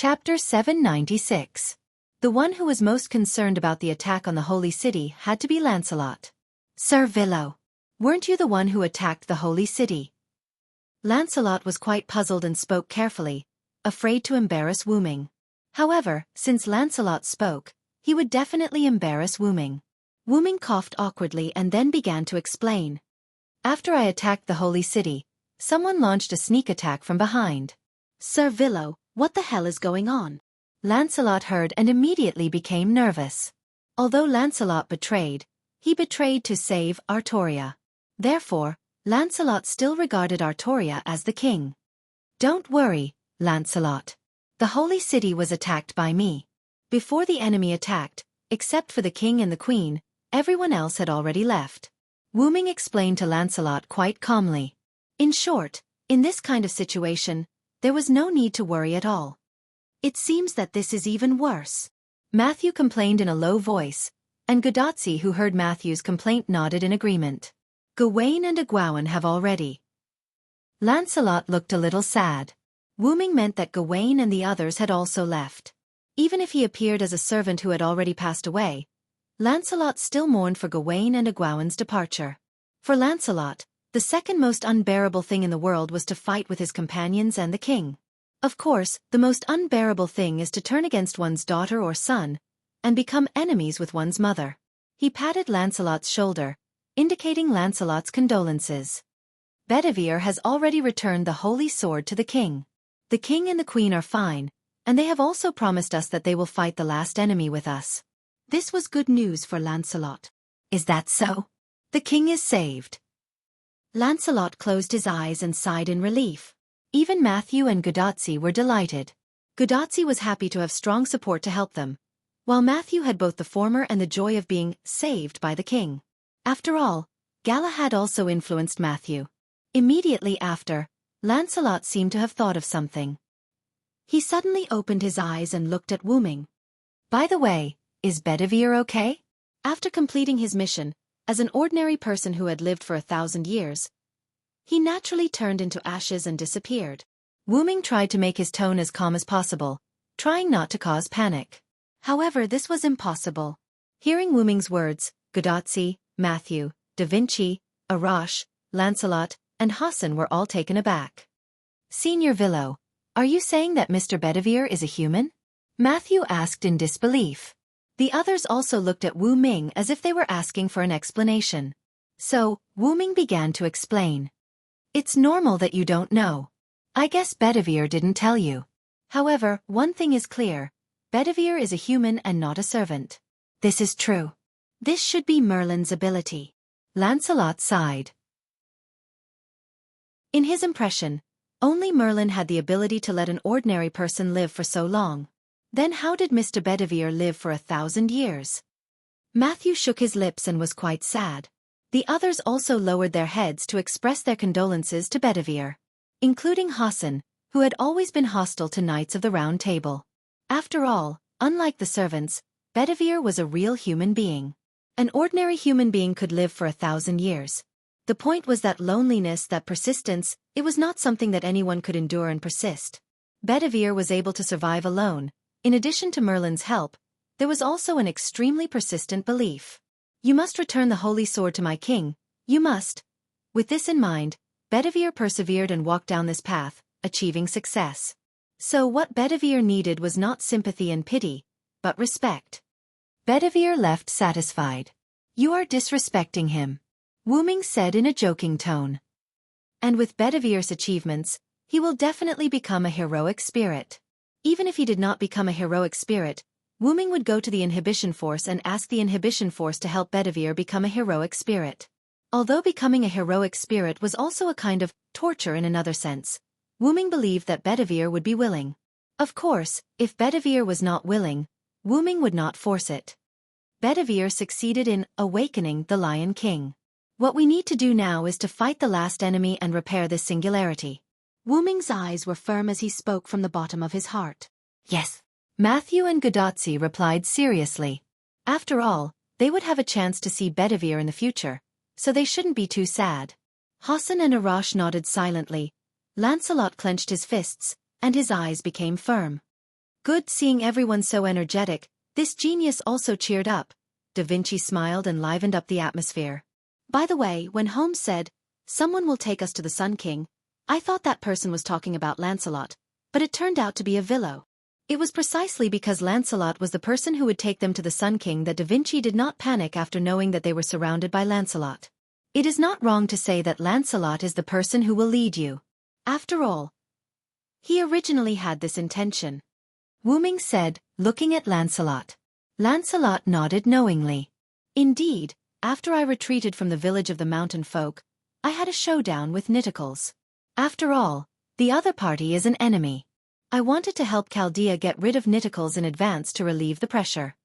Chapter 796. The one who was most concerned about the attack on the Holy City had to be Lancelot. "Sir Villo, weren't you the one who attacked the Holy City?" Lancelot was quite puzzled and spoke carefully, afraid to embarrass Wu Ming. However, since Lancelot spoke, he would definitely embarrass Wu Ming. Wu Ming coughed awkwardly and then began to explain. "After I attacked the Holy City, someone launched a sneak attack from behind." "Sir Villo, what the hell is going on?" Lancelot heard and immediately became nervous. Although Lancelot betrayed, he betrayed to save Artoria. Therefore, Lancelot still regarded Artoria as the king. "Don't worry, Lancelot. The Holy City was attacked by me. Before the enemy attacked, except for the king and the queen, everyone else had already left." Wu Ming explained to Lancelot quite calmly. In short, in this kind of situation, there was no need to worry at all. "It seems that this is even worse," Matthew complained in a low voice, and Godotzi, who heard Matthew's complaint, nodded in agreement. "Gawain and Egwene have already." Lancelot looked a little sad. Wu Ming meant that Gawain and the others had also left. Even if he appeared as a servant who had already passed away, Lancelot still mourned for Gawain and Egwene's departure. For Lancelot, the second most unbearable thing in the world was to fight with his companions and the king. Of course, the most unbearable thing is to turn against one's daughter or son, and become enemies with one's mother. He patted Lancelot's shoulder, indicating Lancelot's condolences. "Bedivere has already returned the holy sword to the king. The king and the queen are fine, and they have also promised us that they will fight the last enemy with us." This was good news for Lancelot. "Is that so? The king is saved." Lancelot closed his eyes and sighed in relief. Even Matthew and Godotzi were delighted. Godotzi was happy to have strong support to help them, while Matthew had both the former and the joy of being saved by the king. After all, Galahad also influenced Matthew. Immediately after, Lancelot seemed to have thought of something. He suddenly opened his eyes and looked at Wu Ming. "By the way, is Bedivere okay?" After completing his mission, as an ordinary person who had lived for 1,000 years, he naturally turned into ashes and disappeared. Wu Ming tried to make his tone as calm as possible, trying not to cause panic. However, this was impossible. Hearing Wu Ming's words, Godotzi, Matthew, Da Vinci, Arash, Lancelot, and Hassan were all taken aback. "Senior Villo, are you saying that Mr. Bedivere is a human?" Matthew asked in disbelief. The others also looked at Wu Ming as if they were asking for an explanation. So, Wu Ming began to explain. "It's normal that you don't know. I guess Bedivere didn't tell you. However, one thing is clear. Bedivere is a human and not a servant." "This is true. This should be Merlin's ability." Lancelot sighed. In his impression, only Merlin had the ability to let an ordinary person live for so long. Then how did Mr. Bedivere live for 1,000 years? Matthew shook his lips and was quite sad. The others also lowered their heads to express their condolences to Bedivere, including Hassan, who had always been hostile to Knights of the Round Table. After all, unlike the servants, Bedivere was a real human being. An ordinary human being could live for 1,000 years. The point was that loneliness, that persistence, it was not something that anyone could endure and persist. Bedivere was able to survive alone. In addition to Merlin's help, there was also an extremely persistent belief. "You must return the holy sword to my king, you must." With this in mind, Bedivere persevered and walked down this path, achieving success. So what Bedivere needed was not sympathy and pity, but respect. Bedivere left satisfied. "You are disrespecting him," Wu Ming said in a joking tone. "And with Bedivere's achievements, he will definitely become a heroic spirit." Even if he did not become a heroic spirit, Wu Ming would go to the Inhibition Force and ask the Inhibition Force to help Bedivere become a heroic spirit. Although becoming a heroic spirit was also a kind of torture in another sense, Wu Ming believed that Bedivere would be willing. Of course, if Bedivere was not willing, Wu Ming would not force it. Bedivere succeeded in awakening the Lion King. What we need to do now is to fight the last enemy and repair this singularity. Wu Ming's eyes were firm as he spoke from the bottom of his heart. "Yes." Matthew and Godotzi replied seriously. After all, they would have a chance to see Bedivere in the future, so they shouldn't be too sad. Hassan and Arash nodded silently. Lancelot clenched his fists, and his eyes became firm. Good, seeing everyone so energetic, this genius also cheered up. Da Vinci smiled and livened up the atmosphere. By the way, when Holmes said, "Someone will take us to the Sun King," I thought that person was talking about Lancelot, but it turned out to be a Villo. It was precisely because Lancelot was the person who would take them to the Sun King that Da Vinci did not panic after knowing that they were surrounded by Lancelot. It is not wrong to say that Lancelot is the person who will lead you. After all, he originally had this intention. Wu Ming said, looking at Lancelot. Lancelot nodded knowingly. Indeed, after I retreated from the village of the mountain folk, I had a showdown with Nitocles. After all, the other party is an enemy. I wanted to help Chaldea get rid of Nitocles in advance to relieve the pressure.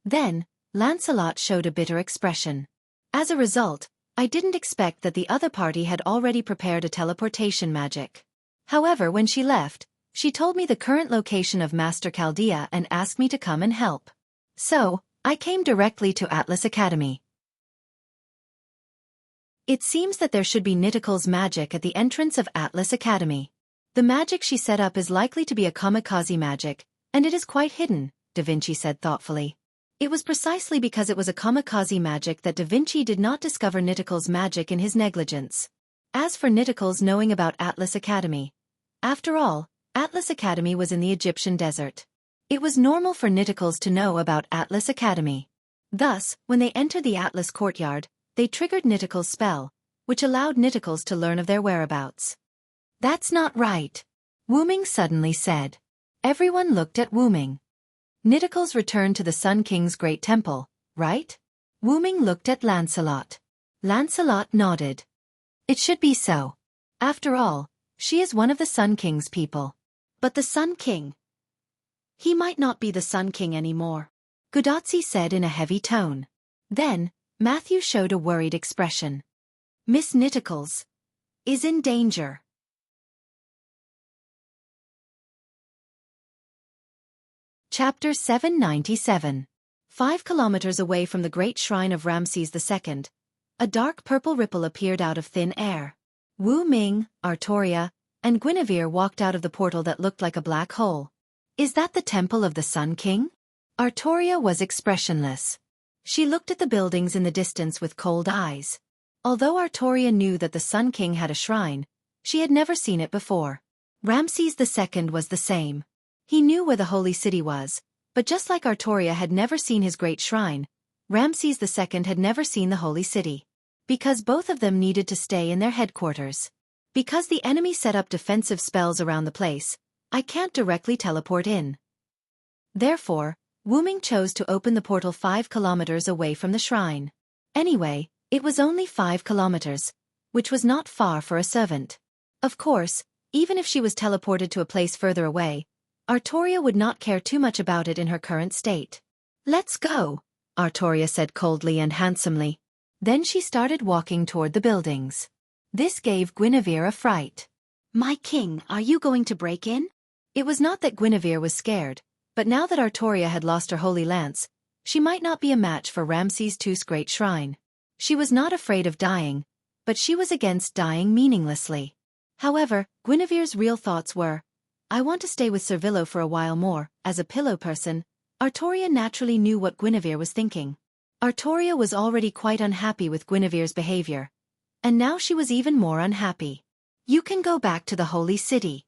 Then, Lancelot showed a bitter expression. As a result, I didn't expect that the other party had already prepared a teleportation magic. However, when she left, she told me the current location of Master Chaldea and asked me to come and help. So, I came directly to Atlas Academy. It seems that there should be Nitocles magic at the entrance of Atlas Academy. The magic she set up is likely to be a kamikaze magic, and it is quite hidden, Da Vinci said thoughtfully. It was precisely because it was a kamikaze magic that Da Vinci did not discover Nitocles magic in his negligence. As for Nitocles knowing about Atlas Academy, after all, Atlas Academy was in the Egyptian desert. It was normal for Nitocles to know about Atlas Academy. Thus, when they entered the Atlas courtyard, they triggered Nitocles' spell, which allowed Nitocles to learn of their whereabouts. That's not right, Wu Ming suddenly said. Everyone looked at Wu Ming. Nitocles returned to the Sun King's great temple, right? Wu Ming looked at Lancelot. Lancelot nodded. It should be so. After all, she is one of the Sun King's people. But the Sun King? He might not be the Sun King anymore, Gudazzi said in a heavy tone. Then, Matthew showed a worried expression. Miss Nitocles is in danger. Chapter 797. 5 kilometers away from the great shrine of Ramses II, a dark purple ripple appeared out of thin air. Wu Ming, Artoria, and Guinevere walked out of the portal that looked like a black hole. Is that the temple of the Sun King? Artoria was expressionless. She looked at the buildings in the distance with cold eyes. Although Artoria knew that the Sun King had a shrine, she had never seen it before. Ramses II was the same. He knew where the holy city was, but just like Artoria had never seen his great shrine, Ramses II had never seen the holy city. Because both of them needed to stay in their headquarters. Because the enemy set up defensive spells around the place, I can't directly teleport in. Therefore, Wu Ming chose to open the portal 5 kilometers away from the shrine. Anyway, it was only 5 kilometers, which was not far for a servant. Of course, even if she was teleported to a place further away, Artoria would not care too much about it in her current state. Let's go, Artoria said coldly and handsomely. Then she started walking toward the buildings. This gave Guinevere a fright. My king, are you going to break in? It was not that Guinevere was scared, but now that Artoria had lost her holy lance, she might not be a match for Ramses II's great shrine. She was not afraid of dying, but she was against dying meaninglessly. However, Guinevere's real thoughts were, I want to stay with Servillo for a while more. As a pillow person, Artoria naturally knew what Guinevere was thinking. Artoria was already quite unhappy with Guinevere's behavior, and now she was even more unhappy. You can go back to the holy city.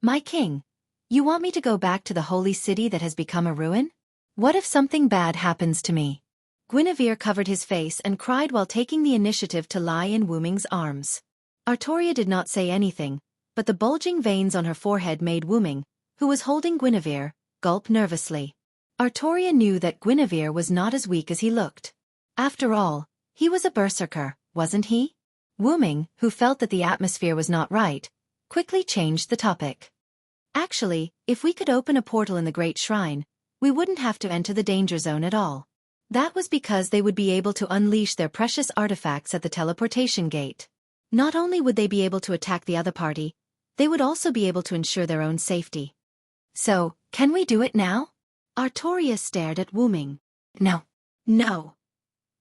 My king, you want me to go back to the holy city that has become a ruin? What if something bad happens to me? Guinevere covered his face and cried while taking the initiative to lie in Wu Ming's arms. Artoria did not say anything, but the bulging veins on her forehead made Wu Ming, who was holding Guinevere, gulp nervously. Artoria knew that Guinevere was not as weak as he looked. After all, he was a berserker, wasn't he? Wu Ming, who felt that the atmosphere was not right, quickly changed the topic. Actually, if we could open a portal in the Great Shrine, we wouldn't have to enter the danger zone at all. That was because they would be able to unleash their precious artifacts at the teleportation gate. Not only would they be able to attack the other party, they would also be able to ensure their own safety. So, can we do it now? Artoria stared at Wu Ming. No. No.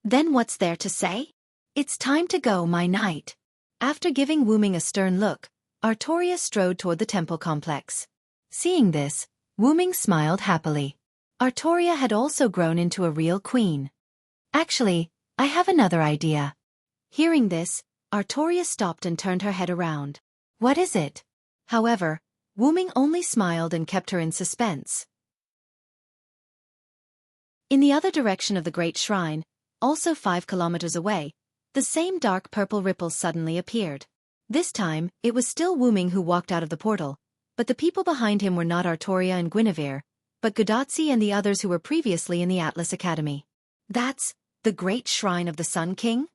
Then what's there to say? It's time to go, my knight. After giving Wu Ming a stern look, Artoria strode toward the temple complex. Seeing this, Wu Ming smiled happily. Artoria had also grown into a real queen. Actually, I have another idea. Hearing this, Artoria stopped and turned her head around. What is it? However, Wu Ming only smiled and kept her in suspense. In the other direction of the great shrine, also 5 kilometers away, the same dark purple ripples suddenly appeared. This time, it was still Wu Ming who walked out of the portal, but the people behind him were not Artoria and Guinevere, but Gudatzi and the others who were previously in the Atlas Academy. That's the great shrine of the Sun King?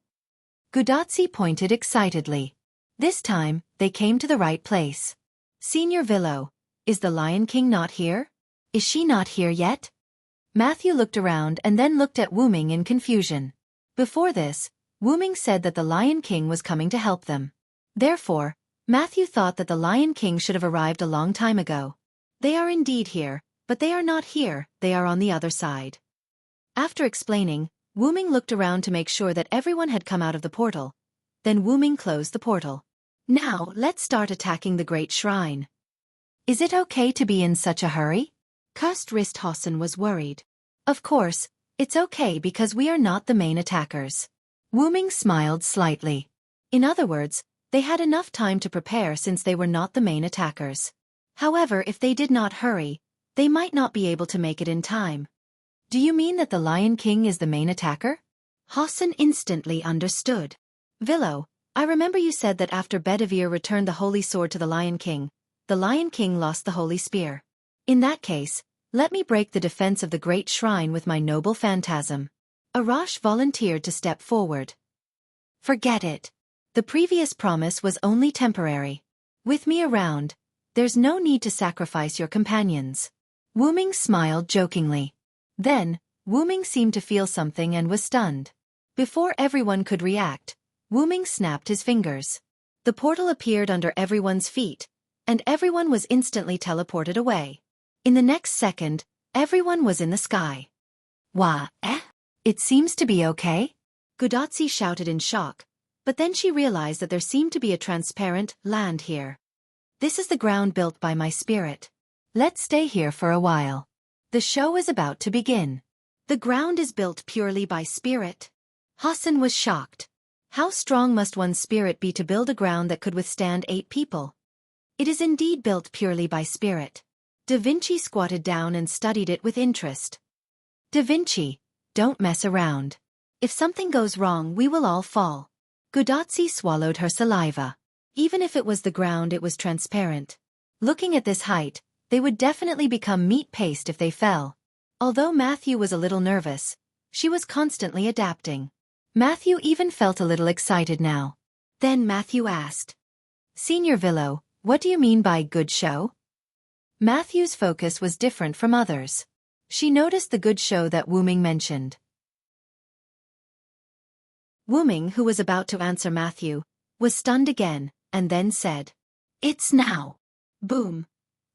Gudatzi pointed excitedly. This time, they came to the right place. Senior Villo, is the Lion King not here? Is she not here yet? Matthew looked around and then looked at Wu Ming in confusion. Before this, Wu Ming said that the Lion King was coming to help them. Therefore, Matthew thought that the Lion King should have arrived a long time ago. They are indeed here, but they are not here, they are on the other side. After explaining, Wu Ming looked around to make sure that everyone had come out of the portal. Then Wu Ming closed the portal. Now, let's start attacking the great shrine. Is it okay to be in such a hurry? Cursed Wrist Hassan was worried. Of course, it's okay because we are not the main attackers. Wu Ming smiled slightly. In other words, they had enough time to prepare since they were not the main attackers. However, if they did not hurry, they might not be able to make it in time. Do you mean that the Lion King is the main attacker? Hassan instantly understood. Villo, I remember you said that after Bedivere returned the Holy Sword to the Lion King lost the Holy Spear. In that case, let me break the defense of the great shrine with my noble phantasm. Arash volunteered to step forward. Forget it. The previous promise was only temporary. With me around, there's no need to sacrifice your companions. Wu Ming smiled jokingly. Then, Wu Ming seemed to feel something and was stunned. Before everyone could react, Wu Ming snapped his fingers. The portal appeared under everyone's feet, and everyone was instantly teleported away. In the next second, everyone was in the sky. Wah, eh? It seems to be okay? Gudatzi shouted in shock, but then she realized that there seemed to be a transparent land here. This is the ground built by my spirit. Let's stay here for a while. The show is about to begin. The ground is built purely by spirit. Hassan was shocked. How strong must one's spirit be to build a ground that could withstand 8 people? It is indeed built purely by spirit. Da Vinci squatted down and studied it with interest. Da Vinci, don't mess around. If something goes wrong, we will all fall. Gudatzi swallowed her saliva. Even if it was the ground, it was transparent. Looking at this height, they would definitely become meat paste if they fell. Although Matthew was a little nervous, she was constantly adapting. Matthew even felt a little excited now. Then Matthew asked, Senior Villo, what do you mean by good show? Matthew's focus was different from others. She noticed the good show that Wu Ming mentioned. Wu Ming, who was about to answer Matthew, was stunned again, and then said, It's now. Boom.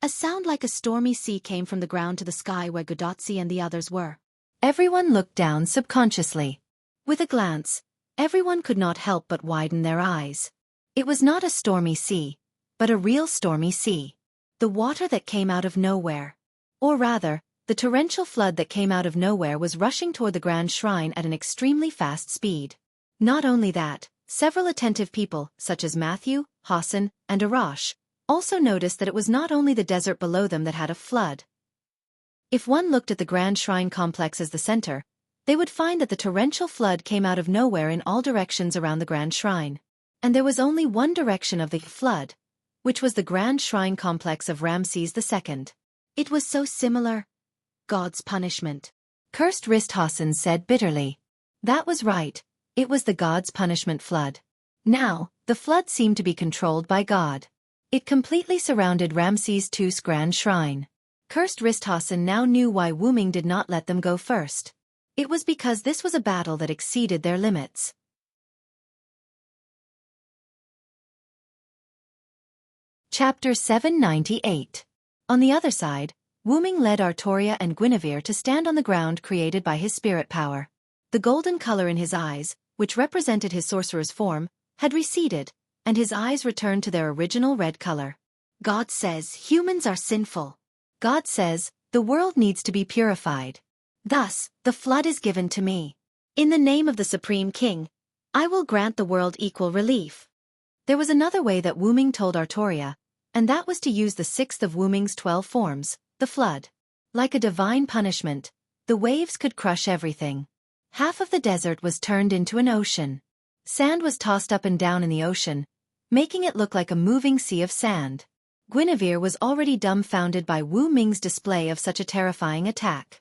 A sound like a stormy sea came from the ground to the sky where Gudatzi and the others were. Everyone looked down subconsciously. With a glance, everyone could not help but widen their eyes. It was not a stormy sea, but a real stormy sea. The water that came out of nowhere. Or rather, the torrential flood that came out of nowhere was rushing toward the grand shrine at an extremely fast speed. Not only that, several attentive people, such as Matthew, Hassan, and Arash, also noticed that it was not only the desert below them that had a flood. If one looked at the grand shrine complex as the center, they would find that the torrential flood came out of nowhere in all directions around the grand shrine. And there was only one direction of the flood, which was the grand shrine complex of Ramses II. It was so similar. God's punishment. Cursed Wrist Hassan said bitterly. That was right, it was the God's punishment flood. Now, the flood seemed to be controlled by God. It completely surrounded Ramses II's grand shrine. Cursed Wrist Hassan now knew why Wu Ming did not let them go first. It was because this was a battle that exceeded their limits. Chapter 798. On the other side, Wu Ming led Artoria and Guinevere to stand on the ground created by his spirit power. The golden color in his eyes, which represented his sorcerer's form, had receded, and his eyes returned to their original red color. God says humans are sinful. God says, the world needs to be purified. Thus, the flood is given to me. In the name of the Supreme King, I will grant the world equal relief. There was another way that Wu Ming told Artoria, and that was to use the sixth of Wu Ming's 12 forms, the flood. Like a divine punishment, the waves could crush everything. Half of the desert was turned into an ocean. Sand was tossed up and down in the ocean, making it look like a moving sea of sand. Guinevere was already dumbfounded by Wu Ming's display of such a terrifying attack.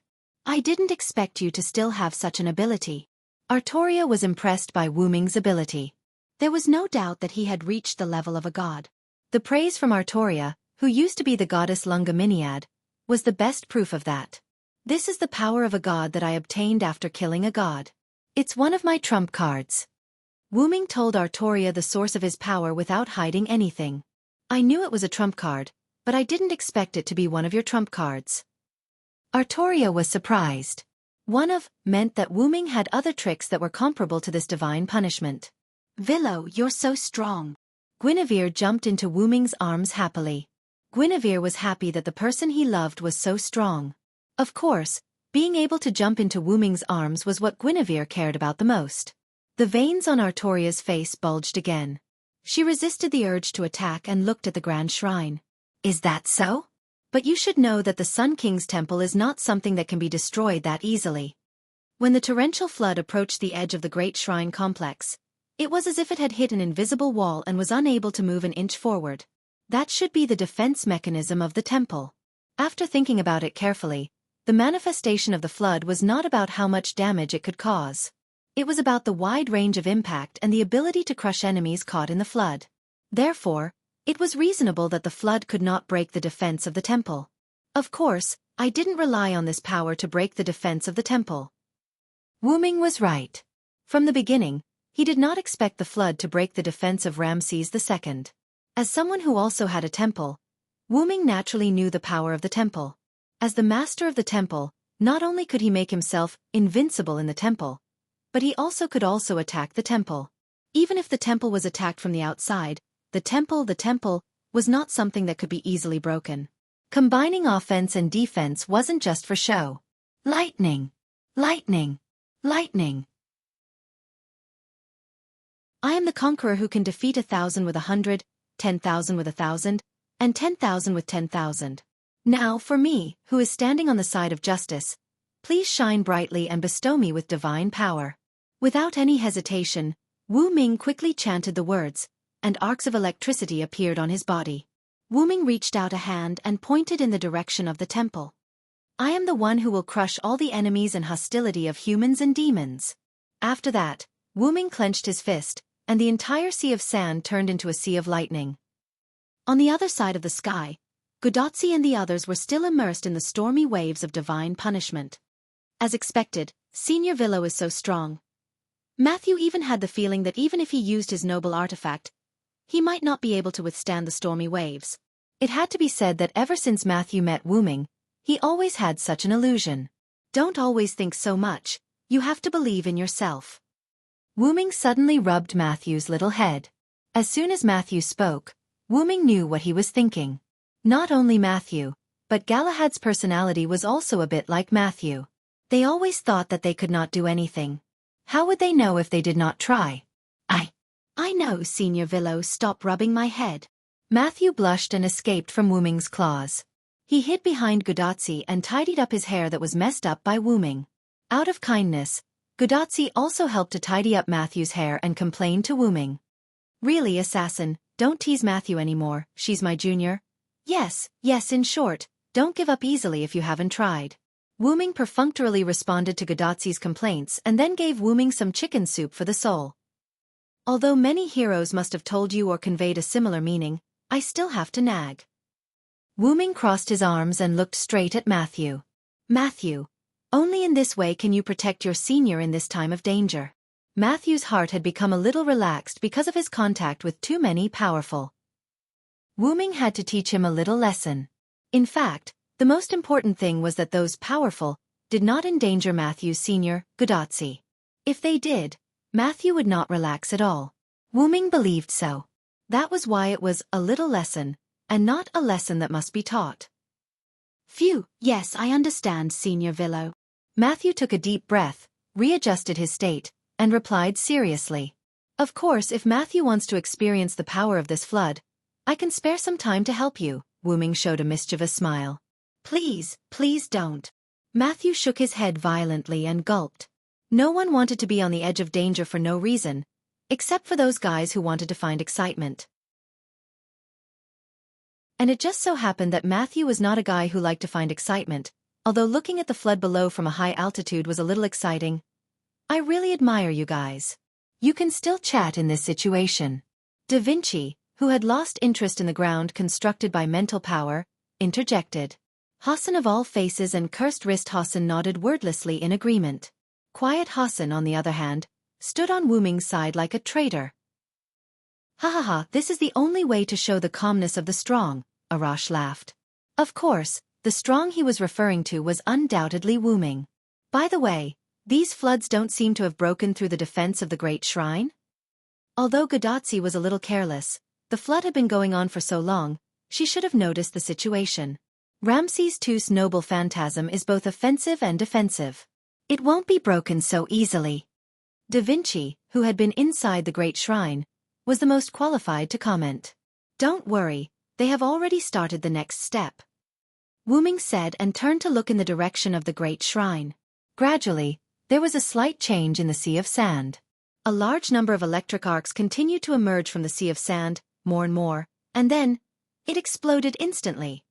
I didn't expect you to still have such an ability. Artoria was impressed by Wu Ming's ability. There was no doubt that he had reached the level of a god. The praise from Artoria, who used to be the goddess Lungaminiad, was the best proof of that. This is the power of a god that I obtained after killing a god. It's one of my trump cards. Wu Ming told Artoria the source of his power without hiding anything. I knew it was a trump card, but I didn't expect it to be one of your trump cards. Artoria was surprised. One of meant that Wu Ming had other tricks that were comparable to this divine punishment. Villo, you're so strong. Guinevere jumped into Wu Ming's arms happily. Guinevere was happy that the person he loved was so strong. Of course, being able to jump into Wu Ming's arms was what Guinevere cared about the most. The veins on Artoria's face bulged again. She resisted the urge to attack and looked at the grand shrine. Is that so? But you should know that the Sun King's temple is not something that can be destroyed that easily. When the torrential flood approached the edge of the great shrine complex, it was as if it had hit an invisible wall and was unable to move an inch forward. That should be the defense mechanism of the temple. After thinking about it carefully, the manifestation of the flood was not about how much damage it could cause. It was about the wide range of impact and the ability to crush enemies caught in the flood. Therefore, it was reasonable that the flood could not break the defense of the temple. Of course, I didn't rely on this power to break the defense of the temple. Wu Ming was right. From the beginning, he did not expect the flood to break the defense of Ramses II. As someone who also had a temple, Wu Ming naturally knew the power of the temple. As the master of the temple, not only could he make himself invincible in the temple, but he could also attack the temple. Even if the temple was attacked from the outside, the temple was not something that could be easily broken. Combining offense and defense wasn't just for show. Lightning! Lightning! Lightning! I am the conqueror who can defeat 1,000 with 100, 10,000 with 1,000, and 10,000 with 10,000. Now, for me, who is standing on the side of justice, please shine brightly and bestow me with divine power. Without any hesitation, Wu Ming quickly chanted the words, and arcs of electricity appeared on his body. Wu Ming reached out a hand and pointed in the direction of the temple. I am the one who will crush all the enemies and hostility of humans and demons. After that, Wu Ming clenched his fist, and the entire sea of sand turned into a sea of lightning. On the other side of the sky, Gudotsi and the others were still immersed in the stormy waves of divine punishment. As expected, Senior Villo is so strong. Matthew even had the feeling that even if he used his noble artifact, he might not be able to withstand the stormy waves. It had to be said that ever since Matthew met Wu Ming, he always had such an illusion. Don't always think so much, you have to believe in yourself. Wu Ming suddenly rubbed Matthew's little head. As soon as Matthew spoke, Wu Ming knew what he was thinking. Not only Matthew, but Galahad's personality was also a bit like Matthew. They always thought that they could not do anything. How would they know if they did not try? I know, Senior Villo, stop rubbing my head. Matthew blushed and escaped from Wu Ming's claws. He hid behind Gudotsi and tidied up his hair that was messed up by Wu Ming. Out of kindness, Gudotsi also helped to tidy up Matthew's hair and complained to Wu Ming. Really, assassin, don't tease Matthew anymore, she's my junior. Yes, in short, don't give up easily if you haven't tried. Wu Ming perfunctorily responded to Godotsi's complaints and then gave Wu Ming some chicken soup for the soul. Although many heroes must have told you or conveyed a similar meaning, I still have to nag. Wu Ming crossed his arms and looked straight at Matthew. Matthew, only in this way can you protect your senior in this time of danger. Matthew's heart had become a little relaxed because of his contact with too many powerful. Wu Ming had to teach him a little lesson. In fact, the most important thing was that those powerful did not endanger Matthew's senior, Gudotsi. If they did, Matthew would not relax at all. Wu Ming believed so. That was why it was a little lesson, and not a lesson that must be taught. Phew, yes, I understand, Senior Villo. Matthew took a deep breath, readjusted his state, and replied seriously. Of course, if Matthew wants to experience the power of this flood, I can spare some time to help you. Wu Ming showed a mischievous smile. Please, please don't. Matthew shook his head violently and gulped. No one wanted to be on the edge of danger for no reason, except for those guys who wanted to find excitement. And it just so happened that Matthew was not a guy who liked to find excitement, although looking at the flood below from a high altitude was a little exciting. I really admire you guys. You can still chat in this situation. Da Vinci, who had lost interest in the ground constructed by mental power, interjected. Hassan of all faces and cursed wrist Hassan nodded wordlessly in agreement. Quiet Hassan, on the other hand, stood on Wu Ming's side like a traitor. Ha ha ha, this is the only way to show the calmness of the strong, Arash laughed. Of course, the strong he was referring to was undoubtedly Wu Ming. By the way, these floods don't seem to have broken through the defense of the Great Shrine? Although Gadotsi was a little careless, the flood had been going on for so long, she should have noticed the situation. Ramses II's noble phantasm is both offensive and defensive. It won't be broken so easily. Da Vinci, who had been inside the Great Shrine, was the most qualified to comment. Don't worry, they have already started the next step. Wu Ming said and turned to look in the direction of the Great Shrine. Gradually, there was a slight change in the sea of sand. A large number of electric arcs continued to emerge from the sea of sand, more and more, and then, it exploded instantly.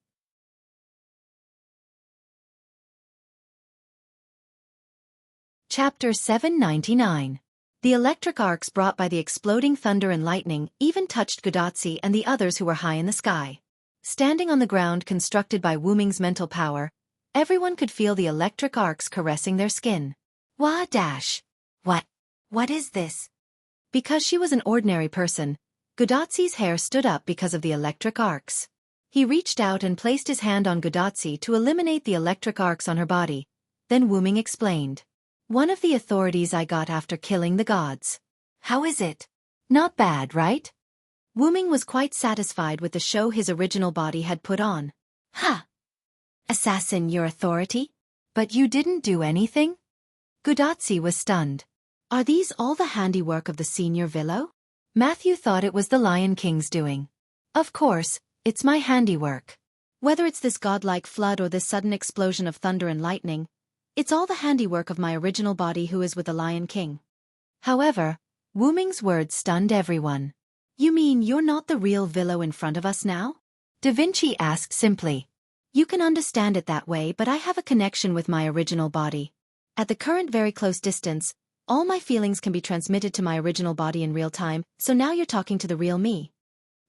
Chapter 799. The electric arcs brought by the exploding thunder and lightning even touched Gadotsi and the others who were high in the sky. Standing on the ground constructed by Wu Ming's mental power, everyone could feel the electric arcs caressing their skin. Wah dash! What is this? Because she was an ordinary person, Gadotsi's hair stood up because of the electric arcs. He reached out and placed his hand on Gadotsi to eliminate the electric arcs on her body. Then Wu Ming explained. One of the authorities I got after killing the gods. How is it? Not bad, right? Wu Ming was quite satisfied with the show his original body had put on. Ha! Assassin, your authority? But you didn't do anything? Gadotsi was stunned. Are these all the handiwork of the Senior Villo? Matthew thought it was the Lion King's doing. Of course, it's my handiwork. Whether it's this godlike flood or this sudden explosion of thunder and lightning, it's all the handiwork of my original body who is with the Lion King. However, Wu Ming's words stunned everyone. You mean you're not the real Villo in front of us now? Da Vinci asked simply. You can understand it that way, but I have a connection with my original body. At the current very close distance, all my feelings can be transmitted to my original body in real time, so now you're talking to the real me.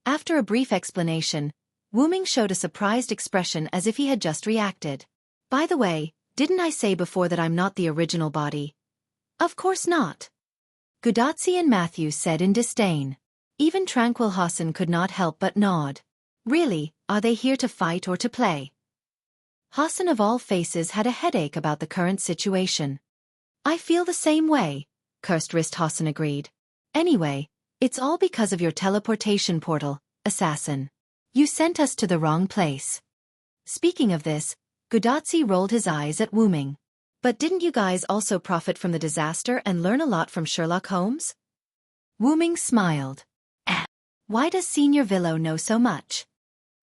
After a brief explanation, Wu Ming showed a surprised expression as if he had just reacted. By the way, didn't I say before that I'm not the original body? Of course not. Gadotsi and Matthew said in disdain. Even tranquil Hassan could not help but nod. Really, are they here to fight or to play? Hassan of all faces had a headache about the current situation. I feel the same way, cursed wrist Hassan agreed. Anyway, it's all because of your teleportation portal, assassin. You sent us to the wrong place. Speaking of this, Gadotsi rolled his eyes at Wu Ming. But didn't you guys also profit from the disaster and learn a lot from Sherlock Holmes? Wu Ming smiled. Why does Senior Villo know so much?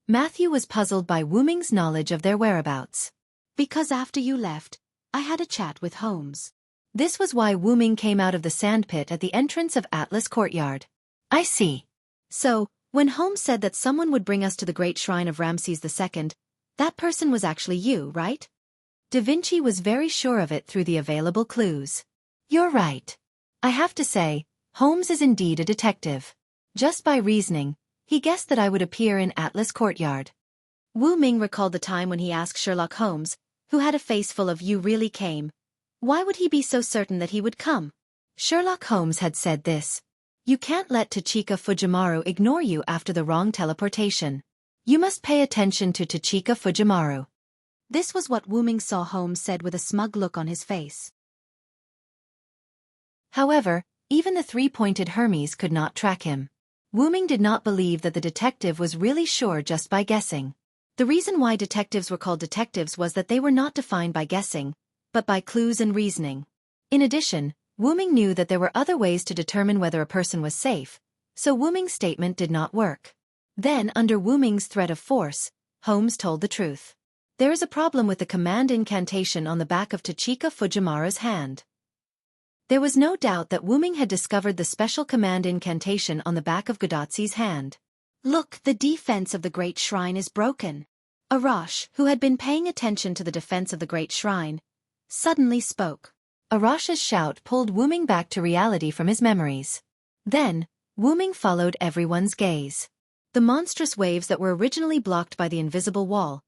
Matthew was puzzled by Wu Ming's knowledge of their whereabouts. Because after you left, I had a chat with Holmes. This was why Wu Ming came out of the sandpit at the entrance of Atlas Courtyard. I see. So, when Holmes said that someone would bring us to the Great Shrine of Ramses II, that person was actually you, right? Da Vinci was very sure of it through the available clues. You're right. I have to say, Holmes is indeed a detective. Just by reasoning, he guessed that I would appear in Atlas Courtyard. Wu Ming recalled the time when he asked Sherlock Holmes, who had a face full of "you really came." Why would he be so certain that he would come? Sherlock Holmes had said this. You can't let Tachika Fujimaru ignore you after the wrong teleportation. You must pay attention to Tachika Fujimaru. This was what Wu Ming saw Holmes said with a smug look on his face. However, even the three-pointed Hermes could not track him. Wu Ming did not believe that the detective was really sure just by guessing. The reason why detectives were called detectives was that they were not defined by guessing, but by clues and reasoning. In addition, Wu-ming knew that there were other ways to determine whether a person was safe, so Wu-ming's statement did not work. Then, under Wu-ming's threat of force, Holmes told the truth. There is a problem with the command incantation on the back of Tachika Fujimura's hand. There was no doubt that Wu-ming had discovered the special command incantation on the back of Godatsu's hand. Look, the defense of the Great Shrine is broken. Arash, who had been paying attention to the defense of the Great Shrine, suddenly spoke. Arash's shout pulled Wu-ming back to reality from his memories. Then, Wu-ming followed everyone's gaze. The monstrous waves that were originally blocked by the invisible wall,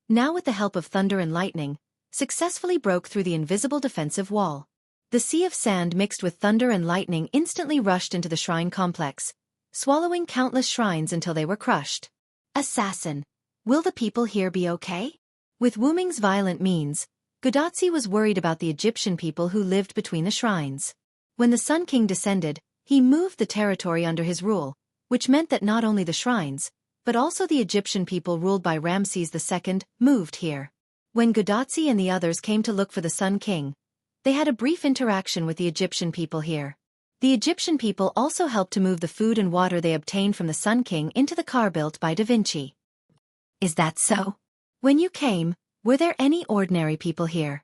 now with the help of thunder and lightning, successfully broke through the invisible defensive wall. The sea of sand mixed with thunder and lightning instantly rushed into the shrine complex, swallowing countless shrines until they were crushed. Assassin, will the people here be okay? With Wu-ming's violent means, Godatsu was worried about the Egyptian people who lived between the shrines. When the Sun King descended, he moved the territory under his rule, which meant that not only the shrines, but also the Egyptian people ruled by Ramses II, moved here. When Godatsu and the others came to look for the Sun King, they had a brief interaction with the Egyptian people here. The Egyptian people also helped to move the food and water they obtained from the Sun King into the car built by Da Vinci. Is that so? When you came, were there any ordinary people here?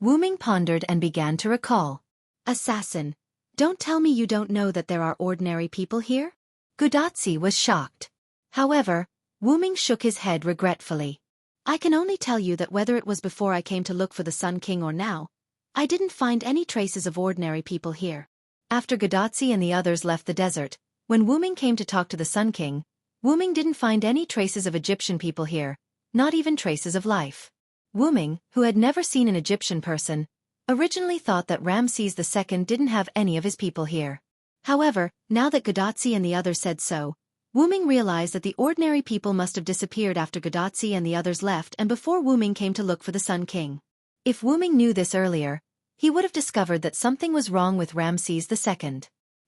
Wu-ming pondered and began to recall. Assassin, don't tell me you don't know that there are ordinary people here? Godatsu was shocked. However, Wu-ming shook his head regretfully. I can only tell you that whether it was before I came to look for the Sun King or now, I didn't find any traces of ordinary people here. After Godatsu and the others left the desert, when Wu-ming came to talk to the Sun King, Wu-ming didn't find any traces of Egyptian people here, not even traces of life. Wu-ming, who had never seen an Egyptian person, originally thought that Ramses II didn't have any of his people here. However, now that Godatsu and the others said so, Wu-ming realized that the ordinary people must have disappeared after Godatsu and the others left and before Wu-ming came to look for the Sun King. If Wu-ming knew this earlier, he would have discovered that something was wrong with Ramses II.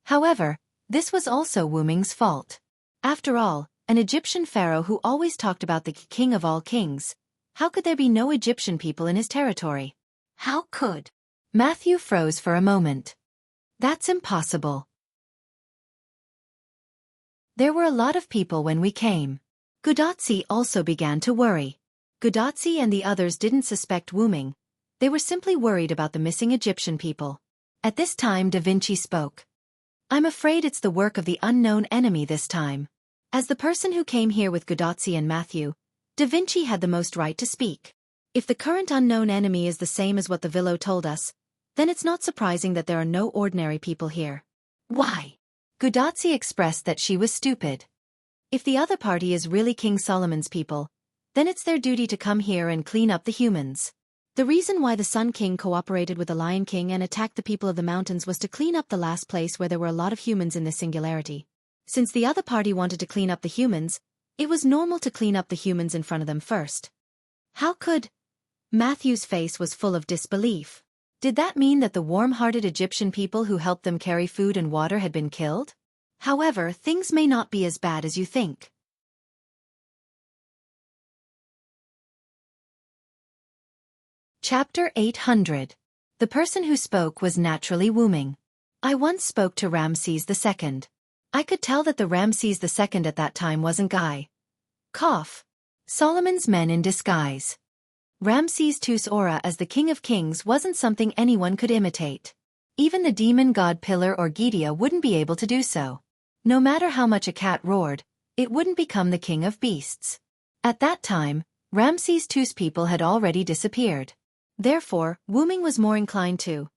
However, this was also Wu-ming's fault. After all, an Egyptian pharaoh who always talked about the king of all kings, how could there be no Egyptian people in his territory? How could? Matthew froze for a moment. That's impossible. There were a lot of people when we came. Godatsu also began to worry. Godatsu and the others didn't suspect Wu-ming. They were simply worried about the missing Egyptian people. At this time Da Vinci spoke. I'm afraid it's the work of the unknown enemy this time. As the person who came here with Godatsu and Matthew, Da Vinci had the most right to speak. If the current unknown enemy is the same as what the Vilo told us, then it's not surprising that there are no ordinary people here. Why? Godatsu expressed that she was stupid. If the other party is really King Solomon's people, then it's their duty to come here and clean up the humans. The reason why the Sun King cooperated with the Lion King and attacked the people of the mountains was to clean up the last place where there were a lot of humans in this singularity. Since the other party wanted to clean up the humans, it was normal to clean up the humans in front of them first. How could? Matthew's face was full of disbelief. Did that mean that the warm-hearted Egyptian people who helped them carry food and water had been killed? However, things may not be as bad as you think. Chapter 800. The person who spoke was naturally Wu-ming. I once spoke to Ramses II. I could tell that the Ramses II at that time wasn't Guy. Cough. Solomon's men in disguise. Ramses II's aura as the King of Kings wasn't something anyone could imitate. Even the demon god Pillar or Gidia wouldn't be able to do so. No matter how much a cat roared, it wouldn't become the king of beasts. At that time, Ramses II's people had already disappeared. Therefore, Wu-ming was more inclined to.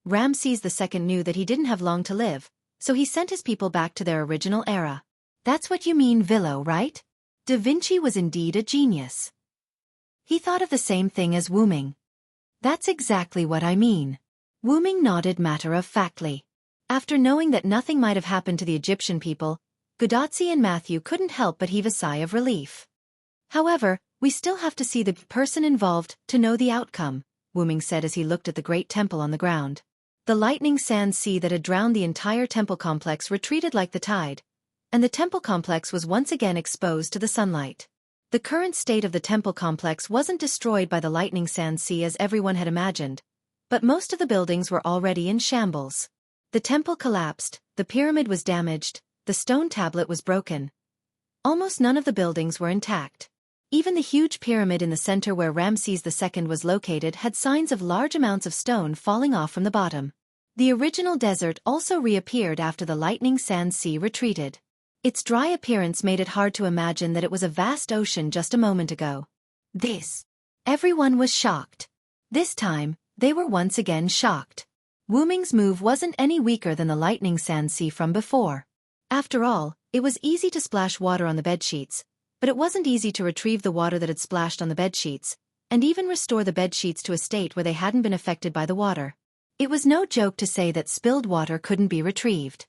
Ramses II knew that he didn't have long to live, so he sent his people back to their original era. That's what you mean, Vilo, right? Da Vinci was indeed a genius. He thought of the same thing as Wu-ming. That's exactly what I mean. Wu-ming nodded matter-of-factly. After knowing that nothing might have happened to the Egyptian people, Godatsu and Matthew couldn't help but heave a sigh of relief. However, we still have to see the person involved to know the outcome, Wu-ming said as he looked at the great temple on the ground. The lightning sand sea that had drowned the entire temple complex retreated like the tide, and the temple complex was once again exposed to the sunlight. The current state of the temple complex wasn't destroyed by the lightning sand sea as everyone had imagined, but most of the buildings were already in shambles. The temple collapsed, the pyramid was damaged, the stone tablet was broken. Almost none of the buildings were intact. Even the huge pyramid in the center where Ramses II was located had signs of large amounts of stone falling off from the bottom. The original desert also reappeared after the lightning sand sea retreated. Its dry appearance made it hard to imagine that it was a vast ocean just a moment ago. Everyone was shocked. This time, they were once again shocked. Wu Ming's move wasn't any weaker than the lightning sand sea from before. After all, it was easy to splash water on the bedsheets, but it wasn't easy to retrieve the water that had splashed on the bedsheets, and even restore the bedsheets to a state where they hadn't been affected by the water. It was no joke to say that spilled water couldn't be retrieved.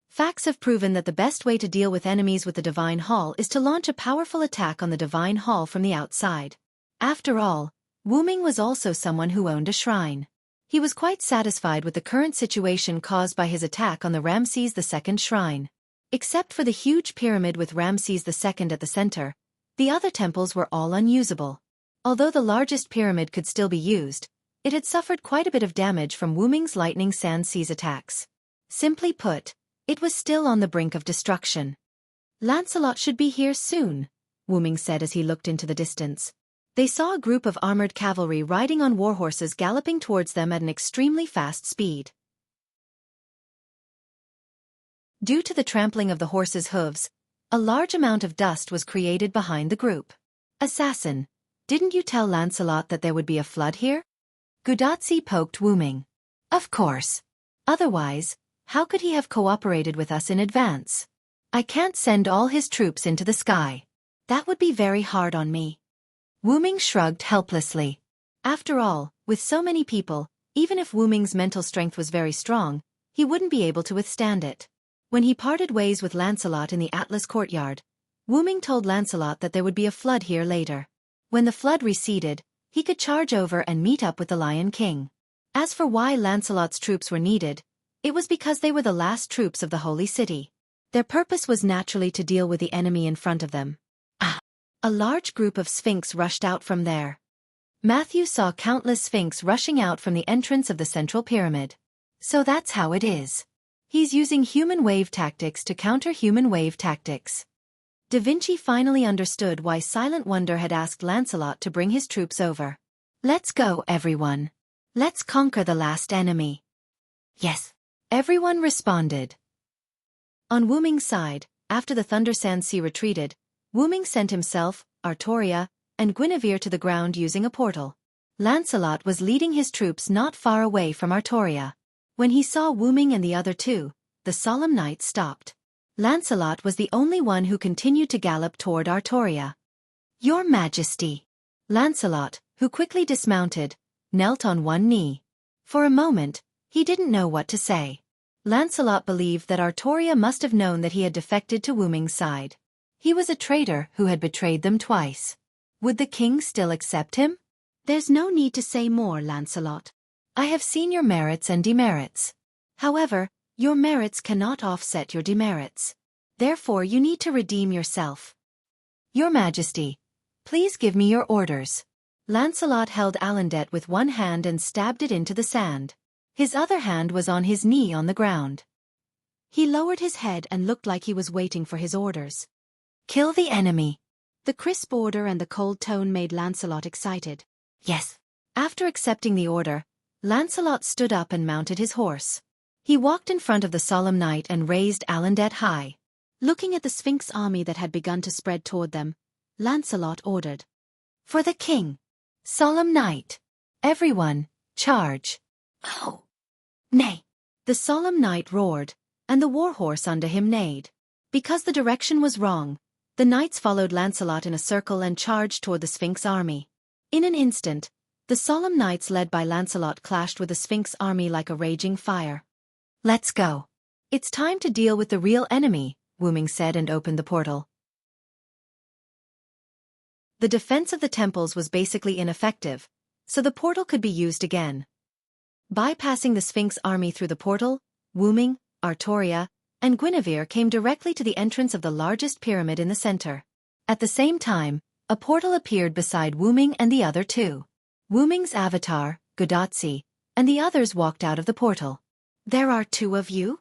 Facts have proven that the best way to deal with enemies with the Divine Hall is to launch a powerful attack on the Divine Hall from the outside. After all, Wu Ming was also someone who owned a shrine. He was quite satisfied with the current situation caused by his attack on the Ramses II shrine. Except for the huge pyramid with Ramses II at the center, the other temples were all unusable. Although the largest pyramid could still be used, it had suffered quite a bit of damage from Wu Ming's lightning sand seas attacks. Simply put, it was still on the brink of destruction. "Lancelot should be here soon," Wu Ming said as he looked into the distance. They saw a group of armored cavalry riding on warhorses galloping towards them at an extremely fast speed. Due to the trampling of the horses' hooves, a large amount of dust was created behind the group. "Assassin, didn't you tell Lancelot that there would be a flood here?" Gudatzi poked Wu Ming. "Of course. Otherwise, how could he have cooperated with us in advance? I can't send all his troops into the sky. That would be very hard on me." Wu Ming shrugged helplessly. After all, with so many people, even if Wu Ming's mental strength was very strong, he wouldn't be able to withstand it. When he parted ways with Lancelot in the Atlas courtyard, Wu Ming told Lancelot that there would be a flood here later. When the flood receded, he could charge over and meet up with the Lion King. As for why Lancelot's troops were needed, it was because they were the last troops of the Holy City. Their purpose was naturally to deal with the enemy in front of them. A large group of Sphinx rushed out from there. Matthew saw countless Sphinx rushing out from the entrance of the central pyramid. So that's how it is. He's using human wave tactics to counter human wave tactics. Da Vinci finally understood why Silent Wonder had asked Lancelot to bring his troops over. "Let's go, everyone. Let's conquer the last enemy." "Yes," everyone responded. On Wu Ming's side, after the Thunder Sand Sea retreated, Wu Ming sent himself, Artoria, and Guinevere to the ground using a portal. Lancelot was leading his troops not far away from Artoria. When he saw Wu Ming and the other two, the solemn knight stopped. Lancelot was the only one who continued to gallop toward Artoria. "Your Majesty." Lancelot, who quickly dismounted, knelt on one knee. For a moment, he didn't know what to say. Lancelot believed that Artoria must have known that he had defected to Wu Ming's side. He was a traitor who had betrayed them twice. Would the king still accept him? "There's no need to say more, Lancelot. I have seen your merits and demerits. However, your merits cannot offset your demerits. Therefore you need to redeem yourself." "Your Majesty, please give me your orders." Lancelot held Alandet with one hand and stabbed it into the sand. His other hand was on his knee on the ground. He lowered his head and looked like he was waiting for his orders. "Kill the enemy." The crisp order and the cold tone made Lancelot excited. "Yes." After accepting the order, Lancelot stood up and mounted his horse. He walked in front of the solemn knight and raised Alandet high. Looking at the Sphinx army that had begun to spread toward them, Lancelot ordered, "For the king! Solemn knight! Everyone, charge!" "Oh! Nay!" The solemn knight roared, and the warhorse under him neighed. Because the direction was wrong, the knights followed Lancelot in a circle and charged toward the Sphinx army. In an instant, the solemn knights led by Lancelot clashed with the Sphinx army like a raging fire. "Let's go. It's time to deal with the real enemy," Wu Ming said and opened the portal. The defense of the temples was basically ineffective, so the portal could be used again. Bypassing the Sphinx army through the portal, Wu Ming, Artoria, and Guinevere came directly to the entrance of the largest pyramid in the center. At the same time, A portal appeared beside Wuming and the other two. Wuming's avatar, Gudatsi, and the others walked out of the portal. "There are two of you?"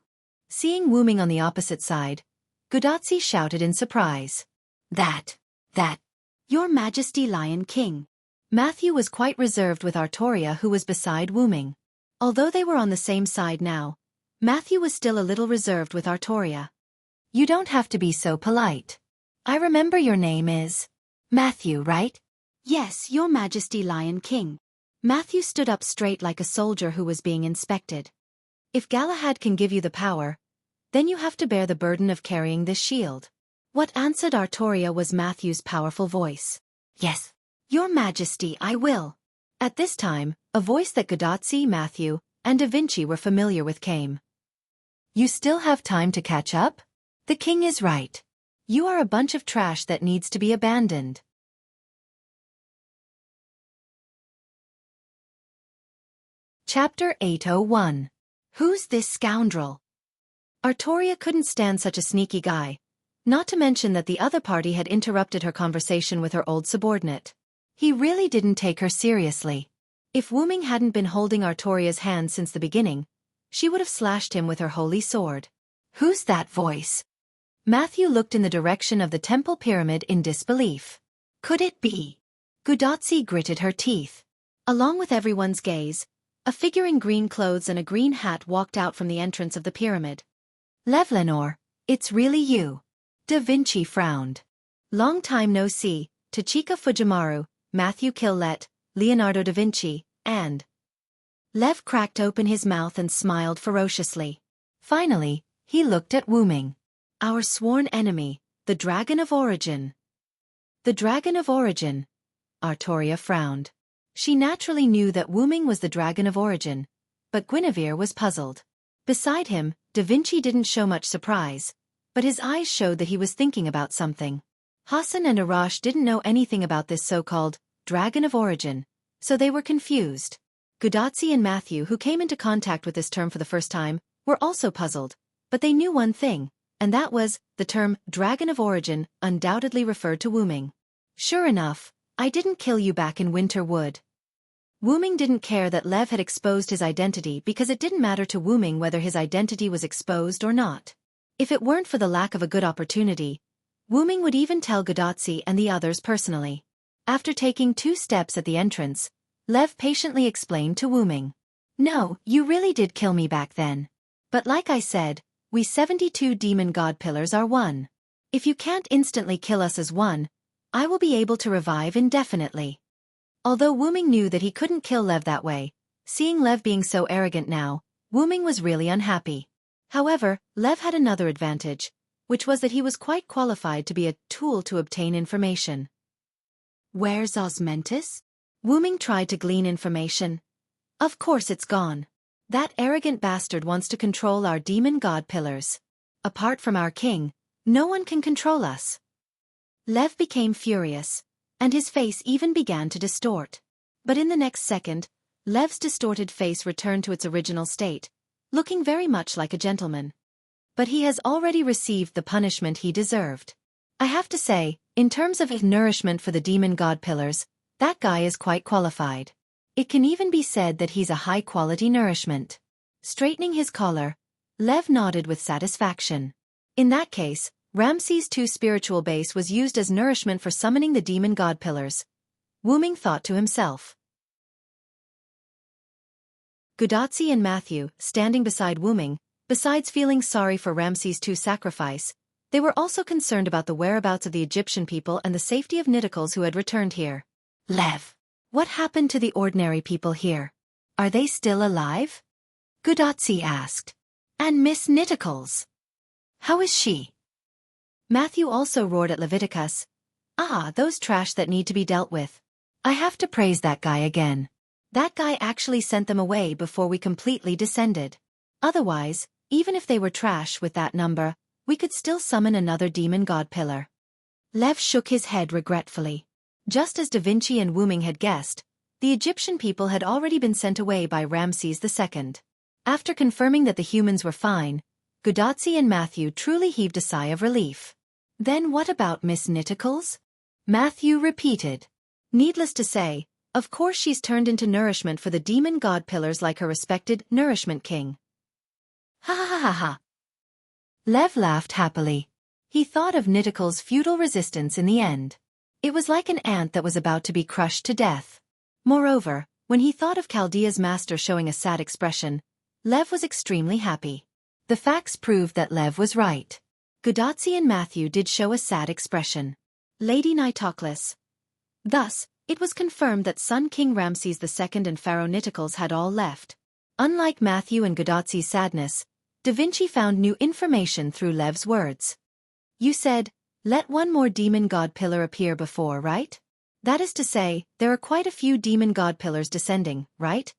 Seeing Wuming on the opposite side, Gudatsi shouted in surprise. That, Your Majesty Lion King." Matthew was quite reserved with Artoria, who was beside Wuming. Although they were on the same side now, Matthew was still a little reserved with Artoria. "You don't have to be so polite. I remember your name is Matthew, right?" "Yes, Your Majesty Lion King." Matthew stood up straight like a soldier who was being inspected. "If Galahad can give you the power, then you have to bear the burden of carrying this shield." What answered Artoria was Matthew's powerful voice. "Yes, Your Majesty, I will." At this time, a voice that Gudatsi, Matthew, and Da Vinci were familiar with came. "You still have time to catch up? The king is right. You are a bunch of trash that needs to be abandoned." Chapter 801. Who's this scoundrel? Artoria couldn't stand such a sneaky guy, not to mention that the other party had interrupted her conversation with her old subordinate. He really didn't take her seriously. If Wuming hadn't been holding Artoria's hand since the beginning, she would have slashed him with her holy sword. "Who's that voice?" Matthew looked in the direction of the temple pyramid in disbelief. Could it be? Gudatsi gritted her teeth. Along with everyone's gaze, a figure in green clothes and a green hat walked out from the entrance of the pyramid. "Lev Lenore, it's really you." Da Vinci frowned. "Long time no see, Tachika Fujimaru, Matthew Killet, Leonardo da Vinci, and..." Lev cracked open his mouth and smiled ferociously. Finally, he looked at Wuming. "Our sworn enemy, the Dragon of Origin." "The Dragon of Origin?" Artoria frowned. She naturally knew that Wuming was the Dragon of Origin, but Guinevere was puzzled. Beside him, Da Vinci didn't show much surprise, but his eyes showed that he was thinking about something. Hassan and Arash didn't know anything about this so-called Dragon of Origin, so they were confused. Gudatsi and Matthew, who came into contact with this term for the first time, were also puzzled, but they knew one thing, and that was, the term Dragon of Origin undoubtedly referred to Wuming. "Sure enough, I didn't kill you back in Winter Wood." Wuming didn't care that Lev had exposed his identity because it didn't matter to Wuming whether his identity was exposed or not. If it weren't for the lack of a good opportunity, Wuming would even tell Gudatsi and the others personally. After taking 2 steps at the entrance, Lev patiently explained to Wuming. "No, you really did kill me back then. But like I said, we 72 demon god pillars are one. If you can't instantly kill us as one, I will be able to revive indefinitely." Although Wuming knew that he couldn't kill Lev that way, seeing Lev being so arrogant now, Wuming was really unhappy. However, Lev had another advantage, which was that he was quite qualified to be a tool to obtain information. "Where's Osmentis?" Wuming tried to glean information. "Of course it's gone. That arrogant bastard wants to control our demon god pillars. Apart from our king, no one can control us." Lev became furious, and his face even began to distort. But in the next second, Lev's distorted face returned to its original state, looking very much like a gentleman. But he has already received the punishment he deserved. I have to say, in terms of nourishment for the demon god pillars, that guy is quite qualified. It can even be said that he's a high-quality nourishment. Straightening his collar, Lev nodded with satisfaction. In that case, Ramses II's spiritual base was used as nourishment for summoning the demon god pillars. Wuming thought to himself. Gudatsi and Matthew, standing beside Wuming, besides feeling sorry for Ramses II's sacrifice, they were also concerned about the whereabouts of the Egyptian people and the safety of Niticles who had returned here. "Lev, what happened to the ordinary people here? Are they still alive?" Gudatsi asked. "And Miss Niticles? How is she?" Matthew also roared at Leviticus. "Ah, those trash that need to be dealt with. I have to praise that guy again. That guy actually sent them away before we completely descended. Otherwise, even if they were trash with that number, we could still summon another demon god pillar." Lev shook his head regretfully. Just as Da Vinci and Wuming had guessed, the Egyptian people had already been sent away by Ramses II. After confirming that the humans were fine, Gudatsi and Matthew truly heaved a sigh of relief. "Then what about Miss Niticles?" Matthew repeated. Needless to say, of course she's turned into nourishment for the demon god pillars like her respected nourishment king. Ha ha ha ha ha. Lev laughed happily. He thought of Nitikal's futile resistance in the end. It was like an ant that was about to be crushed to death. Moreover, when he thought of Chaldea's master showing a sad expression, Lev was extremely happy. The facts proved that Lev was right. Gudatsi and Matthew did show a sad expression. Lady Nitoclis. Thus, it was confirmed that Sun King Ramses II and Pharaoh Nitikals had all left. Unlike Matthew and Gudatsi's sadness, Da Vinci found new information through Lev's words. You said, let one more demon god pillar appear before, right? That is to say, there are quite a few demon god pillars descending, right?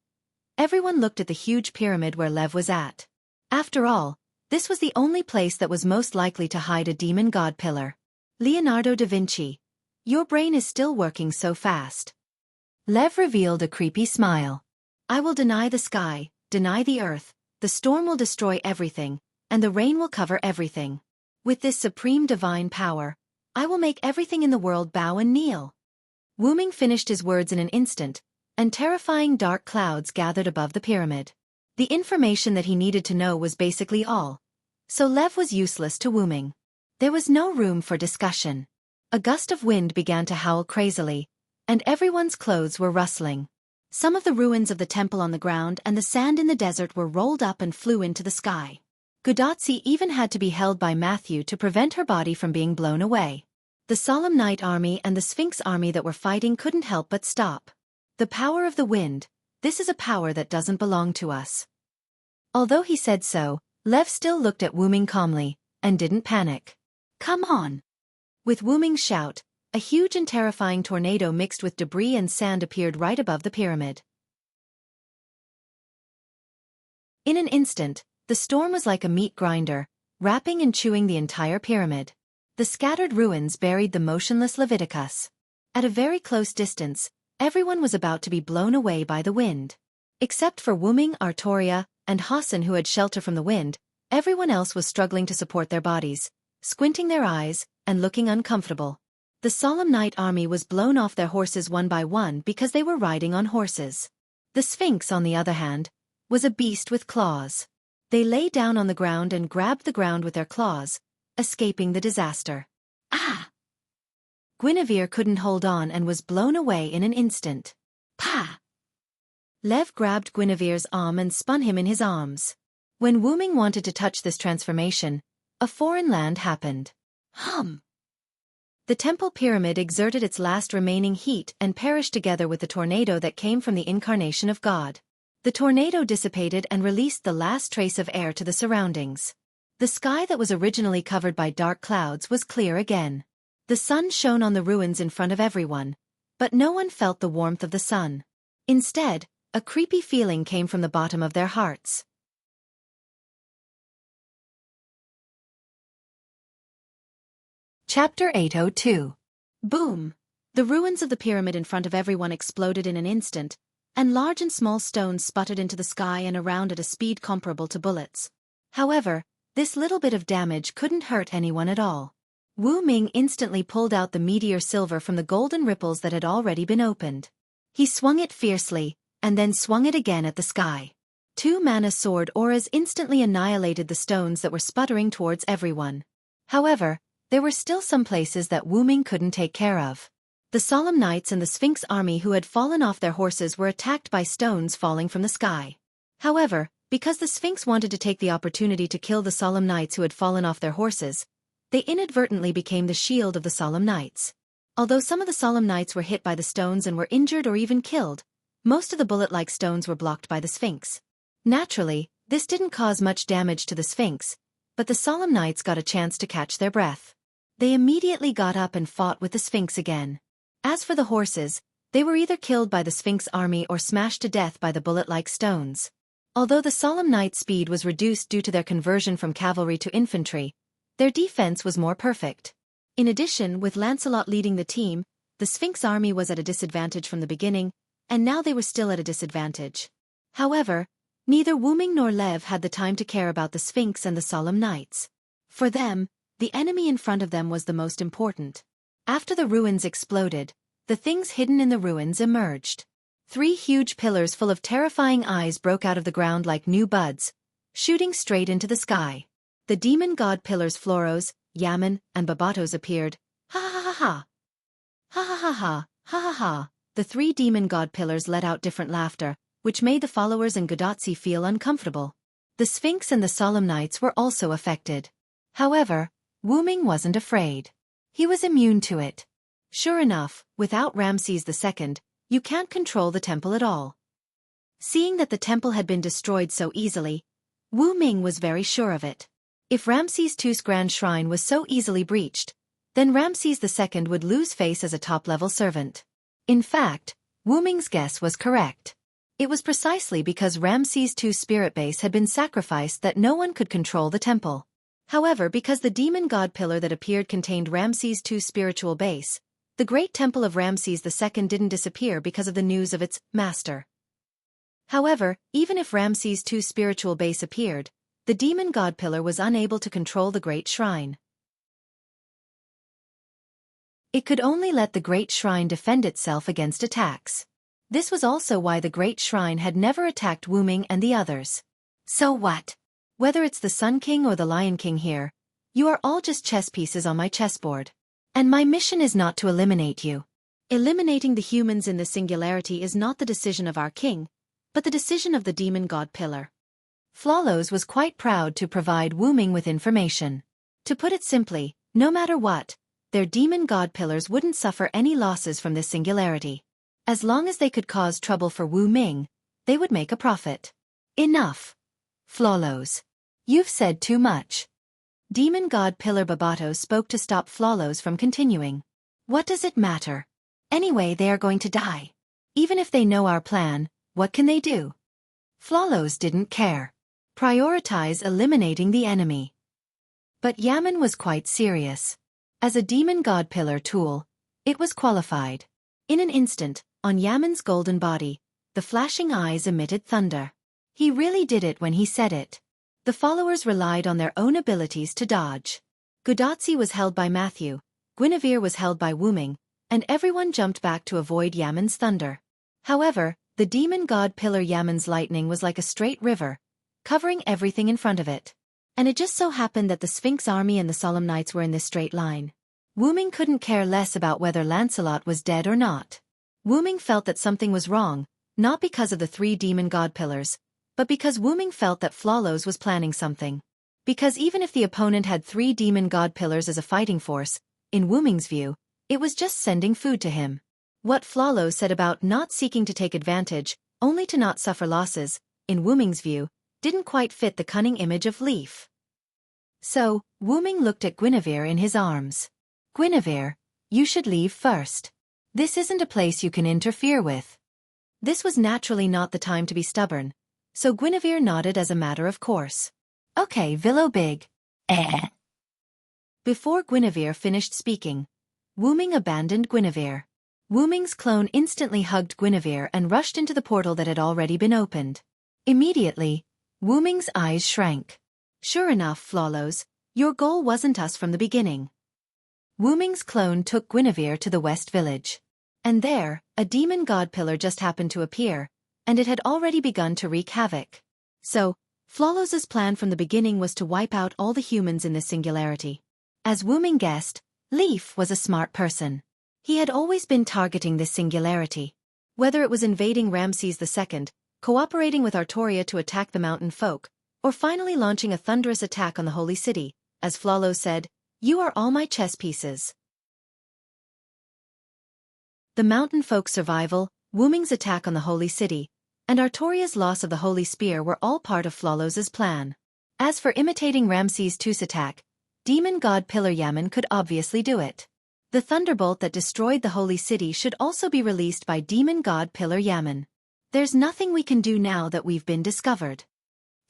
Everyone looked at the huge pyramid where Lev was at. After all, this was the only place that was most likely to hide a demon god pillar. Leonardo da Vinci. Your brain is still working so fast. Lev revealed a creepy smile. I will deny the sky, deny the earth, the storm will destroy everything, and the rain will cover everything. With this supreme divine power, I will make everything in the world bow and kneel. Wu Ming finished his words in an instant, and terrifying dark clouds gathered above the pyramid. The information that he needed to know was basically all, so Lev was useless to Wu Ming. There was no room for discussion. A gust of wind began to howl crazily, and everyone's clothes were rustling. Some of the ruins of the temple on the ground and the sand in the desert were rolled up and flew into the sky. Gudatsi even had to be held by Matthew to prevent her body from being blown away. The Solemn Night army and the Sphinx army that were fighting couldn't help but stop. The power of the wind, this is a power that doesn't belong to us. Although he said so, Lev still looked at Wu Ming calmly, and didn't panic. Come on! With Wu Ming's shout, a huge and terrifying tornado mixed with debris and sand appeared right above the pyramid. In an instant, the storm was like a meat grinder, wrapping and chewing the entire pyramid. The scattered ruins buried the motionless Leviticus. At a very close distance, everyone was about to be blown away by the wind. Except for Wu Ming, Artoria, and Hassan who had shelter from the wind, everyone else was struggling to support their bodies, squinting their eyes, and looking uncomfortable. The Solemn Night army was blown off their horses one by one because they were riding on horses. The Sphinx, on the other hand, was a beast with claws. They lay down on the ground and grabbed the ground with their claws, escaping the disaster. Ah! Guinevere couldn't hold on and was blown away in an instant. Pa! Lev grabbed Guinevere's arm and spun him in his arms. When Wu Ming wanted to touch this transformation, a foreign land happened. Hum! The temple pyramid exerted its last remaining heat and perished together with the tornado that came from the incarnation of God. The tornado dissipated and released the last trace of air to the surroundings. The sky that was originally covered by dark clouds was clear again. The sun shone on the ruins in front of everyone, but no one felt the warmth of the sun. Instead, a creepy feeling came from the bottom of their hearts. Chapter 802. Boom! The ruins of the pyramid in front of everyone exploded in an instant, and large and small stones sputtered into the sky and around at a speed comparable to bullets. However, this little bit of damage couldn't hurt anyone at all. Wu Ming instantly pulled out the meteor silver from the golden ripples that had already been opened. He swung it fiercely, and then swung it again at the sky. 2 mana sword auras instantly annihilated the stones that were sputtering towards everyone. However, there were still some places that Wu Ming couldn't take care of. The Solemn Knights and the Sphinx army who had fallen off their horses were attacked by stones falling from the sky. However, because the Sphinx wanted to take the opportunity to kill the Solemn Knights who had fallen off their horses, they inadvertently became the shield of the Solemn Knights. Although some of the Solemn Knights were hit by the stones and were injured or even killed, most of the bullet-like stones were blocked by the Sphinx. Naturally, this didn't cause much damage to the Sphinx, but the Solemn Knights got a chance to catch their breath. They immediately got up and fought with the Sphinx again. As for the horses, they were either killed by the Sphinx army or smashed to death by the bullet-like stones. Although the Solemn Knights' speed was reduced due to their conversion from cavalry to infantry, their defense was more perfect. In addition, with Lancelot leading the team, the Sphinx army was at a disadvantage from the beginning, and now they were still at a disadvantage. However, neither Wu Ming nor Lev had the time to care about the Sphinx and the Solemn Knights. For them, the enemy in front of them was the most important. After the ruins exploded, the things hidden in the ruins emerged. 3 huge pillars full of terrifying eyes broke out of the ground like new buds, shooting straight into the sky. The demon god pillars Floros, Yaman, and Babatos appeared. Ha ha ha ha! Ha ha ha ha! Ha ha ha! The 3 demon god pillars let out different laughter, which made the followers and Gudatsi feel uncomfortable. The Sphinx and the Solemn Knights were also affected. However, Wu Ming wasn't afraid. He was immune to it. Sure enough, without Ramses II, you can't control the temple at all. Seeing that the temple had been destroyed so easily, Wu Ming was very sure of it. If Ramses II's grand shrine was so easily breached, then Ramses II would lose face as a top-level servant. In fact, Wu Ming's guess was correct. It was precisely because Ramses II's spirit base had been sacrificed that no one could control the temple. However, because the demon god pillar that appeared contained Ramses II's spiritual base, the great temple of Ramses II didn't disappear because of the news of its master. However, even if Ramses II's spiritual base appeared, the demon god pillar was unable to control the great shrine. It could only let the great shrine defend itself against attacks. This was also why the great shrine had never attacked Wu Ming and the others. So what? Whether it's the Sun King or the Lion King here, you are all just chess pieces on my chessboard. And my mission is not to eliminate you. Eliminating the humans in the singularity is not the decision of our king, but the decision of the demon god pillar. Flolos was quite proud to provide Wu Ming with information. To put it simply, no matter what, their demon god pillars wouldn't suffer any losses from this singularity. As long as they could cause trouble for Wu Ming, they would make a profit. Enough. Flolos. You've said too much. Demon god pillar Babato spoke to stop Flolos from continuing. What does it matter? Anyway, they are going to die. Even if they know our plan, what can they do? Flolos didn't care. Prioritize eliminating the enemy. But Yaman was quite serious. As a demon god pillar tool, it was qualified. In an instant, on Yaman's golden body, the flashing eyes emitted thunder. He really did it when he said it. The followers relied on their own abilities to dodge. Gudatsi was held by Matthew, Guinevere was held by Wu Ming, and everyone jumped back to avoid Yaman's thunder. However, the demon god pillar Yaman's lightning was like a straight river, covering everything in front of it. And it just so happened that the Sphinx army and the Solemn Knights were in this straight line. Wu Ming couldn't care less about whether Lancelot was dead or not. Wu Ming felt that something was wrong, not because of the 3 demon god pillars, but because Wu Ming felt that Flolos was planning something. Because even if the opponent had 3 demon god pillars as a fighting force, in Wu Ming's view, it was just sending food to him. What Flolos said about not seeking to take advantage, only to not suffer losses, in Wu Ming's view, didn't quite fit the cunning image of Leaf. So, Wu Ming looked at Guinevere in his arms. Guinevere, you should leave first. This isn't a place you can interfere with. This was naturally not the time to be stubborn, so Guinevere nodded as a matter of course. Okay, Villo Big. Before Guinevere finished speaking, Wu Ming abandoned Guinevere. Wu Ming's clone instantly hugged Guinevere and rushed into the portal that had already been opened. Immediately, Wu Ming's eyes shrank. Sure enough, Flolos, your goal wasn't us from the beginning. Wu Ming's clone took Guinevere to the West Village. And there, a demon god pillar just happened to appear, and it had already begun to wreak havoc. So, Flolos's plan from the beginning was to wipe out all the humans in this singularity. As Wu Ming guessed, Leaf was a smart person. He had always been targeting this singularity. Whether it was invading Ramses II, cooperating with Artoria to attack the mountain folk, or finally launching a thunderous attack on the holy city, as Flolos said, "You are all my chess pieces." The mountain folk's survival, Wu Ming's attack on the holy city, and Artoria's loss of the holy spear were all part of Flolos's plan. As for imitating Ramses II's attack, demon god pillar Yaman could obviously do it. The thunderbolt that destroyed the holy city should also be released by demon god pillar Yaman. There's nothing we can do now that we've been discovered.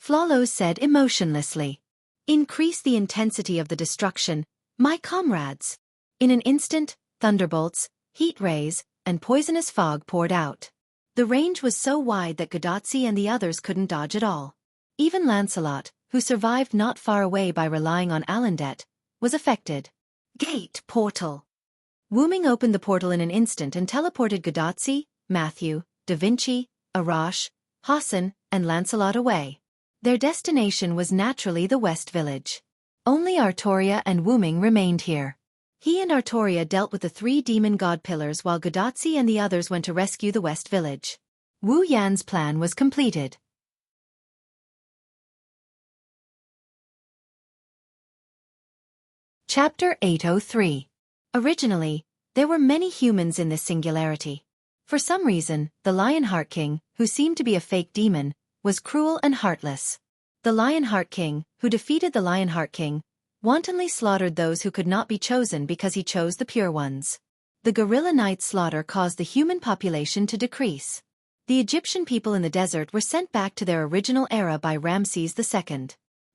Flolos said emotionlessly. Increase the intensity of the destruction, my comrades. In an instant, thunderbolts, heat rays, and poisonous fog poured out. The range was so wide that Gudatsi and the others couldn't dodge at all. Even Lancelot, who survived not far away by relying on Alandet, was affected. Gate portal. Wu Ming opened the portal in an instant and teleported Gudatzi, Matthew, Da Vinci, Arash, Hassan, and Lancelot away. Their destination was naturally the West Village. Only Artoria and Wu Ming remained here. He and Artoria dealt with the 3 demon god pillars while Gudatzi and the others went to rescue the West Village. Wu Yan's plan was completed. Chapter 803. Originally, there were many humans in this singularity. For some reason, the Lionheart King, who seemed to be a fake demon, was cruel and heartless. The Lionheart King, who defeated the Lionheart King, wantonly slaughtered those who could not be chosen because he chose the pure ones. The Gorilla Knight slaughter caused the human population to decrease. The Egyptian people in the desert were sent back to their original era by Ramses II.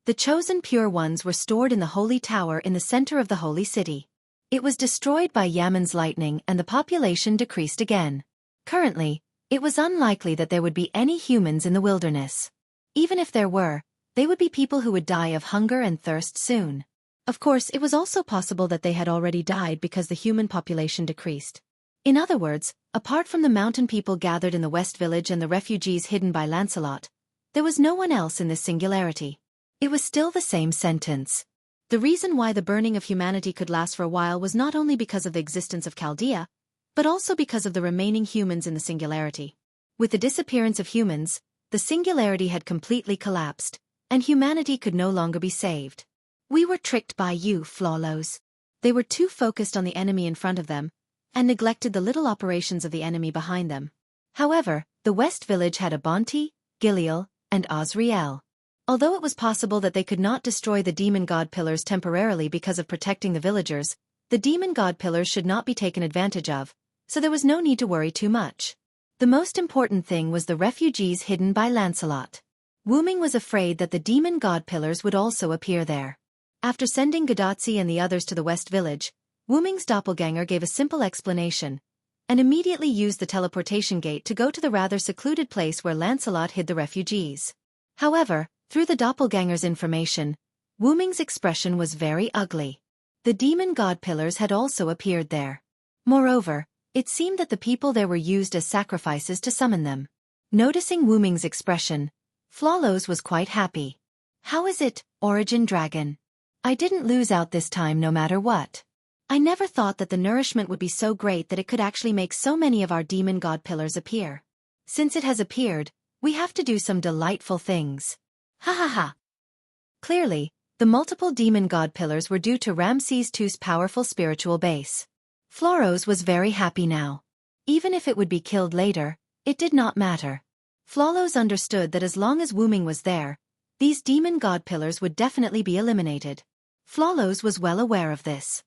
The chosen pure ones were stored in the Holy Tower in the center of the Holy City. It was destroyed by Yaman's lightning and the population decreased again. Currently, it was unlikely that there would be any humans in the wilderness. Even if there were, they would be people who would die of hunger and thirst soon. Of course, it was also possible that they had already died because the human population decreased. In other words, apart from the mountain people gathered in the West Village and the refugees hidden by Lancelot, there was no one else in this singularity. It was still the same sentence. The reason why the burning of humanity could last for a while was not only because of the existence of Chaldea, but also because of the remaining humans in the singularity. With the disappearance of humans, the singularity had completely collapsed, and humanity could no longer be saved. We were tricked by you, Flawless. They were too focused on the enemy in front of them, and neglected the little operations of the enemy behind them. However, the West Village had Abonti, Giliel, and Azriel. Although it was possible that they could not destroy the demon god pillars temporarily because of protecting the villagers, the demon god pillars should not be taken advantage of, so there was no need to worry too much. The most important thing was the refugees hidden by Lancelot. Wu Ming was afraid that the demon god pillars would also appear there. After sending Gudatzi and the others to the West Village, Wu Ming's doppelganger gave a simple explanation, and immediately used the teleportation gate to go to the rather secluded place where Lancelot hid the refugees. However, through the doppelganger's information, Wu Ming's expression was very ugly. The demon god pillars had also appeared there. Moreover, it seemed that the people there were used as sacrifices to summon them. Noticing Wu Ming's expression, Flawless was quite happy. How is it, Origin Dragon? I didn't lose out this time no matter what. I never thought that the nourishment would be so great that it could actually make so many of our demon god pillars appear. Since it has appeared, we have to do some delightful things. Ha ha ha. Clearly, the multiple demon god pillars were due to Ramses II's powerful spiritual base. Flawless was very happy now. Even if it would be killed later, it did not matter. Flawless understood that as long as Wu Ming was there, these demon god pillars would definitely be eliminated. Flawless was well aware of this.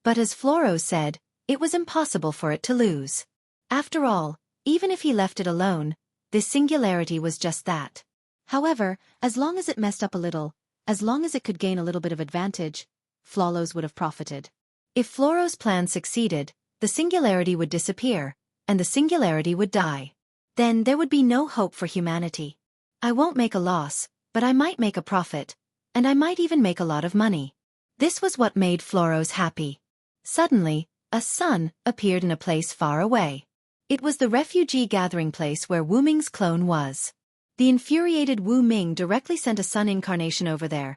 But as Floro said, it was impossible for it to lose. After all, even if he left it alone, this singularity was just that. However, as long as it messed up a little, as long as it could gain a little bit of advantage, Flawless would have profited. If Floro's plan succeeded, the singularity would disappear, and the singularity would die. Then there would be no hope for humanity. I won't make a loss, but I might make a profit, and I might even make a lot of money. This was what made Flawless happy. Suddenly, a sun appeared in a place far away. It was the refugee gathering place where Wu Ming's clone was. The infuriated Wu Ming directly sent a sun incarnation over there,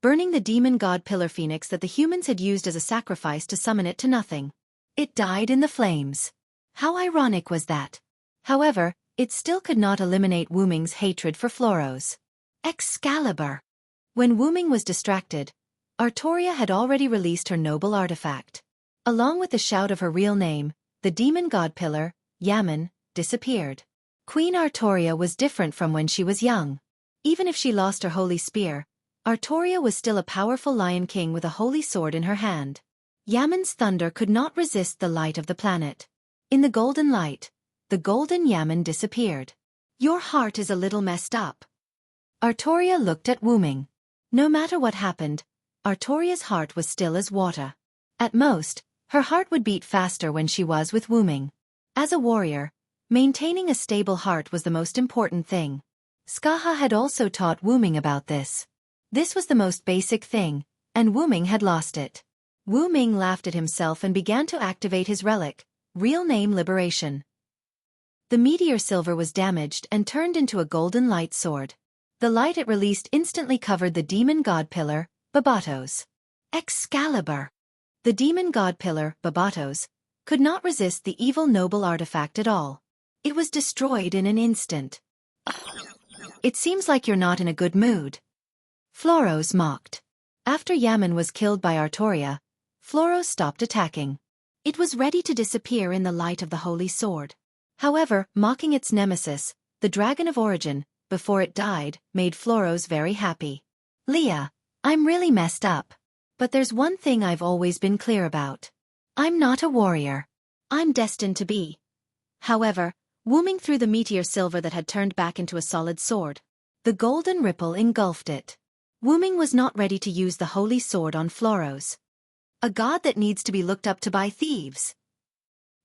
burning the demon god pillar phoenix that the humans had used as a sacrifice to summon it to nothing. It died in the flames. How ironic was that? However, it still could not eliminate Wu Ming's hatred for Flawless. Excalibur! When Wu Ming was distracted, Artoria had already released her noble artifact. Along with the shout of her real name, the demon god pillar, Yaman, disappeared. Queen Artoria was different from when she was young. Even if she lost her holy spear, Artoria was still a powerful lion king with a holy sword in her hand. Yaman's thunder could not resist the light of the planet. In the golden light, the golden Yaman disappeared. Your heart is a little messed up. Artoria looked at Wu Ming. No matter what happened, Artoria's heart was still as water. At most, her heart would beat faster when she was with Wu Ming. As a warrior, maintaining a stable heart was the most important thing. Skaha had also taught Wu Ming about this. This was the most basic thing, and Wu Ming had lost it. Wu Ming laughed at himself and began to activate his relic, real name Liberation. The meteor silver was damaged and turned into a golden light sword. The light it released instantly covered the demon god pillar, Babatos. Excalibur! The demon god pillar, Babatos, could not resist the evil noble artifact at all. It was destroyed in an instant. It seems like you're not in a good mood. Floros mocked. After Yaman was killed by Artoria, Floros stopped attacking. It was ready to disappear in the light of the holy sword. However, mocking its nemesis, the Dragon of Origin, before it died, made Floros very happy. Leah, I'm really messed up. But there's one thing I've always been clear about. I'm not a warrior. I'm destined to be. However, Wu Ming threw the meteor silver that had turned back into a solid sword. The golden ripple engulfed it. Wu Ming was not ready to use the holy sword on Floros. A god that needs to be looked up to by thieves.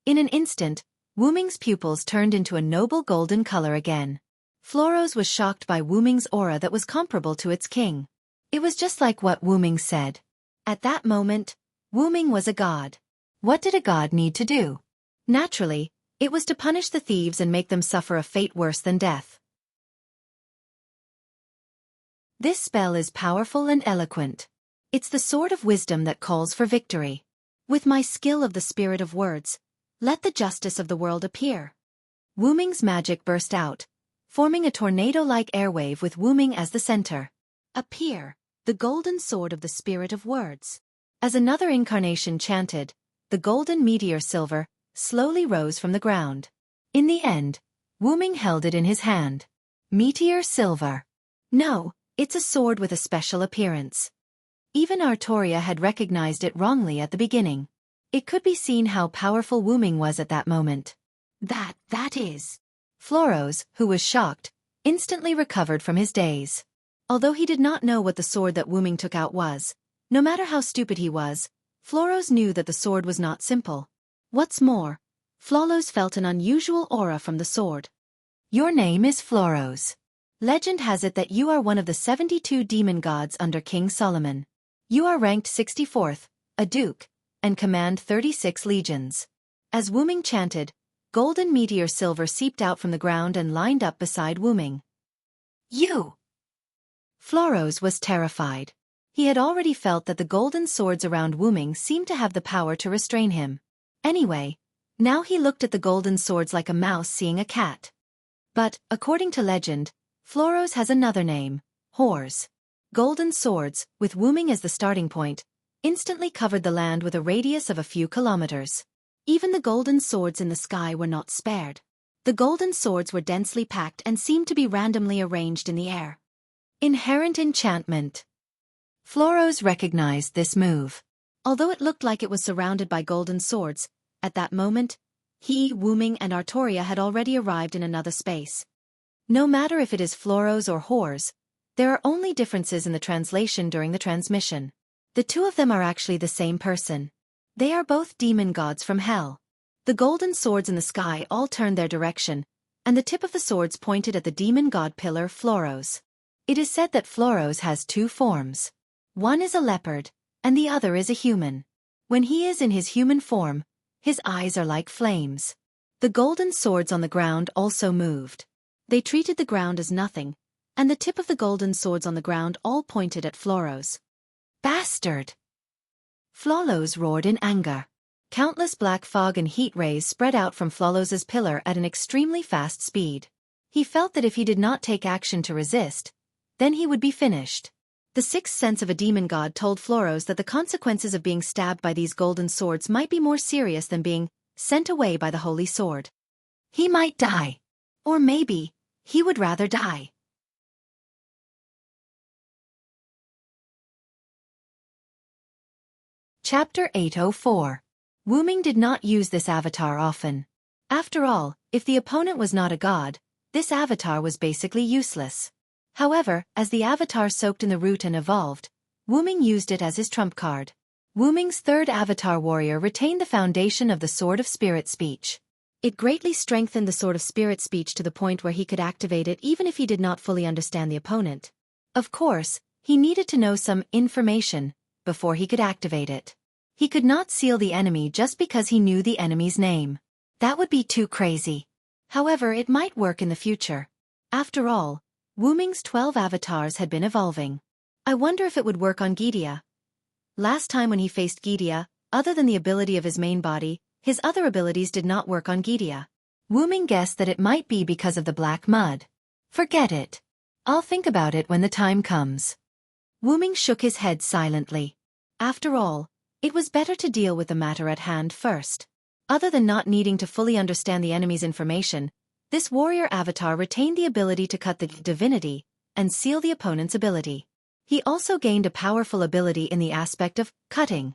In an instant, Wu Ming's pupils turned into a noble golden color again. Floros was shocked by Wu Ming's aura that was comparable to its king. It was just like what Wu Ming said. At that moment, Wu Ming was a god. What did a god need to do? Naturally, it was to punish the thieves and make them suffer a fate worse than death. This spell is powerful and eloquent. It's the sword of wisdom that calls for victory. With my skill of the spirit of words, let the justice of the world appear. Wu Ming's magic burst out, forming a tornado-like airwave with Wu Ming as the center. Appear, the golden sword of the spirit of words. As another incarnation chanted, the golden meteor silver slowly rose from the ground. In the end, Wu Ming held it in his hand. Meteor silver. No, it's a sword with a special appearance. Even Artoria had recognized it wrongly at the beginning. It could be seen how powerful Wu Ming was at that moment. That is. Floros, who was shocked, instantly recovered from his daze. Although he did not know what the sword that Wu Ming took out was, no matter how stupid he was, Floros knew that the sword was not simple. What's more, Floros felt an unusual aura from the sword. Your name is Floros. Legend has it that you are one of the 72 demon gods under King Solomon. You are ranked 64th, a duke, and command 36 legions. As Wu Ming chanted, golden meteor silver seeped out from the ground and lined up beside Wu Ming. You! Floros was terrified. He had already felt that the golden swords around Wu Ming seemed to have the power to restrain him. Anyway, now he looked at the golden swords like a mouse seeing a cat. But, according to legend, Floros has another name, Whores. Golden swords, with Wu Ming as the starting point, instantly covered the land with a radius of a few kilometers. Even the golden swords in the sky were not spared. The golden swords were densely packed and seemed to be randomly arranged in the air. Inherent enchantment. Floros recognized this move. Although it looked like it was surrounded by golden swords, at that moment, he, Wu Ming and Artoria had already arrived in another space. No matter if it is Floros or Whores, there are only differences in the translation during the transmission. The two of them are actually the same person. They are both demon gods from hell. The golden swords in the sky all turned their direction, and the tip of the swords pointed at the demon god pillar Floros. It is said that Floros has two forms. One is a leopard, and the other is a human. When he is in his human form, his eyes are like flames. The golden swords on the ground also moved. They treated the ground as nothing, and the tip of the golden swords on the ground all pointed at Floros. Bastard! Floros roared in anger. Countless black fog and heat rays spread out from Floros's pillar at an extremely fast speed. He felt that if he did not take action to resist, then he would be finished. The sixth sense of a demon god told Floros that the consequences of being stabbed by these golden swords might be more serious than being sent away by the holy sword. He might die. Or maybe, he would rather die. Chapter 804. Wu Ming did not use this avatar often. After all, if the opponent was not a god, this avatar was basically useless. However, as the avatar soaked in the root and evolved, Wu Ming used it as his trump card. Wu Ming's third avatar warrior retained the foundation of the Sword of Spirit Speech. It greatly strengthened the Sword of Spirit Speech to the point where he could activate it even if he did not fully understand the opponent. Of course, he needed to know some information before he could activate it. He could not seal the enemy just because he knew the enemy's name. That would be too crazy. However, it might work in the future. After all, Wu Ming's 12 avatars had been evolving. I wonder if it would work on Gidia. Last time when he faced Gidia, other than the ability of his main body, his other abilities did not work on Gidia. Wu Ming guessed that it might be because of the black mud. Forget it. I'll think about it when the time comes. Wu Ming shook his head silently. After all, it was better to deal with the matter at hand first. Other than not needing to fully understand the enemy's information, this warrior avatar retained the ability to cut the divinity and seal the opponent's ability. He also gained a powerful ability in the aspect of cutting.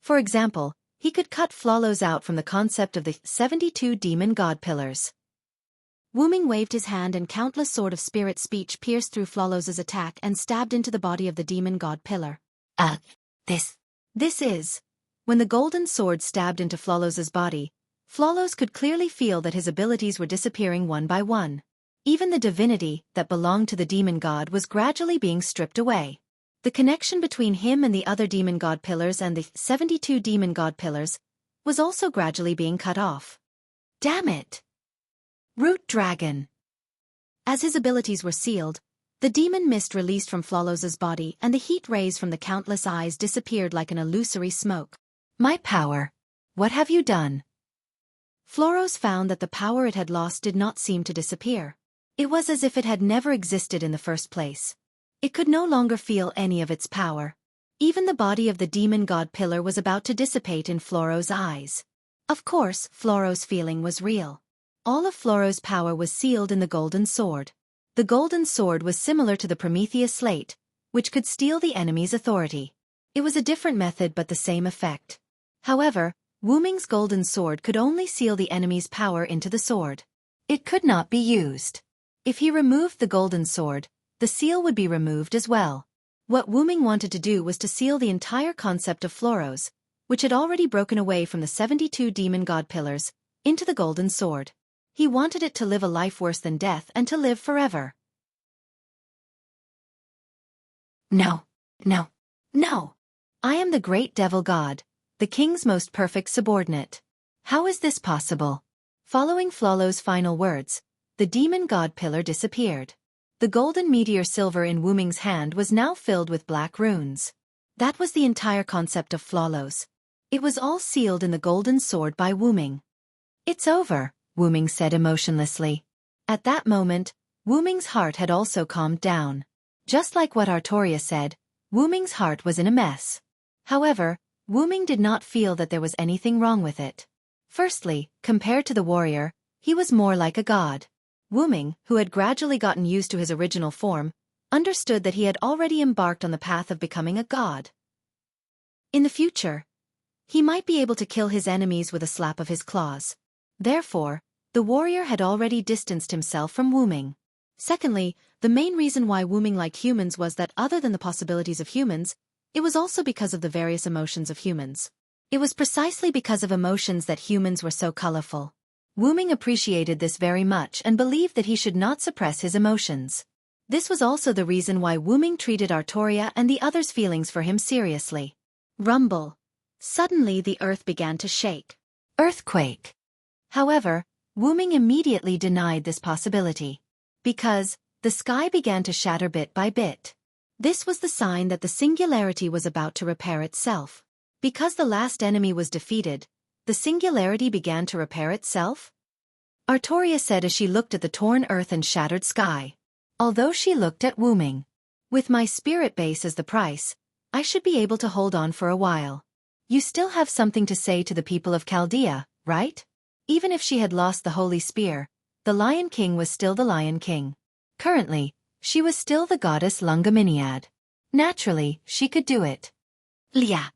For example, he could cut Flawless out from the concept of the 72 demon god pillars. Wu Ming waved his hand and countless sword of spirit speech pierced through Flawless's attack and stabbed into the body of the demon god pillar. This is. When the golden sword stabbed into Flawless's body, Flawless could clearly feel that his abilities were disappearing one by one. Even the divinity that belonged to the demon god was gradually being stripped away. The connection between him and the other demon god pillars and the 72 demon god pillars was also gradually being cut off. Damn it! Root Dragon. As his abilities were sealed, the demon mist released from Flawless's body and the heat rays from the countless eyes disappeared like an illusory smoke. My power. What have you done? Flawless found that the power it had lost did not seem to disappear. It was as if it had never existed in the first place. It could no longer feel any of its power. Even the body of the demon god pillar was about to dissipate in Flawless's eyes. Of course, Flawless's feeling was real. All of Flawless's power was sealed in the golden sword. The golden sword was similar to the Prometheus slate, which could steal the enemy's authority. It was a different method but the same effect. However, Wu Ming's golden sword could only seal the enemy's power into the sword. It could not be used. If he removed the golden sword, the seal would be removed as well. What Wu Ming wanted to do was to seal the entire concept of Flawless, which had already broken away from the 72 demon god pillars, into the golden sword. He wanted it to live a life worse than death and to live forever. No. I am the great devil god, the king's most perfect subordinate. How is this possible? Following Flawless's final words, the demon god pillar disappeared. The golden meteor silver in Wu Ming's hand was now filled with black runes. That was the entire concept of Flawless. It was all sealed in the golden sword by Wu Ming. It's over, Wu Ming said emotionlessly. At that moment, Wu Ming's heart had also calmed down. Just like what Artoria said, Wu Ming's heart was in a mess. However, Wu Ming did not feel that there was anything wrong with it. Firstly, compared to the warrior, he was more like a god. Wu Ming, who had gradually gotten used to his original form, understood that he had already embarked on the path of becoming a god. In the future, he might be able to kill his enemies with a slap of his claws. Therefore, the warrior had already distanced himself from Wu Ming. Secondly, the main reason why Wu Ming liked humans was that other than the possibilities of humans, it was also because of the various emotions of humans. It was precisely because of emotions that humans were so colorful. Wu Ming appreciated this very much and believed that he should not suppress his emotions. This was also the reason why Wu Ming treated Artoria and the others' feelings for him seriously. Rumble. Suddenly the earth began to shake. Earthquake. However, Wu Ming immediately denied this possibility. Because, the sky began to shatter bit by bit. This was the sign that the singularity was about to repair itself. Because the last enemy was defeated, the singularity began to repair itself? Artoria said as she looked at the torn earth and shattered sky. Although she looked at Wu Ming. With my spirit base as the price, I should be able to hold on for a while. You still have something to say to the people of Chaldea, right? Even if she had lost the Holy Spear, the Lion King was still the Lion King. Currently, she was still the goddess Lungaminiad. Naturally, she could do it. Lia.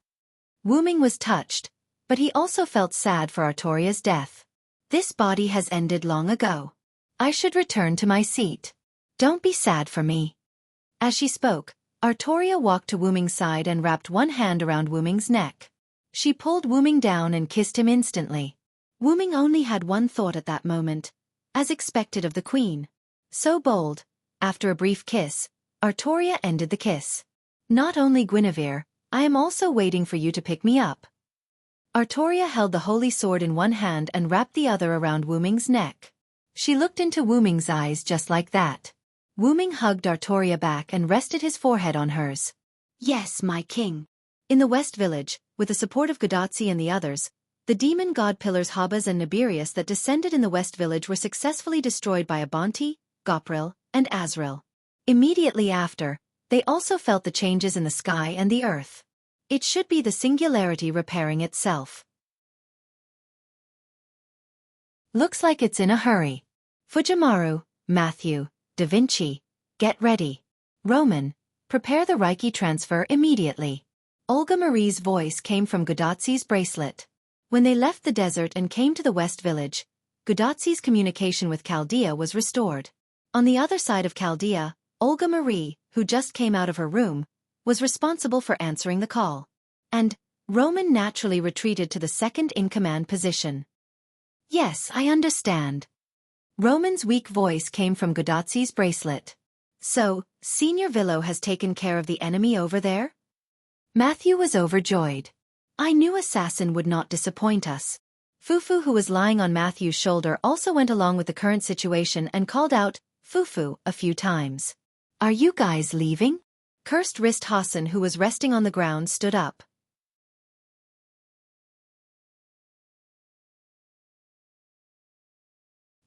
Wu Ming was touched, but he also felt sad for Artoria's death. This body has ended long ago. I should return to my seat. Don't be sad for me. As she spoke, Artoria walked to Wu Ming's side and wrapped one hand around Wu Ming's neck. She pulled Wu Ming down and kissed him instantly. Wu Ming only had one thought at that moment, as expected of the queen. So bold, after a brief kiss, Artoria ended the kiss. Not only Guinevere, I am also waiting for you to pick me up. Artoria held the holy sword in one hand and wrapped the other around Wuming's neck. She looked into Wuming's eyes just like that. Wuming hugged Artoria back and rested his forehead on hers. Yes, my king. In the West Village, with the support of Gudatsi and the others, the demon god pillars Habas and Nibirius that descended in the West Village were successfully destroyed by Abanti, Gopril, and Azril. Immediately after, they also felt the changes in the sky and the earth. It should be the singularity repairing itself. Looks like it's in a hurry. Fujimaru, Matthew, Da Vinci, get ready. Roman, prepare the Reiki transfer immediately. Olga Marie's voice came from Gudatsi's bracelet. When they left the desert and came to the West Village, Gudatsi's communication with Chaldea was restored. On the other side of Chaldea, Olga Marie, who just came out of her room, was responsible for answering the call. And Roman naturally retreated to the second-in-command position. Yes, I understand. Roman's weak voice came from Gudatsi's bracelet. So, Senior Villo has taken care of the enemy over there? Matthew was overjoyed. I knew Assassin would not disappoint us. Fufu, who was lying on Matthew's shoulder, also went along with the current situation and called out, Fufu, a few times. Are you guys leaving? Cursed Wrist Hassan, who was resting on the ground, stood up.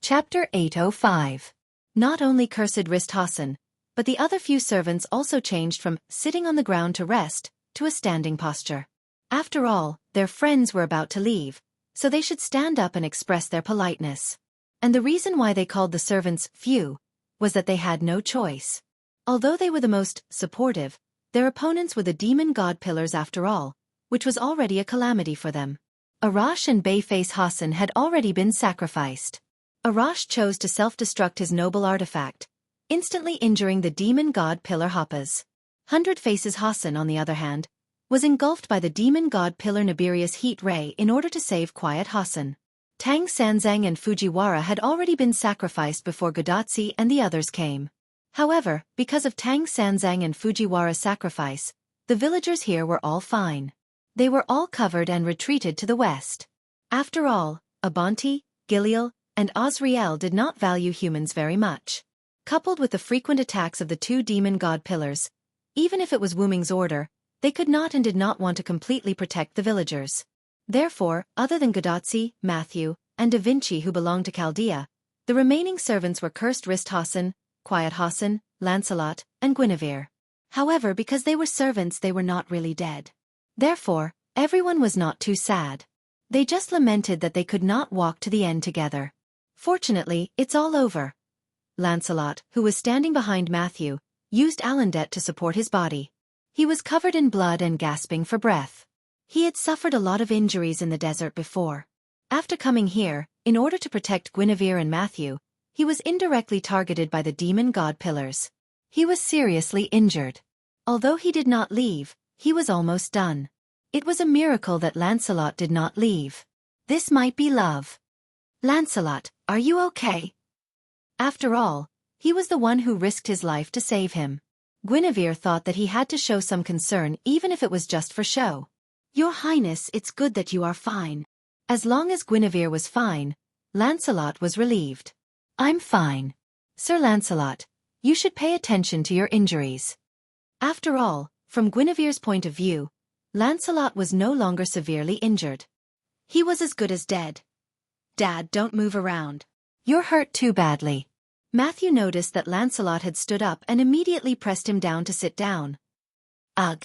Chapter 805. Not only Cursed Wrist Hassan, but the other few servants also changed from sitting on the ground to rest, to a standing posture. After all, their friends were about to leave, so they should stand up and express their politeness. And the reason why they called the servants few was that they had no choice. Although they were the most supportive, their opponents were the demon god pillars after all, which was already a calamity for them. Arash and Bayface Hassan had already been sacrificed. Arash chose to self-destruct his noble artifact, instantly injuring the demon god pillar Hoppas. 100 Faces Hassan, on the other hand, was engulfed by the demon god pillar Nibirius heat ray in order to save Quiet Hassan. Tang Sanzang and Fujiwara had already been sacrificed before Gudatsi and the others came. However, because of Tang Sanzang and Fujiwara's sacrifice, the villagers here were all fine. They were all covered and retreated to the west. After all, Abanti, Giliel, and Azriel did not value humans very much. Coupled with the frequent attacks of the two demon god pillars, even if it was Wuming's order, they could not and did not want to completely protect the villagers. Therefore, other than Gudatsi, Matthew, and Da Vinci, who belonged to Chaldea, the remaining servants were Cursed Wrist Hassan, Quiet Hassan, Lancelot, and Guinevere. However, because they were servants, they were not really dead. Therefore, everyone was not too sad. They just lamented that they could not walk to the end together. Fortunately, it's all over. Lancelot, who was standing behind Matthew, used Alandet to support his body. He was covered in blood and gasping for breath. He had suffered a lot of injuries in the desert before. After coming here, in order to protect Guinevere and Matthew, he was indirectly targeted by the demon god pillars. He was seriously injured. Although he did not leave, he was almost done. It was a miracle that Lancelot did not leave. This might be love. Lancelot, are you okay? After all, he was the one who risked his life to save him. Guinevere thought that he had to show some concern even if it was just for show. Your Highness, it's good that you are fine. As long as Guinevere was fine, Lancelot was relieved. I'm fine. Sir Lancelot, you should pay attention to your injuries. After all, from Guinevere's point of view, Lancelot was no longer severely injured. He was as good as dead. Dad, don't move around. You're hurt too badly. Matthew noticed that Lancelot had stood up and immediately pressed him down to sit down. Ugh.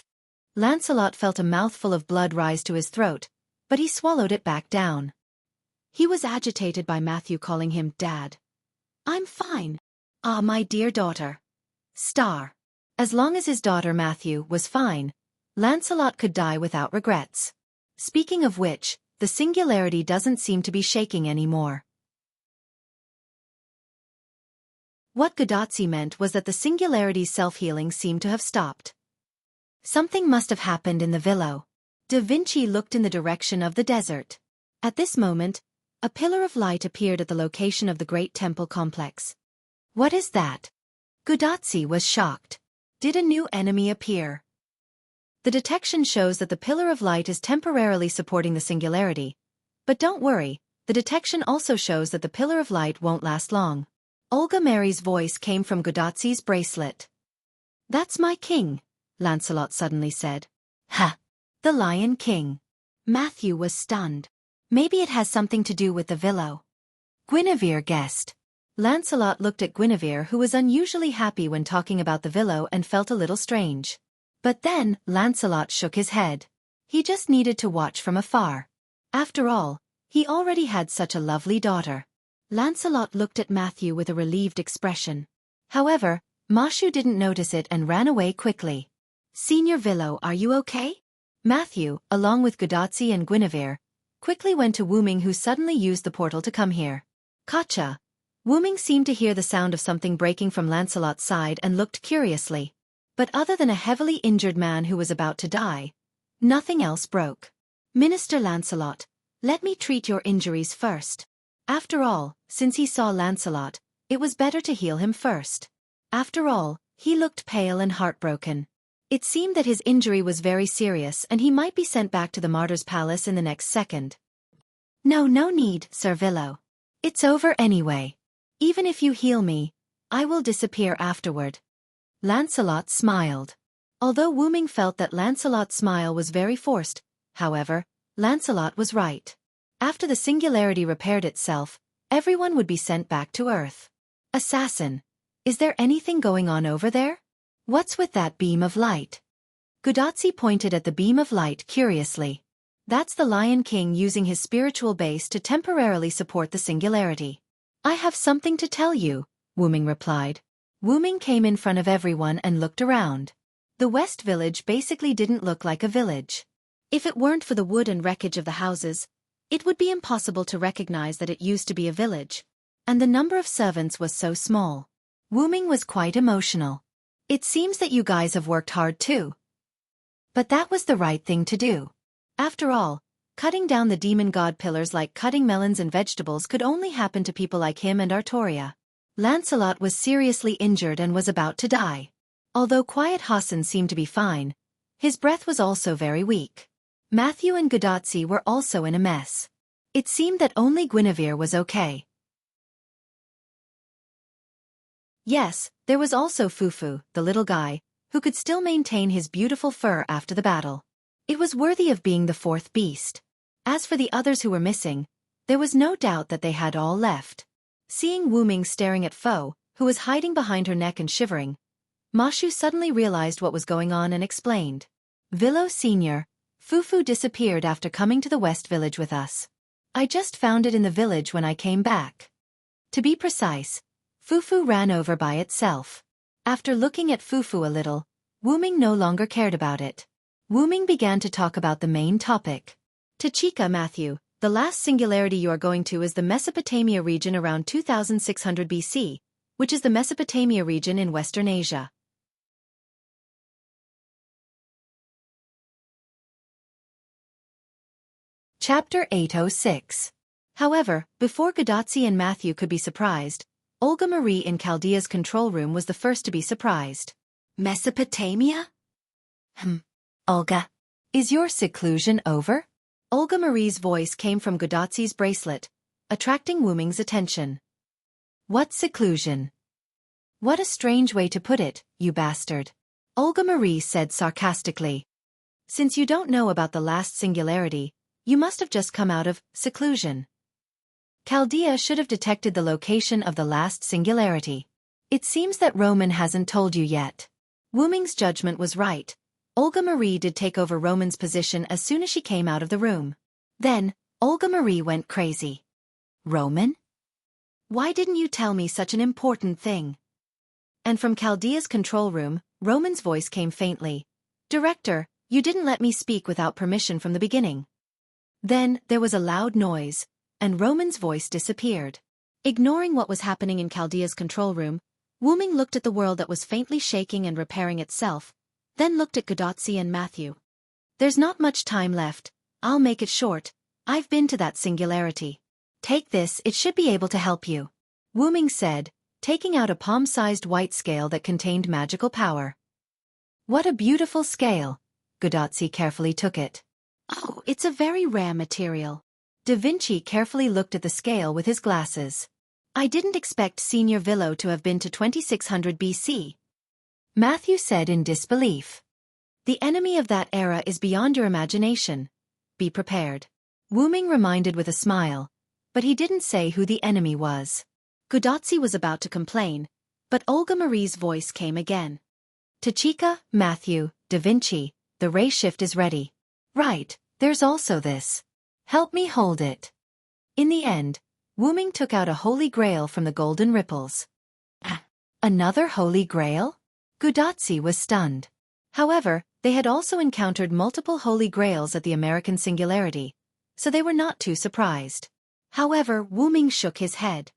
Lancelot felt a mouthful of blood rise to his throat, but he swallowed it back down. He was agitated by Matthew calling him Dad. I'm fine. Ah, my dear daughter. Star. As long as his daughter Matthew was fine, Lancelot could die without regrets. Speaking of which, the singularity doesn't seem to be shaking anymore. What Gudatsi meant was that the singularity's self-healing seemed to have stopped. Something must have happened in the villa. Da Vinci looked in the direction of the desert. At this moment, a pillar of light appeared at the location of the great temple complex. What is that? Gudatsi was shocked. Did a new enemy appear? The detection shows that the pillar of light is temporarily supporting the singularity. But don't worry, the detection also shows that the pillar of light won't last long. Olga Mary's voice came from Godotzi's bracelet. "That's my king," Lancelot suddenly said. "Ha! The Lion King." Matthew was stunned. "Maybe it has something to do with the Villo." Guinevere guessed. Lancelot looked at Guinevere, who was unusually happy when talking about the Villo, and felt a little strange. But then, Lancelot shook his head. He just needed to watch from afar. After all, he already had such a lovely daughter. Lancelot looked at Matthew with a relieved expression. However, Mashu didn't notice it and ran away quickly. "Senior Villo, are you okay?" Matthew, along with Godotzi and Guinevere, quickly went to Wuming, who suddenly used the portal to come here. "Gotcha." Wuming seemed to hear the sound of something breaking from Lancelot's side and looked curiously. But other than a heavily injured man who was about to die, nothing else broke. "Minister Lancelot, let me treat your injuries first." After all, since he saw Lancelot, it was better to heal him first. After all, he looked pale and heartbroken. It seemed that his injury was very serious and he might be sent back to the Martyr's Palace in the next second. "No need, Sir Villo. It's over anyway. Even if you heal me, I will disappear afterward." Lancelot smiled. Although Wuming felt that Lancelot's smile was very forced, however, Lancelot was right. After the singularity repaired itself, everyone would be sent back to Earth. "Assassin, is there anything going on over there? What's with that beam of light?" Godotzi pointed at the beam of light curiously. "That's the Lion King using his spiritual base to temporarily support the singularity." "I have something to tell you," Wuming replied. Wuming came in front of everyone and looked around. The West Village basically didn't look like a village. If it weren't for the wood and wreckage of the houses, it would be impossible to recognize that it used to be a village. And the number of servants was so small. Wuming was quite emotional. "It seems that you guys have worked hard too. But that was the right thing to do. After all, cutting down the demon god pillars like cutting melons and vegetables could only happen to people like him and Artoria." Lancelot was seriously injured and was about to die. Although Quiet Hassan seemed to be fine, his breath was also very weak. Matthew and Godotzi were also in a mess. It seemed that only Guinevere was okay. Yes, there was also Fufu, the little guy, who could still maintain his beautiful fur after the battle. It was worthy of being the fourth beast. As for the others who were missing, there was no doubt that they had all left. Seeing Wuming staring at Foe, who was hiding behind her neck and shivering, Mashu suddenly realized what was going on and explained. "Villo Senior, Fufu disappeared after coming to the West Village with us. I just found it in the village when I came back. To be precise, Fufu ran over by itself." After looking at Fufu a little, Wuming no longer cared about it. Wuming began to talk about the main topic. "Tachika Matthew, the last singularity you are going to is the Mesopotamia region around 2600 BC, which is the Mesopotamia region in Western Asia. Chapter 806. However, before Godotzi and Matthew could be surprised, Olga Marie in Chaldea's control room was the first to be surprised. "Mesopotamia? Olga, is your seclusion over?" Olga Marie's voice came from Godotzi's bracelet, attracting Wuming's attention. "What seclusion? What a strange way to put it, you bastard," Olga Marie said sarcastically. "Since you don't know about the last singularity, you must have just come out of seclusion. Chaldea should have detected the location of the last singularity. It seems that Roman hasn't told you yet." Wuming's judgment was right. Olga Marie did take over Roman's position as soon as she came out of the room. Then, Olga Marie went crazy. "Roman? Why didn't you tell me such an important thing?" And from Chaldea's control room, Roman's voice came faintly. "Director, you didn't let me speak without permission from the beginning." Then, there was a loud noise, and Roman's voice disappeared. Ignoring what was happening in Chaldea's control room, Wuming looked at the world that was faintly shaking and repairing itself, then looked at Godotzi and Matthew. "There's not much time left. I'll make it short. I've been to that singularity. Take this, it should be able to help you," Wuming said, taking out a palm-sized white scale that contained magical power. "What a beautiful scale. Gudatzi carefully took it. Oh, it's a very rare material. Da Vinci carefully looked at the scale with his glasses. I didn't expect Senior Villo to have been to 2600 BC. Matthew said in disbelief. The enemy of that era is beyond your imagination. Be prepared. Wu Ming reminded with a smile, but he didn't say who the enemy was. Gudatzi was about to complain, but Olga Marie's voice came again. Tachika, Matthew, Da Vinci, the ray shift is ready. Right, there's also this. Help me hold it. In the end, Wu Ming took out a holy grail from the golden ripples. Another holy grail? Gudatzi was stunned. However, they had also encountered multiple holy grails at the American Singularity, so they were not too surprised. However, Wu Ming shook his head.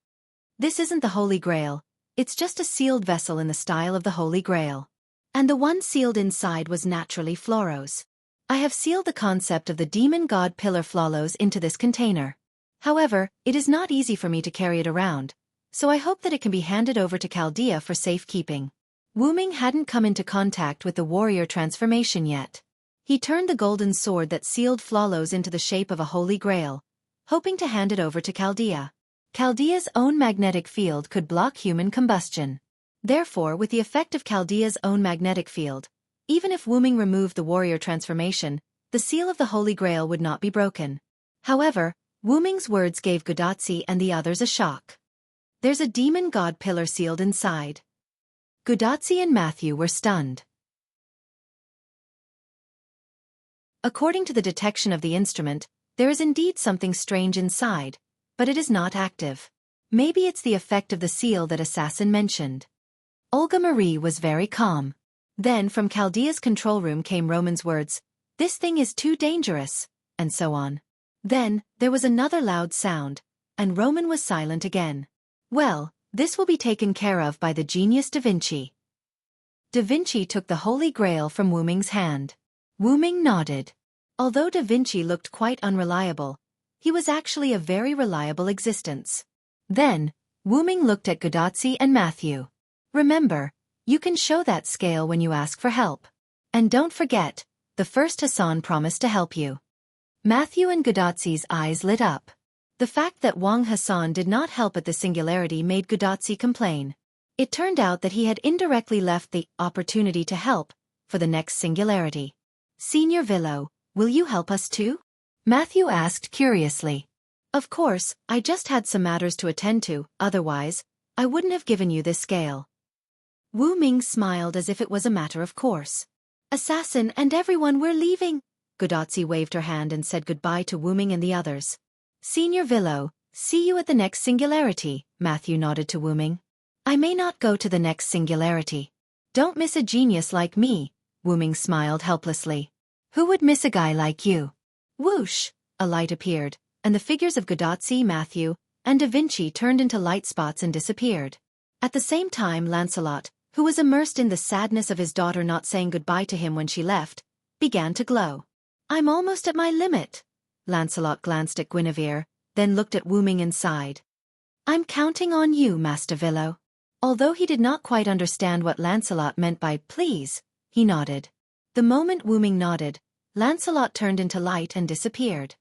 This isn't the Holy Grail, it's just a sealed vessel in the style of the Holy Grail. And the one sealed inside was naturally Floros. I have sealed the concept of the demon god pillar Floros into this container. However, it is not easy for me to carry it around, so I hope that it can be handed over to Chaldea for safekeeping. Wu Ming hadn't come into contact with the warrior transformation yet. He turned the golden sword that sealed Floros into the shape of a Holy Grail, hoping to hand it over to Chaldea. Chaldea's own magnetic field could block human combustion. Therefore, with the effect of Chaldea's own magnetic field, even if Wu Ming removed the warrior transformation, the seal of the Holy Grail would not be broken. However, Wu Ming's words gave Gudatzi and the others a shock. There's a demon god pillar sealed inside. Gudatzi and Matthew were stunned. According to the detection of the instrument, there is indeed something strange inside, but it is not active. Maybe it's the effect of the seal that Assassin mentioned. Olga Marie was very calm. Then from Chaldea's control room came Roman's words, "This thing is too dangerous," and so on. Then, there was another loud sound, and Roman was silent again. Well, this will be taken care of by the genius Da Vinci. Da Vinci took the Holy Grail from Wu Ming's hand. Wu Ming nodded. Although Da Vinci looked quite unreliable, he was actually a very reliable existence. Then, Wu Ming looked at Gudatzi and Matthew. Remember, you can show that scale when you ask for help. And don't forget, the first Hassan promised to help you. Matthew and Gudatzi's eyes lit up. The fact that Wang Hassan did not help at the Singularity made Gudatzi complain. It turned out that he had indirectly left the opportunity to help for the next Singularity. Senior Villo, will you help us too? Matthew asked curiously. Of course, I just had some matters to attend to, otherwise, I wouldn't have given you this scale. Wu Ming smiled as if it was a matter of course. Assassin and everyone, we're leaving. Gudatzi waved her hand and said goodbye to Wu Ming and the others. Senior Villo, see you at the next Singularity, Matthew nodded to Wu Ming. I may not go to the next Singularity. Don't miss a genius like me, Wu Ming smiled helplessly. Who would miss a guy like you? Whoosh, a light appeared, and the figures of Gudatzi, Matthew, and Da Vinci turned into light spots and disappeared. At the same time, Lancelot, who was immersed in the sadness of his daughter not saying goodbye to him when she left, began to glow. I'm almost at my limit. Lancelot glanced at Guinevere, then looked at Wu Ming and sighed. I'm counting on you, Master Villo. Although he did not quite understand what Lancelot meant by please, he nodded. The moment Wu Ming nodded, Lancelot turned into light and disappeared.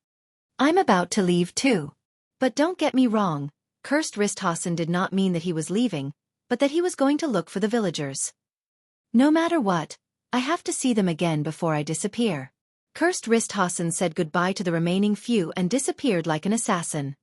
I'm about to leave too. But don't get me wrong, Cursed Risthausen did not mean that he was leaving, but that he was going to look for the villagers. No matter what, I have to see them again before I disappear. Cursed Risthausen said goodbye to the remaining few and disappeared like an assassin.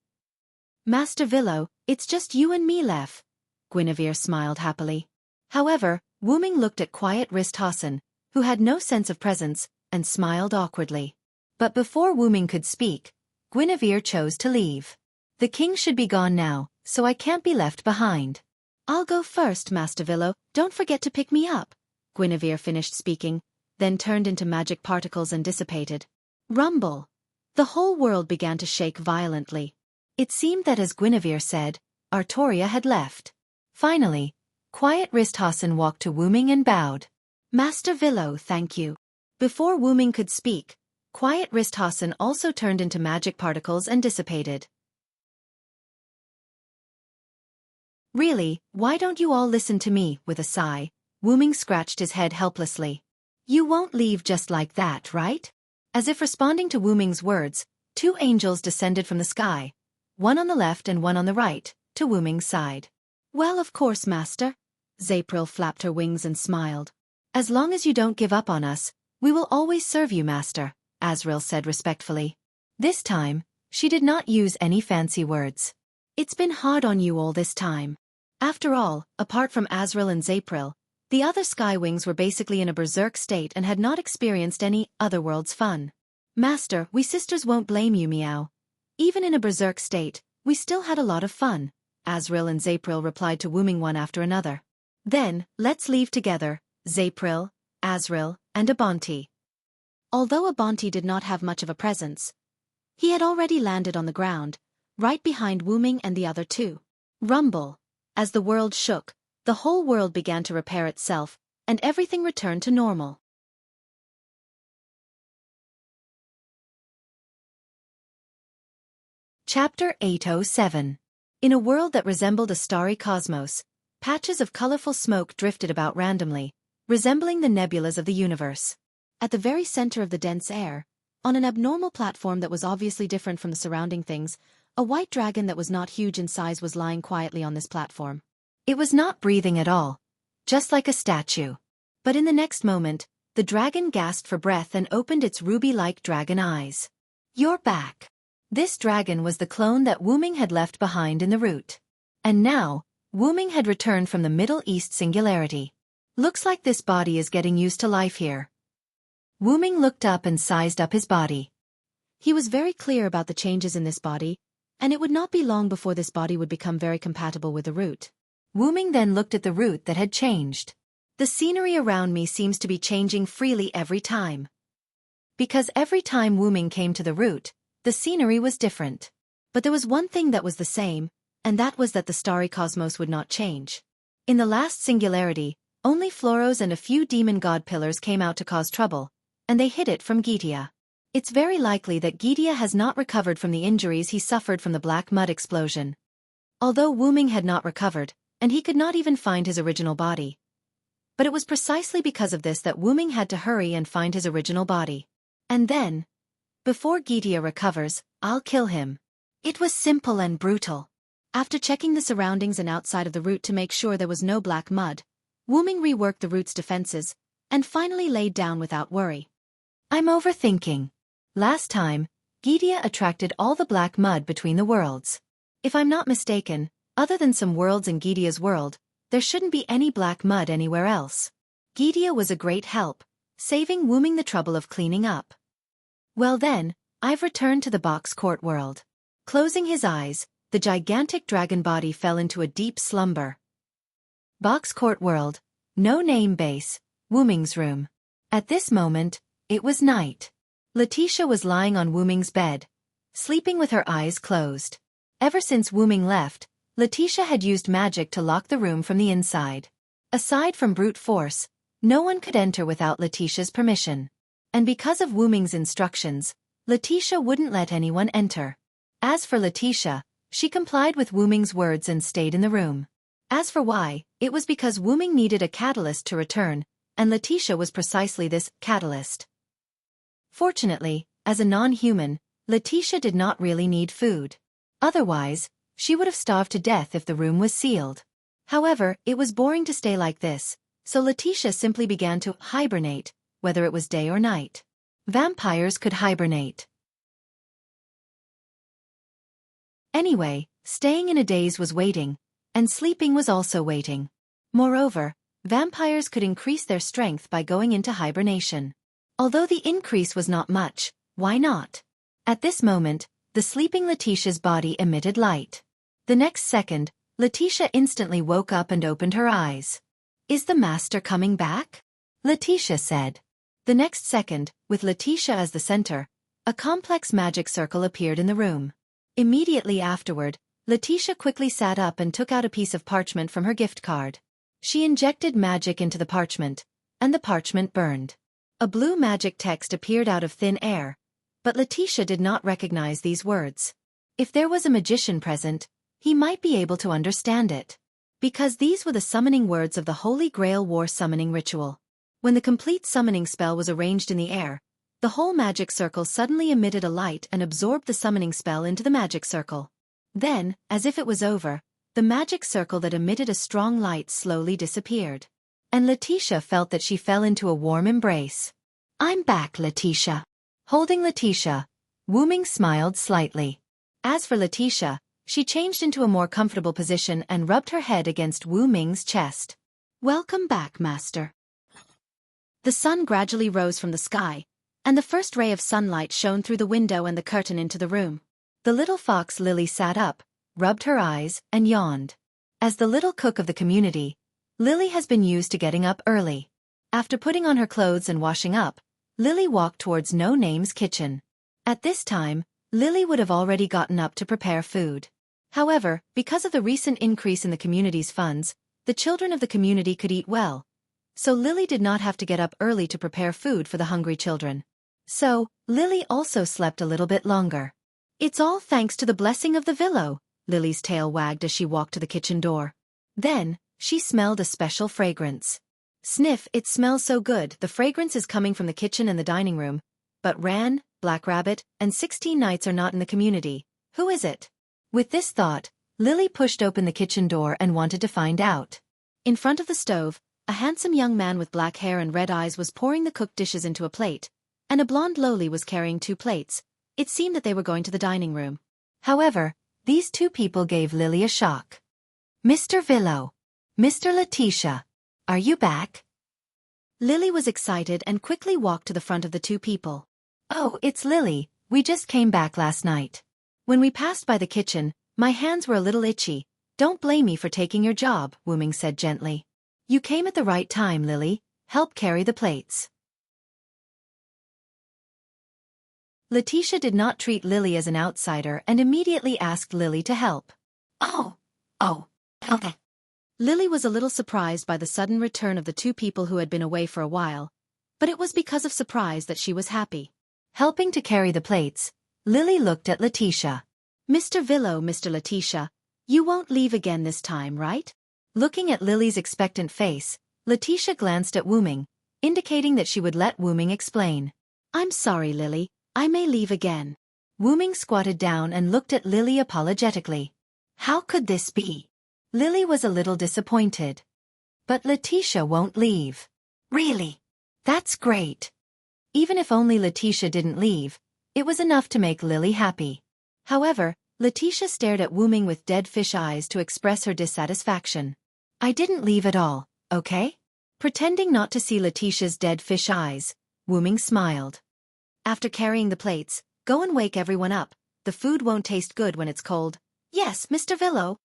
Master Villo, it's just you and me left. Guinevere smiled happily. However, Wu Ming looked at quiet Risthausen, who had no sense of presence, and smiled awkwardly. But before Wu Ming could speak, Guinevere chose to leave. The king should be gone now, so I can't be left behind. I'll go first, Master Villo, don't forget to pick me up. Guinevere finished speaking, then turned into magic particles and dissipated. Rumble! The whole world began to shake violently. It seemed that as Guinevere said, Artoria had left. Finally, quiet Risthausen walked to Wu Ming and bowed. Master Villo, thank you. Before Wu Ming could speak, quiet Risthausen also turned into magic particles and dissipated. Really, why don't you all listen to me? With a sigh, Wu Ming scratched his head helplessly. You won't leave just like that, right? As if responding to Wu Ming's words, two angels descended from the sky, one on the left and one on the right, to Wu Ming's side. Well, of course, Master. Zapril flapped her wings and smiled. As long as you don't give up on us, we will always serve you, Master, Azrael said respectfully. This time, she did not use any fancy words. It's been hard on you all this time. After all, apart from Azrael and Zapril, the other Skywings were basically in a berserk state and had not experienced any otherworld's fun. Master, we sisters won't blame you, Meow. Even in a berserk state, we still had a lot of fun, Azrael and Zapril replied to Wu Ming one after another. Then, let's leave together, Zapril, Azrael, and Abanti. Although Abanti did not have much of a presence, he had already landed on the ground, right behind Wu Ming and the other two. Rumble. As the world shook, the whole world began to repair itself, and everything returned to normal. Chapter 807. In a world that resembled a starry cosmos, patches of colorful smoke drifted about randomly, resembling the nebulas of the universe. At the very center of the dense air, on an abnormal platform that was obviously different from the surrounding things, a white dragon that was not huge in size was lying quietly on this platform. It was not breathing at all, just like a statue. But in the next moment, the dragon gasped for breath and opened its ruby-like dragon eyes. You're back. This dragon was the clone that Wu Ming had left behind in the route. And now, Wu Ming had returned from the Middle East singularity. Looks like this body is getting used to life here. Wu Ming looked up and sized up his body. He was very clear about the changes in this body, and it would not be long before this body would become very compatible with the route. Wu Ming then looked at the route that had changed. The scenery around me seems to be changing freely every time. Because every time Wu Ming came to the route, the scenery was different. But there was one thing that was the same, and that was that the starry cosmos would not change. In the last singularity, only Floros and a few demon god pillars came out to cause trouble, and they hid it from Gitia. It's very likely that Gitia has not recovered from the injuries he suffered from the black mud explosion. Although Wu Ming had not recovered, and he could not even find his original body. But it was precisely because of this that Wu Ming had to hurry and find his original body. And then, before Gitia recovers, I'll kill him. It was simple and brutal. After checking the surroundings and outside of the route to make sure there was no black mud, Wu Ming reworked the route's defenses, and finally laid down without worry. I'm overthinking. Last time, Gitia attracted all the black mud between the worlds. If I'm not mistaken, other than some worlds in Gitia's world, there shouldn't be any black mud anywhere else. Gitia was a great help, saving Wu Ming the trouble of cleaning up. Well then, I've returned to the box court world. Closing his eyes, the gigantic dragon body fell into a deep slumber. Box court world, no name base, Wu Ming's room. At this moment, it was night. Letitia was lying on Wu Ming's bed, sleeping with her eyes closed. Ever since Wu Ming left, Letitia had used magic to lock the room from the inside. Aside from brute force, no one could enter without Letitia's permission. And because of Wu Ming's instructions, Letitia wouldn't let anyone enter. As for Letitia, she complied with Wu Ming's words and stayed in the room. As for why, it was because Wu Ming needed a catalyst to return, and Letitia was precisely this catalyst. Fortunately, as a non-human, Letitia did not really need food. Otherwise, she would have starved to death if the room was sealed. However, it was boring to stay like this, so Letitia simply began to hibernate, whether it was day or night. Vampires could hibernate. Anyway, staying in a daze was waiting, and sleeping was also waiting. Moreover, vampires could increase their strength by going into hibernation. Although the increase was not much, why not? At this moment, the sleeping Letitia's body emitted light. The next second, Letitia instantly woke up and opened her eyes. Is the master coming back? Letitia said. The next second, with Letitia as the center, a complex magic circle appeared in the room. Immediately afterward, Letitia quickly sat up and took out a piece of parchment from her gift card. She injected magic into the parchment, and the parchment burned. A blue magic text appeared out of thin air, but Letitia did not recognize these words. If there was a magician present, he might be able to understand it. Because these were the summoning words of the Holy Grail War summoning ritual. When the complete summoning spell was arranged in the air, the whole magic circle suddenly emitted a light and absorbed the summoning spell into the magic circle. Then, as if it was over, the magic circle that emitted a strong light slowly disappeared. And Letitia felt that she fell into a warm embrace. "I'm back, Letitia." Holding Letitia, Wu-Ming smiled slightly. As for Letitia, she changed into a more comfortable position and rubbed her head against Wu-Ming's chest. "Welcome back, Master." The sun gradually rose from the sky, and the first ray of sunlight shone through the window and the curtain into the room. The little fox Lily sat up, rubbed her eyes, and yawned. As the little cook of the community, Lily has been used to getting up early. After putting on her clothes and washing up, Lily walked towards No Name's kitchen. At this time, Lily would have already gotten up to prepare food. However, because of the recent increase in the community's funds, the children of the community could eat well. So Lily did not have to get up early to prepare food for the hungry children. So, Lily also slept a little bit longer. "It's all thanks to the blessing of the Villo," Lily's tail wagged as she walked to the kitchen door. Then, she smelled a special fragrance. "Sniff, it smells so good." The fragrance is coming from the kitchen and the dining room. But Ran, Black Rabbit, and 16 Knights are not in the community. Who is it? With this thought, Lily pushed open the kitchen door and wanted to find out. In front of the stove, a handsome young man with black hair and red eyes was pouring the cooked dishes into a plate, and a blonde loli was carrying 2 plates. It seemed that they were going to the dining room. However, these 2 people gave Lily a shock. "Mr. Villo. Mr. Letitia. Are you back?" Lily was excited and quickly walked to the front of the 2 people. "Oh, it's Lily. We just came back last night. When we passed by the kitchen, my hands were a little itchy. Don't blame me for taking your job," Wu-Ming said gently. "You came at the right time, Lily. Help carry the plates." Letitia did not treat Lily as an outsider and immediately asked Lily to help. Oh, okay. Lily was a little surprised by the sudden return of the 2 people who had been away for a while, but it was because of surprise that she was happy. Helping to carry the plates, Lily looked at Letitia. "Mr. Villo, Mr. Letitia, you won't leave again this time, right?" Looking at Lily's expectant face, Letitia glanced at Wu-Ming, indicating that she would let Wu-Ming explain. "I'm sorry, Lily. I may leave again." Wu-Ming squatted down and looked at Lily apologetically. How could this be? Lily was a little disappointed. "But Letitia won't leave." "Really? That's great." Even if only Letitia didn't leave, it was enough to make Lily happy. However, Letitia stared at Wu-Ming with dead fish eyes to express her dissatisfaction. "I didn't leave at all, okay?" Pretending not to see Letitia's dead fish eyes, Wu-Ming smiled. "After carrying the plates, go and wake everyone up. The food won't taste good when it's cold." "Yes, Mr. Villo."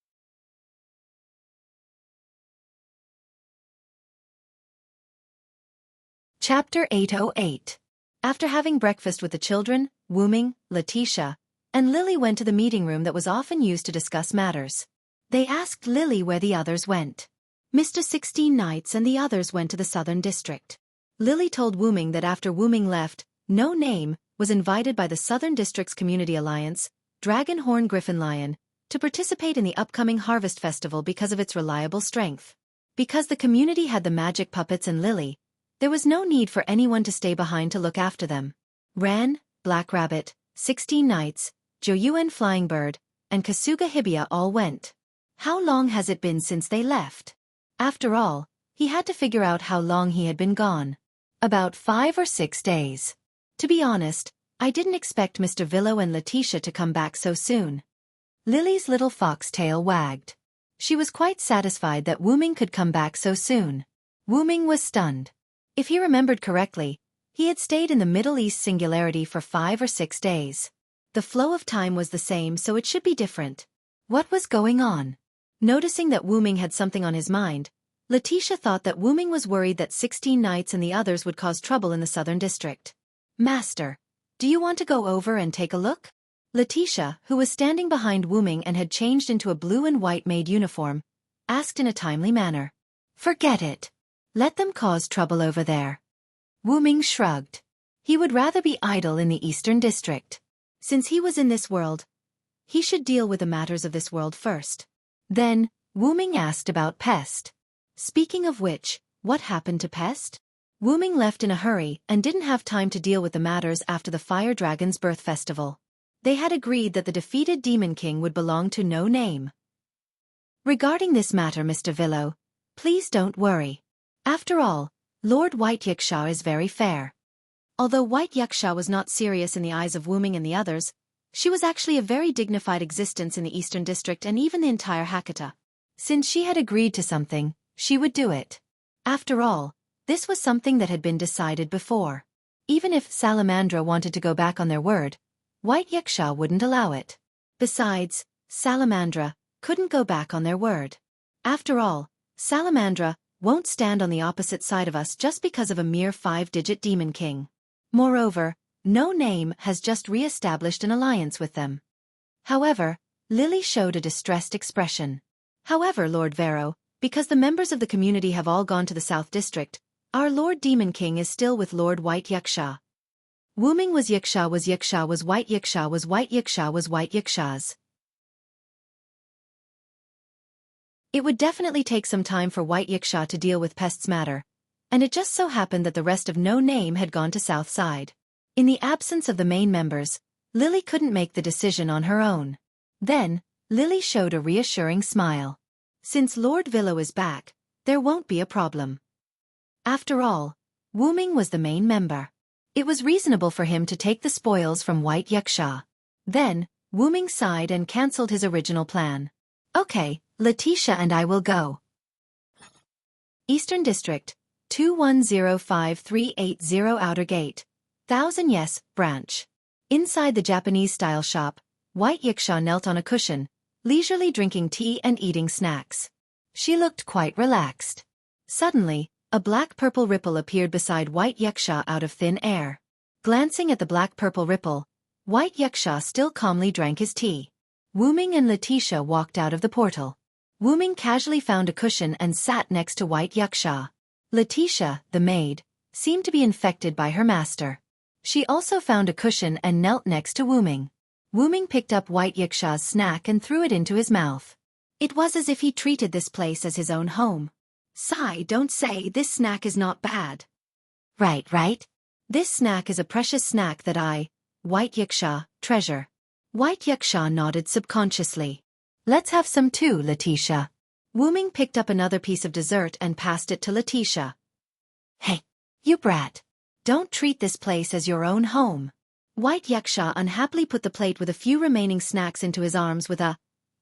Chapter 808. After having breakfast with the children, Wu-Ming, Letitia, and Lily went to the meeting room that was often used to discuss matters. They asked Lily where the others went. Mr. 16 Knights and the others went to the Southern District. Lily told Wu-Ming that after Wu-Ming left, No Name was invited by the Southern District's Community Alliance, Dragon Horn Griffin Lion, to participate in the upcoming Harvest Festival because of its reliable strength. Because the community had the magic puppets and Lily, there was no need for anyone to stay behind to look after them. Ran, Black Rabbit, 16 Knights, Joyuen Flying Bird, and Kasuga Hibiya all went. How long has it been since they left? After all, he had to figure out how long he had been gone. About 5 or 6 days. To be honest, I didn't expect Mr. Villo and Letitia to come back so soon. Lily's little fox tail wagged. She was quite satisfied that Wu-Ming could come back so soon. Wu-Ming was stunned. If he remembered correctly, he had stayed in the Middle East Singularity for 5 or 6 days. The flow of time was the same, so it should be different. What was going on? Noticing that Wu-Ming had something on his mind, Letitia thought that Wu-Ming was worried that 16 Knights and the others would cause trouble in the Southern District. "Master, do you want to go over and take a look?" Letitia, who was standing behind Wu-Ming and had changed into a blue and white maid uniform, asked in a timely manner. "Forget it. Let them cause trouble over there." Wu-Ming shrugged. He would rather be idle in the Eastern District. Since he was in this world, he should deal with the matters of this world first. Then, Wu-Ming asked about Pest. "Speaking of which, what happened to Pest?" Wu Ming left in a hurry and didn't have time to deal with the matters after the Fire Dragon's birth festival. They had agreed that the defeated Demon King would belong to no name. Regarding this matter, Mr. Villo, please don't worry. After all, Lord White Yiksha is very fair. Although White Yiksha was not serious in the eyes of Wu Ming and the others, she was actually a very dignified existence in the Eastern District and even the entire Hakata. Since she had agreed to something, she would do it. After all, this was something that had been decided before. Even if Salamandra wanted to go back on their word, White Yiksha wouldn't allow it. Besides, Salamandra couldn't go back on their word. After all, Salamandra won't stand on the opposite side of us just because of a mere 5-digit Demon King. Moreover, No Name has just re-established an alliance with them. However, Lily showed a distressed expression. However, Lord Vero, because the members of the community have all gone to the South District, our Lord Demon King is still with Lord White Yiksha. Wu Ming was Yiksha was Yiksha was White Yiksha was White Yiksha was White Yiksha's. It would definitely take some time for White Yiksha to deal with Pest's matter, and it just so happened that the rest of No Name had gone to South Side. In the absence of the main members, Lily couldn't make the decision on her own. Then, Lily showed a reassuring smile. Since Lord Villo is back, there won't be a problem. After all, Wu Ming was the main member. It was reasonable for him to take the spoils from White Yiksha. Then, Wu Ming sighed and cancelled his original plan. Okay, Letitia and I will go. Eastern District, 2105-380 Outer Gate, 1000 Yes, Branch. Inside the Japanese-style shop, White Yiksha knelt on a cushion, leisurely drinking tea and eating snacks. She looked quite relaxed. Suddenly, a black-purple ripple appeared beside White Yiksha out of thin air. Glancing at the black-purple ripple, White Yiksha still calmly drank his tea. Wu Ming and Letitia walked out of the portal. Wu Ming casually found a cushion and sat next to White Yiksha. Letitia, the maid, seemed to be infected by her master. She also found a cushion and knelt next to Wu Ming. Wu Ming picked up White Yiksha's snack and threw it into his mouth. It was as if he treated this place as his own home. Sigh, don't say this snack is not bad. Right. This snack is a precious snack that I, White Yiksha, treasure. White Yiksha nodded subconsciously. Let's have some too, Letitia. Wu Ming picked up another piece of dessert and passed it to Letitia. Hey, you brat. Don't treat this place as your own home. White Yiksha unhappily put the plate with a few remaining snacks into his arms with a,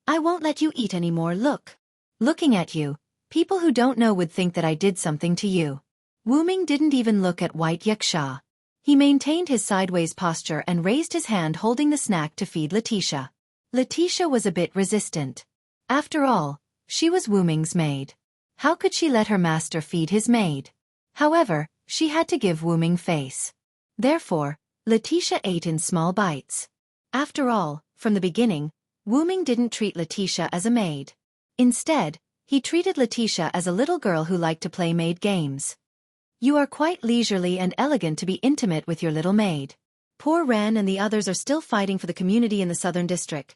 I won't let you eat anymore look. Looking at you, people who don't know would think that I did something to you. Wu Ming didn't even look at White Yiksha. He maintained his sideways posture and raised his hand holding the snack to feed Letitia. Letitia was a bit resistant. After all, she was Wu Ming's maid. How could she let her master feed his maid? However, she had to give Wu Ming face. Therefore, Letitia ate in small bites. After all, from the beginning, Wu Ming didn't treat Letitia as a maid. Instead, he treated Letitia as a little girl who liked to play maid games. You are quite leisurely and elegant to be intimate with your little maid. Poor Ren and the others are still fighting for the community in the Southern District.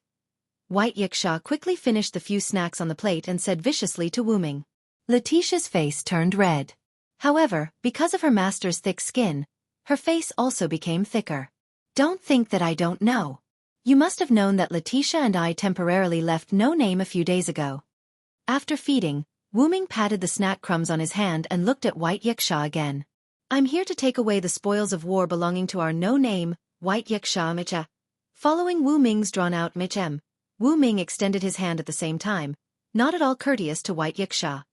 White Yiksha quickly finished the few snacks on the plate and said viciously to Wu Ming. Letitia's face turned red. However, because of her master's thick skin, her face also became thicker. Don't think that I don't know. You must have known that Letitia and I temporarily left No Name a few days ago. After feeding, Wu Ming patted the snack crumbs on his hand and looked at White Yiksha again. I'm here to take away the spoils of war belonging to our No Name, White Yiksha Micha. Following Wu Ming's drawn-out Michem, Wu Ming extended his hand at the same time, not at all courteous to White Yiksha.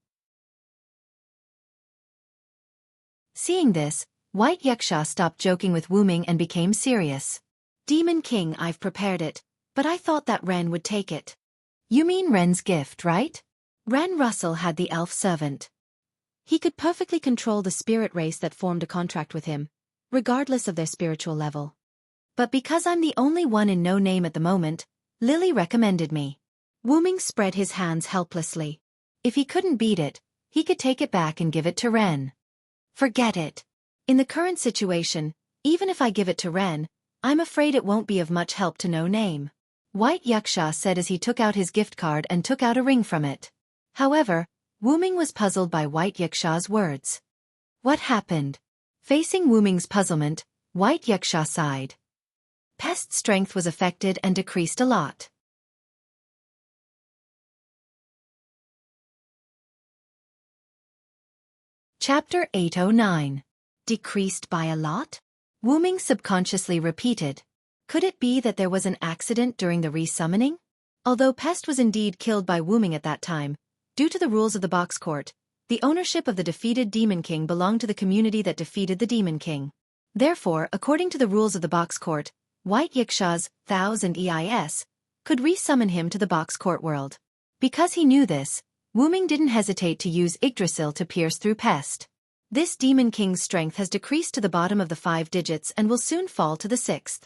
Seeing this, White Yiksha stopped joking with Wu Ming and became serious. Demon King, I've prepared it, but I thought that Ren would take it. You mean Ren's gift, right? Ren Russell had the elf servant. He could perfectly control the spirit race that formed a contract with him, regardless of their spiritual level. But because I'm the only one in No Name at the moment, Lily recommended me. Wu Ming spread his hands helplessly. If he couldn't beat it, he could take it back and give it to Ren. Forget it. In the current situation, even if I give it to Ren, I'm afraid it won't be of much help to No Name. White Yiksha said as he took out his gift card and took out a ring from it. However, Wu Ming was puzzled by White Yiksha's words. What happened? Facing Wu Ming's puzzlement, White Yaksha sighed. Pest's strength was affected and decreased a lot. Chapter 809. Decreased by a lot? Wu Ming subconsciously repeated. Could it be that there was an accident during the resummoning? Although Pest was indeed killed by Wu Ming at that time, due to the rules of the Box Court, the ownership of the defeated Demon King belonged to the community that defeated the Demon King. Therefore, according to the rules of the Box Court, White Yaksha's 1000 EIS could resummon him to the Box Court world. Because he knew this, Wu Ming didn't hesitate to use Yggdrasil to pierce through Pest. This Demon King's strength has decreased to the bottom of the 5 digits and will soon fall to the 6th.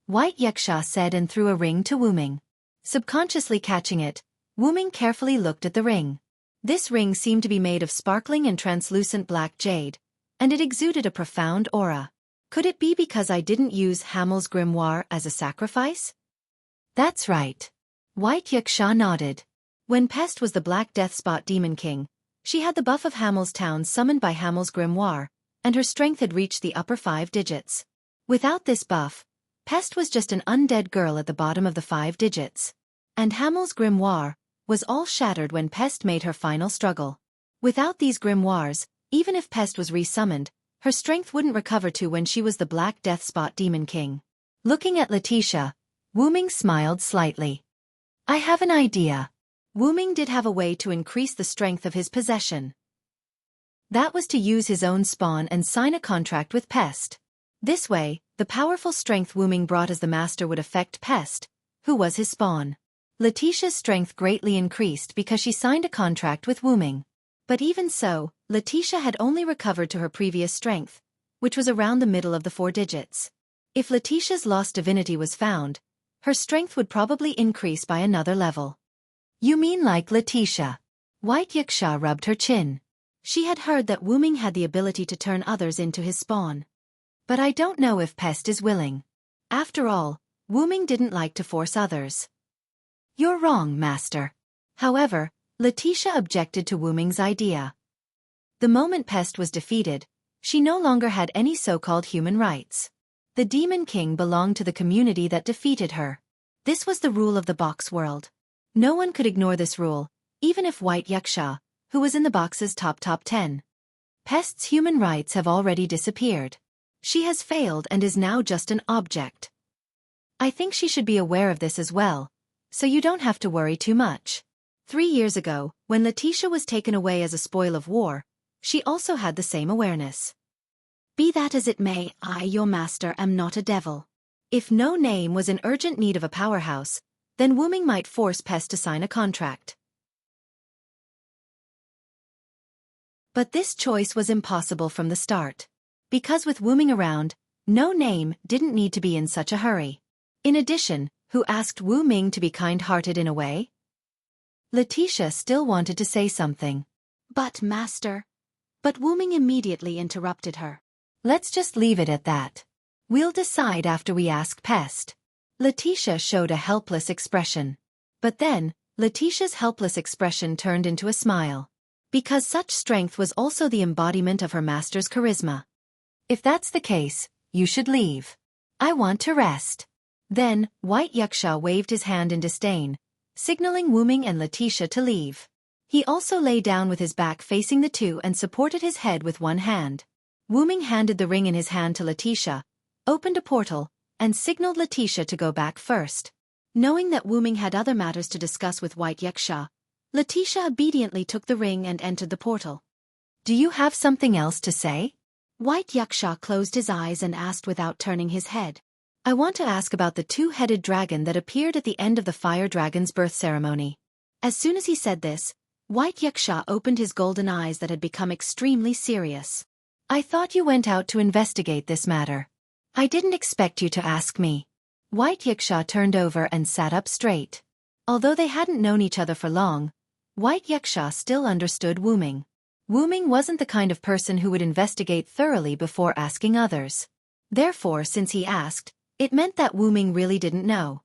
White Yaksha said and threw a ring to Wu Ming. Subconsciously catching it, Wu Ming carefully looked at the ring. This ring seemed to be made of sparkling and translucent black jade, and it exuded a profound aura. Could it be because I didn't use Hamel's grimoire as a sacrifice? That's right. White Yaksha nodded. When Pest was the Black Death Spot Demon King, she had the buff of Hamel's town summoned by Hamel's grimoire, and her strength had reached the upper 5 digits. Without this buff, Pest was just an undead girl at the bottom of the 5 digits. And Hamel's grimoire was all shattered when Pest made her final struggle. Without these grimoires, even if Pest was resummoned, her strength wouldn't recover to when she was the Black Death Spot Demon King. Looking at Letitia, Wu Ming smiled slightly. I have an idea. Wu Ming did have a way to increase the strength of his possession. That was to use his own spawn and sign a contract with Pest. This way, the powerful strength Wu Ming brought as the master would affect Pest, who was his spawn. Letitia's strength greatly increased because she signed a contract with Wu Ming. But even so, Letitia had only recovered to her previous strength, which was around the middle of the 4 digits. If Letitia's lost divinity was found, her strength would probably increase by another level. You mean like Letitia? White Yaksha rubbed her chin. She had heard that Wu Ming had the ability to turn others into his spawn. But I don't know if Pest is willing. After all, Wu Ming didn't like to force others. You're wrong, Master. However, Letitia objected to Wu Ming's idea. The moment Pest was defeated, she no longer had any so-called human rights. The Demon King belonged to the community that defeated her. This was the rule of the box world. No one could ignore this rule, even if White Yaksha, who was in the box's top 10. Pest's human rights have already disappeared. She has failed and is now just an object. I think she should be aware of this as well, so you don't have to worry too much. 3 years ago, when Letitia was taken away as a spoil of war, she also had the same awareness. Be that as it may, I, your master, am not a devil. If No Name was in urgent need of a powerhouse, then Wu Ming might force Pest to sign a contract. But this choice was impossible from the start. Because with Wu Ming around, No Name didn't need to be in such a hurry. In addition, who asked Wu Ming to be kind-hearted in a way? Letitia still wanted to say something. But Master... But Wu Ming immediately interrupted her. Let's just leave it at that. We'll decide after we ask Pest. Letitia showed a helpless expression. But then, Letitia's helpless expression turned into a smile. Because such strength was also the embodiment of her master's charisma. If that's the case, you should leave. I want to rest. Then, White Yaksha waved his hand in disdain, signaling Wu Ming and Letitia to leave. He also lay down with his back facing the two and supported his head with one hand. Wu Ming handed the ring in his hand to Letitia, opened a portal, and signaled Letitia to go back first. Knowing that Wu Ming had other matters to discuss with White Yaksha, Letitia obediently took the ring and entered the portal. Do you have something else to say? White Yaksha closed his eyes and asked without turning his head. I want to ask about the 2-headed dragon that appeared at the end of the fire dragon's birth ceremony. As soon as he said this, White Yaksha opened his golden eyes that had become extremely serious. I thought you went out to investigate this matter. I didn't expect you to ask me. White Yaksha turned over and sat up straight. Although they hadn't known each other for long, White Yaksha still understood Wu Ming. Wu Ming wasn't the kind of person who would investigate thoroughly before asking others. Therefore, since he asked, it meant that Wu Ming really didn't know.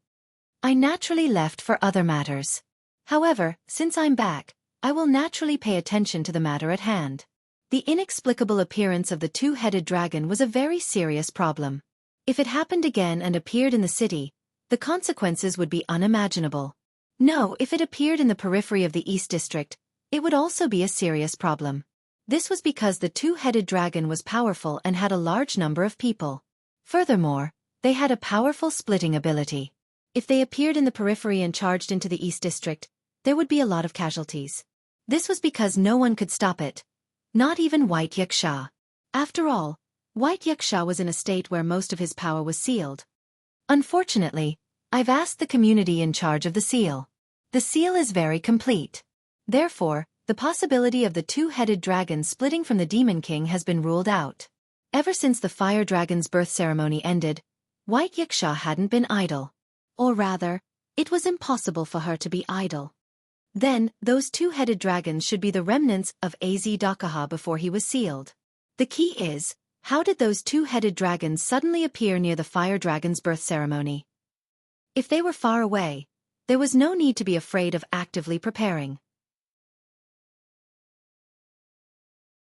I naturally left for other matters. However, since I'm back, I will naturally pay attention to the matter at hand. The inexplicable appearance of the two-headed dragon was a very serious problem. If it happened again and appeared in the city, the consequences would be unimaginable. No, if it appeared in the periphery of the East District, it would also be a serious problem. This was because the two-headed dragon was powerful and had a large number of people. Furthermore, they had a powerful splitting ability. If they appeared in the periphery and charged into the East District, there would be a lot of casualties. This was because no one could stop it. Not even White Wuxia. After all, White Wuxia was in a state where most of his power was sealed. Unfortunately, I've asked the community in charge of the seal. The seal is very complete. Therefore, the possibility of the two-headed dragon splitting from the Demon King has been ruled out. Ever since the Fire Dragon's birth ceremony ended, White Wuxia hadn't been idle. Or rather, it was impossible for her to be idle. Then, those two-headed dragons should be the remnants of Az Dakaha before he was sealed. The key is, how did those two-headed dragons suddenly appear near the Fire Dragon's birth ceremony? If they were far away, there was no need to be afraid of actively preparing.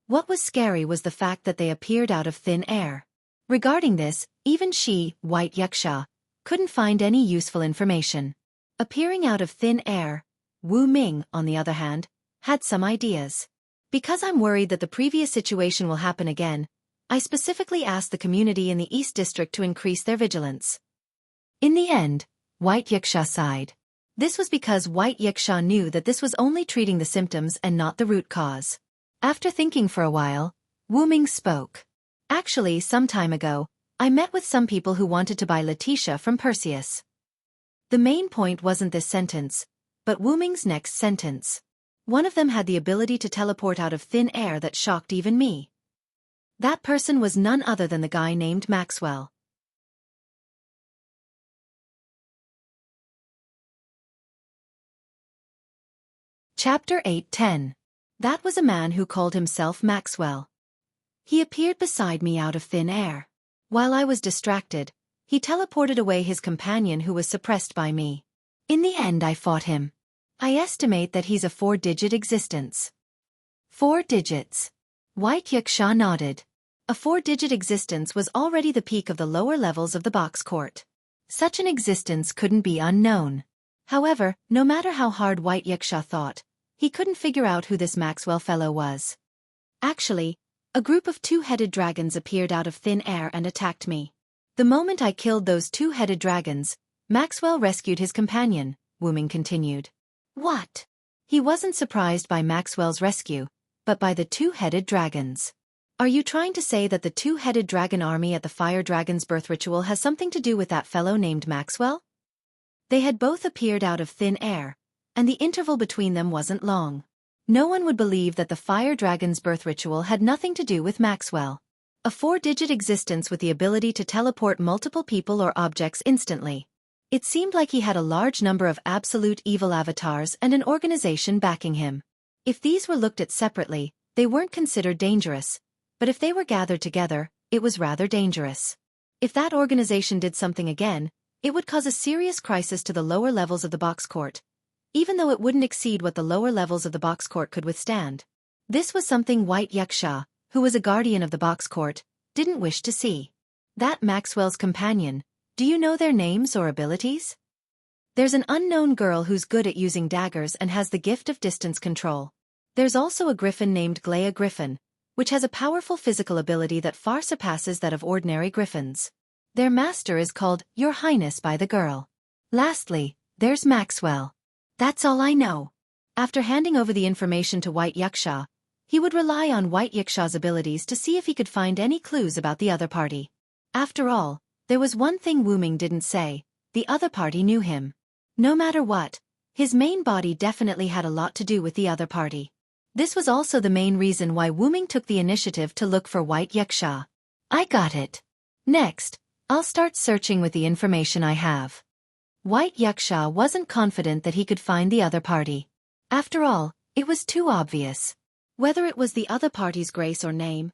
What was scary was the fact that they appeared out of thin air. Regarding this, even she, White Wuxia, couldn't find any useful information. Appearing out of thin air, Wu Ming, on the other hand, had some ideas. Because I'm worried that the previous situation will happen again, I specifically asked the community in the East District to increase their vigilance. In the end, White Wuxia sighed. This was because White Wuxia knew that this was only treating the symptoms and not the root cause. After thinking for a while, Wu Ming spoke. Actually, some time ago, I met with some people who wanted to buy Letitia from Perseus. The main point wasn't this sentence, but Wu Ming's next sentence. One of them had the ability to teleport out of thin air that shocked even me. That person was none other than the guy named Maxwell. Chapter 8:10. That was a man who called himself Maxwell. He appeared beside me out of thin air. While I was distracted, he teleported away his companion who was suppressed by me. In the end I fought him. I estimate that he's a 4-digit existence. 4 digits. White Wuxia nodded. A 4-digit existence was already the peak of the lower levels of the box court. Such an existence couldn't be unknown. However, no matter how hard White Wuxia thought, he couldn't figure out who this Maxwell fellow was. Actually, a group of two-headed dragons appeared out of thin air and attacked me. The moment I killed those two-headed dragons, Maxwell rescued his companion, Wu Ming continued. What? He wasn't surprised by Maxwell's rescue, but by the two-headed dragons. Are you trying to say that the two-headed dragon army at the Fire Dragon's birth ritual has something to do with that fellow named Maxwell? They had both appeared out of thin air, and the interval between them wasn't long. No one would believe that the Fire Dragon's birth ritual had nothing to do with Maxwell. A 4-digit existence with the ability to teleport multiple people or objects instantly. It seemed like he had a large number of absolute evil avatars and an organization backing him. If these were looked at separately, they weren't considered dangerous, but if they were gathered together, it was rather dangerous. If that organization did something again, it would cause a serious crisis to the lower levels of the box court, even though it wouldn't exceed what the lower levels of the box court could withstand. This was something White Wuxia, who was a guardian of the box court, didn't wish to see. That Maxwell's companion, do you know their names or abilities? There's an unknown girl who's good at using daggers and has the gift of distance control. There's also a griffin named Glea Griffin, which has a powerful physical ability that far surpasses that of ordinary griffins. Their master is called Your Highness by the girl. Lastly, there's Maxwell. That's all I know. After handing over the information to White Wuxia, he would rely on White Wuxia's abilities to see if he could find any clues about the other party. After all, there was one thing Wu Ming didn't say: the other party knew him. No matter what, his main body definitely had a lot to do with the other party. This was also the main reason why Wu Ming took the initiative to look for White Wuxia. I got it. Next, I'll start searching with the information I have. White Wuxia wasn't confident that he could find the other party. After all, it was too obvious. Whether it was the other party's grace or name,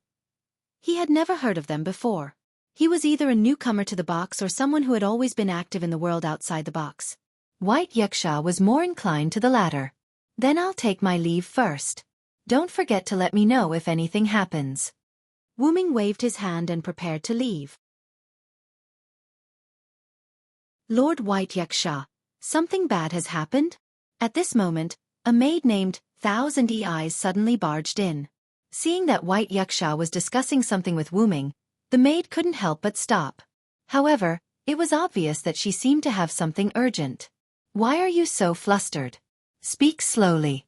he had never heard of them before. He was either a newcomer to the box or someone who had always been active in the world outside the box. White Wuxia was more inclined to the latter. Then I'll take my leave first. Don't forget to let me know if anything happens. Wu Ming waved his hand and prepared to leave. Lord White Yaksha, something bad has happened? At this moment, a maid named Thousand Eyes suddenly barged in. Seeing that White Yaksha was discussing something with Wu Ming, the maid couldn't help but stop. However, it was obvious that she seemed to have something urgent. Why are you so flustered? Speak slowly.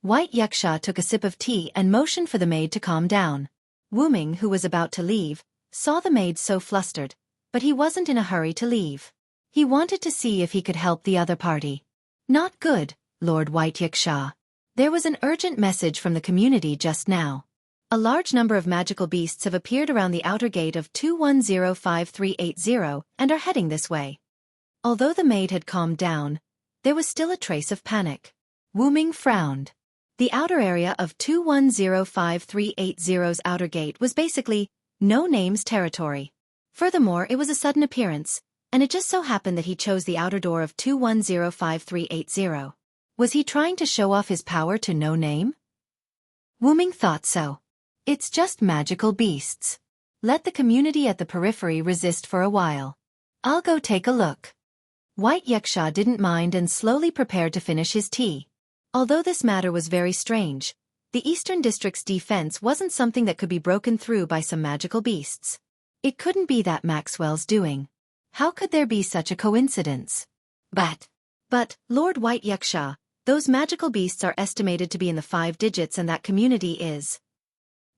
White Yaksha took a sip of tea and motioned for the maid to calm down. Wu Ming, who was about to leave, saw the maid so flustered, but he wasn't in a hurry to leave. He wanted to see if he could help the other party. Not good, Lord White Yaksha. There was an urgent message from the community just now. A large number of magical beasts have appeared around the outer gate of 2105380 and are heading this way. Although the maid had calmed down, there was still a trace of panic. Wu Ming frowned. The outer area of 2105380's outer gate was basically no names territory. Furthermore, it was a sudden appearance, and it just so happened that he chose the outer door of 2105380. Was he trying to show off his power to no name? Wu Ming thought so. It's just magical beasts. Let the community at the periphery resist for a while. I'll go take a look. White Yaksha didn't mind and slowly prepared to finish his tea. Although this matter was very strange, the Eastern District's defense wasn't something that could be broken through by some magical beasts. It couldn't be that Maxwell's doing. How could there be such a coincidence? But, Lord White Yaksha, those magical beasts are estimated to be in the 5 digits and that community is.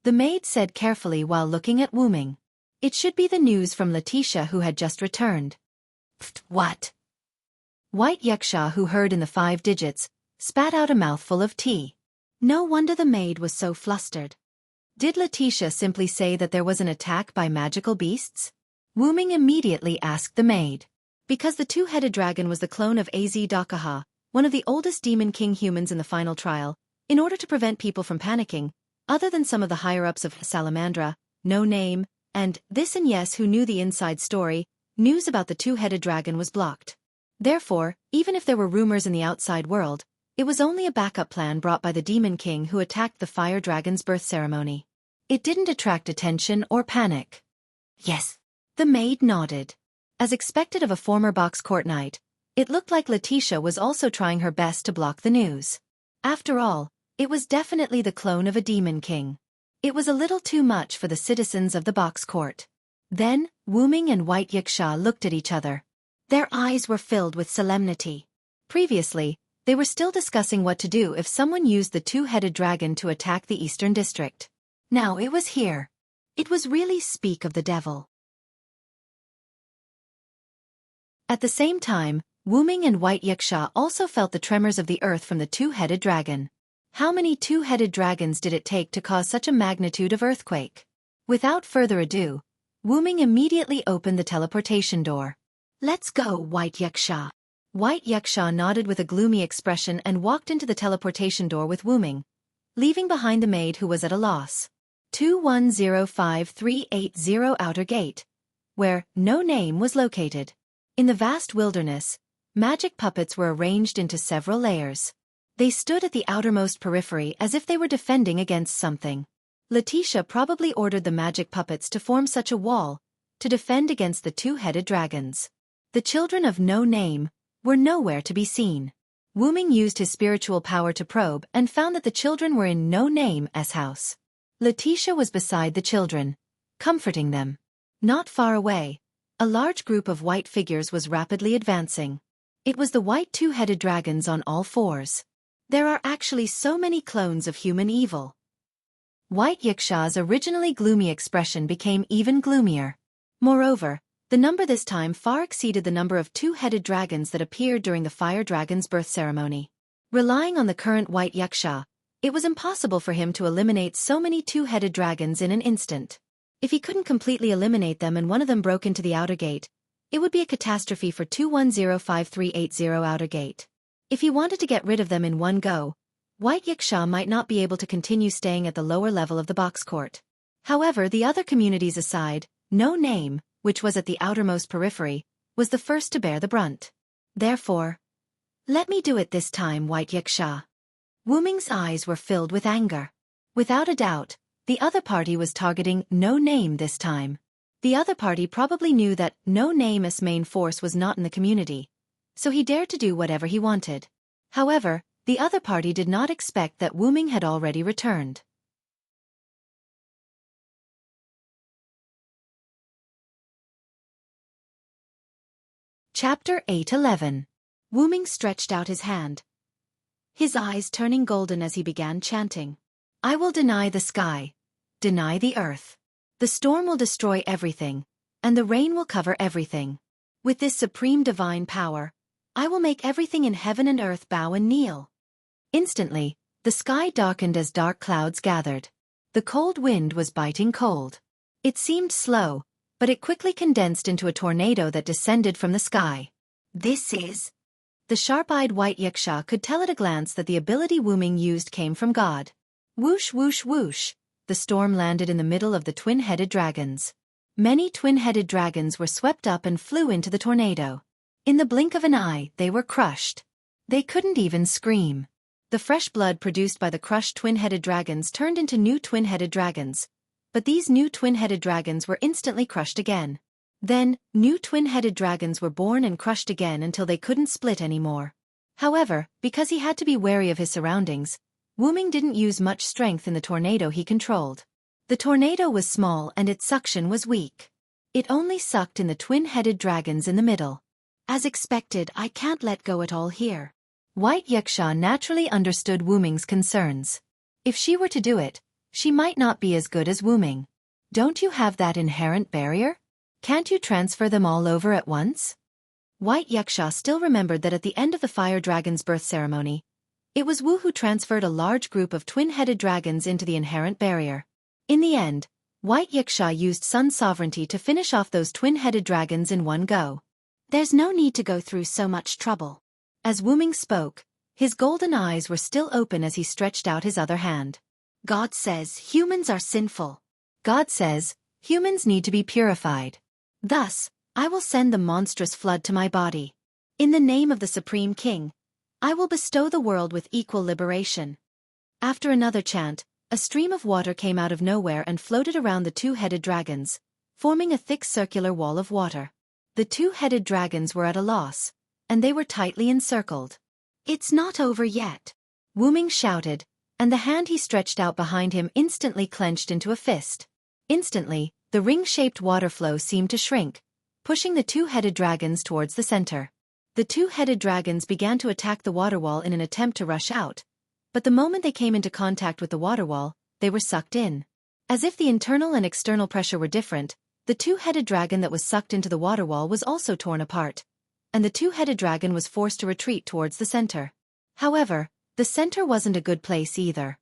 The maid said carefully while looking at Wu Ming. It should be the news from Letitia who had just returned. Pfft, what? White Yaksha, who heard in the 5 digits, spat out a mouthful of tea. No wonder the maid was so flustered. Did Letitia simply say that there was an attack by magical beasts? Wu Ming immediately asked the maid. Because the two-headed dragon was the clone of Az Dakaha, one of the oldest Demon King humans in the final trial, in order to prevent people from panicking, other than some of the higher-ups of Salamandra, No Name, and This and Yes who knew the inside story, news about the two-headed dragon was blocked. Therefore, even if there were rumors in the outside world, it was only a backup plan brought by the Demon King who attacked the fire dragon's birth ceremony. It didn't attract attention or panic. Yes. The maid nodded. As expected of a former box court knight, it looked like Letitia was also trying her best to block the news. After all, it was definitely the clone of a Demon King. It was a little too much for the citizens of the box court. Then, Wu Ming and White Yaksha looked at each other. Their eyes were filled with solemnity. Previously, they were still discussing what to do if someone used the two-headed dragon to attack the Eastern District. Now it was here. It was really speak of the devil. At the same time, Wu Ming and White Yaksha also felt the tremors of the earth from the two-headed dragon. How many two-headed dragons did it take to cause such a magnitude of earthquake? Without further ado, Wu Ming immediately opened the teleportation door. Let's go, White Yaksha. White Yaksha nodded with a gloomy expression and walked into the teleportation door with Wu Ming, leaving behind the maid who was at a loss. 2105380 Outer Gate, where No Name was located. In the vast wilderness, magic puppets were arranged into several layers. They stood at the outermost periphery as if they were defending against something. Letitia probably ordered the magic puppets to form such a wall, to defend against the two-headed dragons. The children of No Name were nowhere to be seen. Wu Ming used his spiritual power to probe and found that the children were in No Name's house. Letitia was beside the children, comforting them. Not far away, a large group of white figures was rapidly advancing. It was the white two-headed dragons on all fours. There are actually so many clones of human evil. White Yaksha's originally gloomy expression became even gloomier. Moreover, the number this time far exceeded the number of two-headed dragons that appeared during the fire dragon's birth ceremony. Relying on the current White Yaksha, it was impossible for him to eliminate so many two-headed dragons in an instant. If he couldn't completely eliminate them and one of them broke into the outer gate, it would be a catastrophe for 2105380 Outer Gate. If he wanted to get rid of them in one go, White Yaksha might not be able to continue staying at the lower level of the box court. However, the other communities aside, No Name, which was at the outermost periphery, was the first to bear the brunt. Therefore, let me do it this time, White Yaksha. Wu Ming's eyes were filled with anger. Without a doubt, the other party was targeting No Name this time. The other party probably knew that No Name's main force was not in the community, so he dared to do whatever he wanted. However, the other party did not expect that Wu Ming had already returned. Chapter 8:11. Wu Ming stretched out his hand, his eyes turning golden as he began chanting. I will deny the sky, deny the earth. The storm will destroy everything, and the rain will cover everything. With this supreme divine power, I will make everything in heaven and earth bow and kneel. Instantly, the sky darkened as dark clouds gathered. The cold wind was biting cold. It seemed slow, but it quickly condensed into a tornado that descended from the sky. This is... The sharp-eyed white Wuxia could tell at a glance that the ability Wu Ming used came from God. Whoosh whoosh whoosh, the storm landed in the middle of the twin-headed dragons. Many twin-headed dragons were swept up and flew into the tornado. In the blink of an eye, they were crushed. They couldn't even scream. The fresh blood produced by the crushed twin-headed dragons turned into new twin-headed dragons, but these new twin-headed dragons were instantly crushed again. Then, new twin-headed dragons were born and crushed again until they couldn't split anymore. However, because he had to be wary of his surroundings, Wu Ming didn't use much strength in the tornado he controlled. The tornado was small and its suction was weak. It only sucked in the twin-headed dragons in the middle. As expected, I can't let go at all here. White Wuxia naturally understood Wu Ming's concerns. If she were to do it, she might not be as good as Wu Ming. Don't you have that inherent barrier? Can't you transfer them all over at once? White Wuxia still remembered that at the end of the fire dragon's birth ceremony, it was Wu who transferred a large group of twin-headed dragons into the inherent barrier. In the end, White Wuxia used Sun Sovereignty to finish off those twin-headed dragons in one go. There's no need to go through so much trouble. As Wu Ming spoke, his golden eyes were still open as he stretched out his other hand. God says humans are sinful. God says humans need to be purified. Thus, I will send the monstrous flood to my body. In the name of the Supreme King, I will bestow the world with equal liberation. After another chant, a stream of water came out of nowhere and floated around the two-headed dragons, forming a thick circular wall of water. The two-headed dragons were at a loss, and they were tightly encircled. It's not over yet, Wu Ming shouted, and the hand he stretched out behind him instantly clenched into a fist. Instantly, the ring-shaped water flow seemed to shrink, pushing the two-headed dragons towards the center. The two-headed dragons began to attack the water wall in an attempt to rush out, but the moment they came into contact with the water wall, they were sucked in. As if the internal and external pressure were different, the two-headed dragon that was sucked into the water wall was also torn apart, and the two-headed dragon was forced to retreat towards the center. However, the center wasn't a good place either.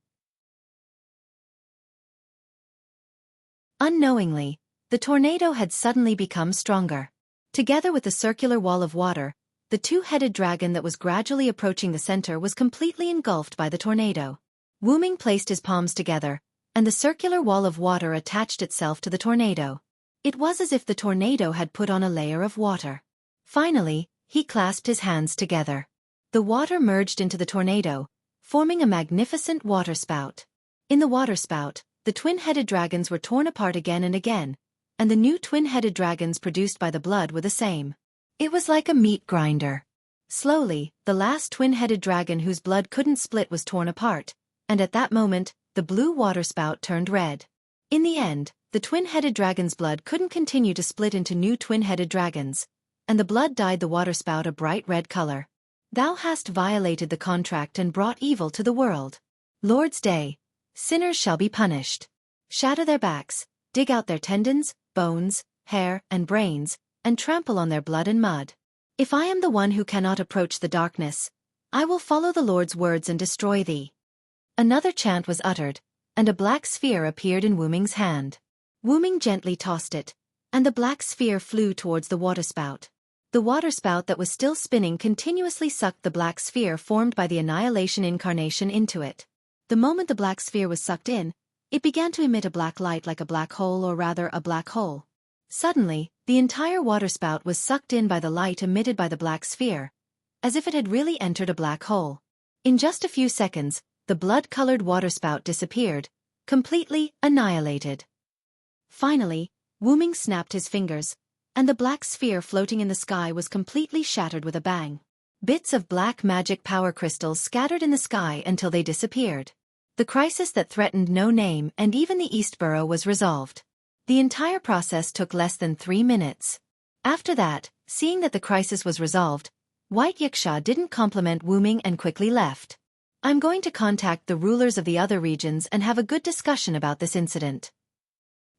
Unknowingly, the tornado had suddenly become stronger. Together with the circular wall of water, the two-headed dragon that was gradually approaching the center was completely engulfed by the tornado. Wu Ming placed his palms together, and the circular wall of water attached itself to the tornado. It was as if the tornado had put on a layer of water. Finally, he clasped his hands together. The water merged into the tornado, forming a magnificent waterspout. In the waterspout, the twin-headed dragons were torn apart again and again, and the new twin-headed dragons produced by the blood were the same. It was like a meat grinder. Slowly, the last twin-headed dragon whose blood couldn't split was torn apart, and at that moment, the blue waterspout turned red. In the end, the twin-headed dragon's blood couldn't continue to split into new twin-headed dragons, and the blood dyed the waterspout a bright red color. Thou hast violated the contract and brought evil to the world. Lord's Day. Sinners shall be punished. Shatter their backs, dig out their tendons, bones, hair, and brains, and trample on their blood and mud. If I am the one who cannot approach the darkness, I will follow the Lord's words and destroy thee. Another chant was uttered, and a black sphere appeared in Wu Ming's hand. Wu Ming gently tossed it, and the black sphere flew towards the waterspout. The waterspout that was still spinning continuously sucked the black sphere formed by the annihilation incarnation into it. The moment the black sphere was sucked in, it began to emit a black light like a black hole, or rather a black hole. Suddenly, the entire waterspout was sucked in by the light emitted by the black sphere, as if it had really entered a black hole. In just a few seconds, the blood-colored waterspout disappeared, completely annihilated. Finally, Wuming snapped his fingers, and the black sphere floating in the sky was completely shattered with a bang. Bits of black magic power crystals scattered in the sky until they disappeared. The crisis that threatened No Name and even the East Borough was resolved. The entire process took less than 3 minutes. After that, seeing that the crisis was resolved, White Wuxia didn't compliment Wuming and quickly left. I'm going to contact the rulers of the other regions and have a good discussion about this incident.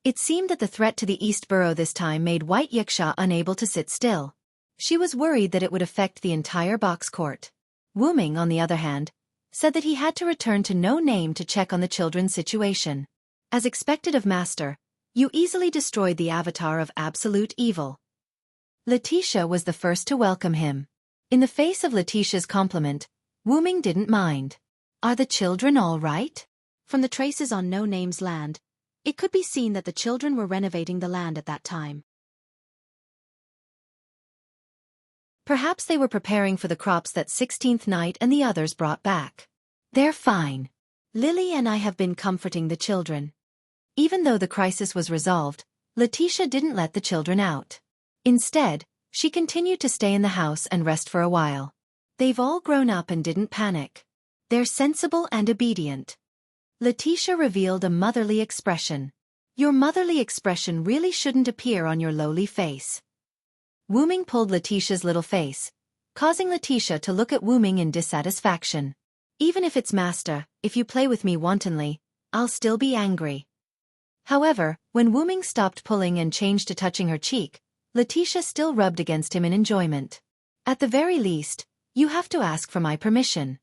It seemed that the threat to the East Borough this time made White Wuxia unable to sit still. She was worried that it would affect the entire box court. Wuming, on the other hand, said that he had to return to No Name to check on the children's situation. As expected of Master, you easily destroyed the avatar of absolute evil. Letitia was the first to welcome him. In the face of Letitia's compliment, Wuming didn't mind. Are the children all right? From the traces on No Name's land, it could be seen that the children were renovating the land at that time. Perhaps they were preparing for the crops that 16th Night and the others brought back. They're fine. Lily and I have been comforting the children. Even though the crisis was resolved, Letitia didn't let the children out. Instead, she continued to stay in the house and rest for a while. They've all grown up and didn't panic. They're sensible and obedient. Letitia revealed a motherly expression. Your motherly expression really shouldn't appear on your lowly face. Wuming pulled Letitia's little face, causing Letitia to look at Wuming in dissatisfaction. Even if it's Master, if you play with me wantonly, I'll still be angry. However, when Wuming stopped pulling and changed to touching her cheek, Letitia still rubbed against him in enjoyment. At the very least, you have to ask for my permission.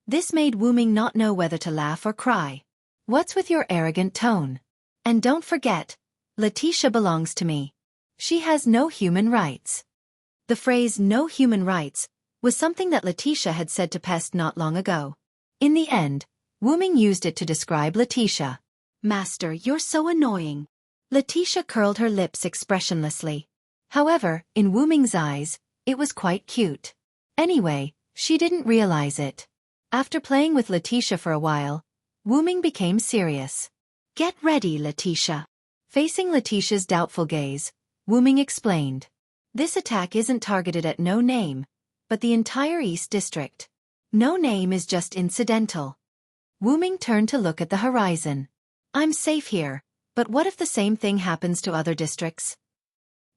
This made Wuming not know whether to laugh or cry. What's with your arrogant tone? And don't forget, Letitia belongs to me. She has no human rights. The phrase no human rights was something that Letitia had said to Pest not long ago. In the end, Wuming used it to describe Letitia. Master, you're so annoying. Letitia curled her lips expressionlessly. However, in Wuming's eyes, it was quite cute. Anyway, she didn't realize it. After playing with Letitia for a while, Wuming became serious. Get ready, Letitia. Facing Letitia's doubtful gaze, Wuming explained. This attack isn't targeted at No Name, but the entire East District. No Name is just incidental. Wuming turned to look at the horizon. I'm safe here, but what if the same thing happens to other districts?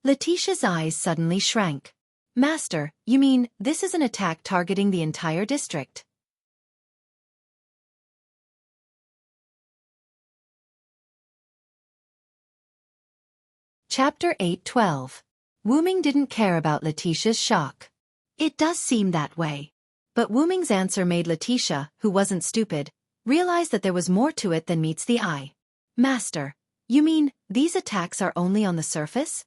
Letitia's eyes suddenly shrank. Master, you mean this is an attack targeting the entire district? Chapter 8:12. Wuming didn't care about Letitia's shock. It does seem that way. But Wuming's answer made Letitia, who wasn't stupid, realize that there was more to it than meets the eye. Master, you mean these attacks are only on the surface?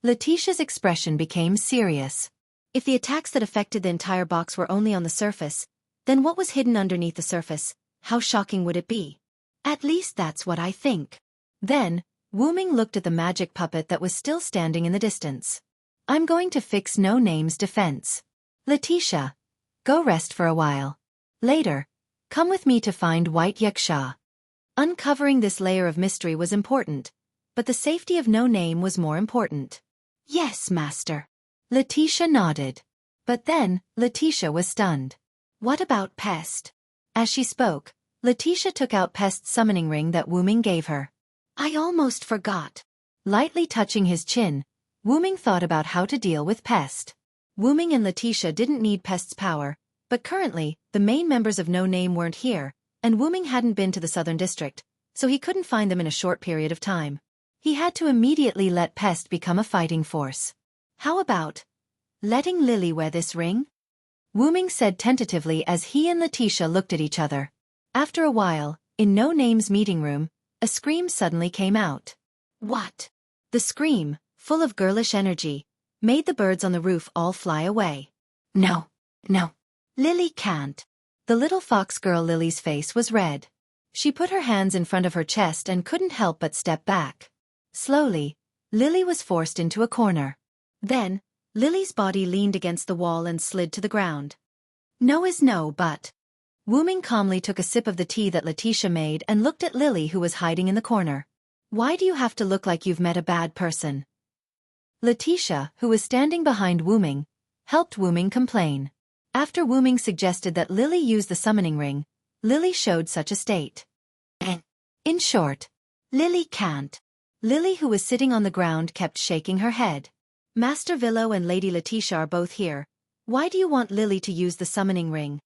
Letitia's expression became serious. If the attacks that affected the entire box were only on the surface, then what was hidden underneath the surface? How shocking would it be? At least that's what I think. Then, Wuming looked at the magic puppet that was still standing in the distance. I'm going to fix No Name's defense. Letitia, go rest for a while. Later, come with me to find White Wuxia. Uncovering this layer of mystery was important, but the safety of No Name was more important. Yes, Master. Letitia nodded. But then, Letitia was stunned. What about Pest? As she spoke, Letitia took out Pest's summoning ring that Wuming gave her. I almost forgot. Lightly touching his chin, Wuming thought about how to deal with Pest. Wuming and Letitia didn't need Pest's power, but currently, the main members of No Name weren't here, and Wuming hadn't been to the Southern District, so he couldn't find them in a short period of time. He had to immediately let Pest become a fighting force. How about letting Lily wear this ring? Wuming said tentatively as he and Letitia looked at each other. After a while, in No Name's meeting room, a scream suddenly came out. What? The scream, full of girlish energy, made the birds on the roof all fly away. No. No. Lily can't. The little fox girl Lily's face was red. She put her hands in front of her chest and couldn't help but step back. Slowly, Lily was forced into a corner. Then, Lily's body leaned against the wall and slid to the ground. No is no, but Wu Ming calmly took a sip of the tea that Letitia made and looked at Lily, who was hiding in the corner. Why do you have to look like you've met a bad person? Letitia, who was standing behind Wu Ming, helped Wu Ming complain. After Wu Ming suggested that Lily use the summoning ring, Lily showed such a state. In short, Lily can't. Lily, who was sitting on the ground, kept shaking her head. Master Willow and Lady Letitia are both here. Why do you want Lily to use the summoning ring?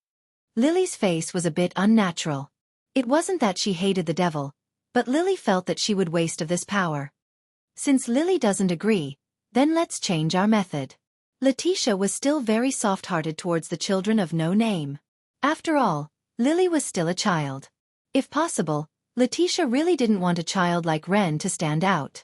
Lily's face was a bit unnatural. It wasn't that she hated the devil, but Lily felt that she would waste of this power. Since Lily doesn't agree, then let's change our method. Letitia was still very soft-hearted towards the children of no name. After all, Lily was still a child. If possible, Letitia really didn't want a child like Ren to stand out.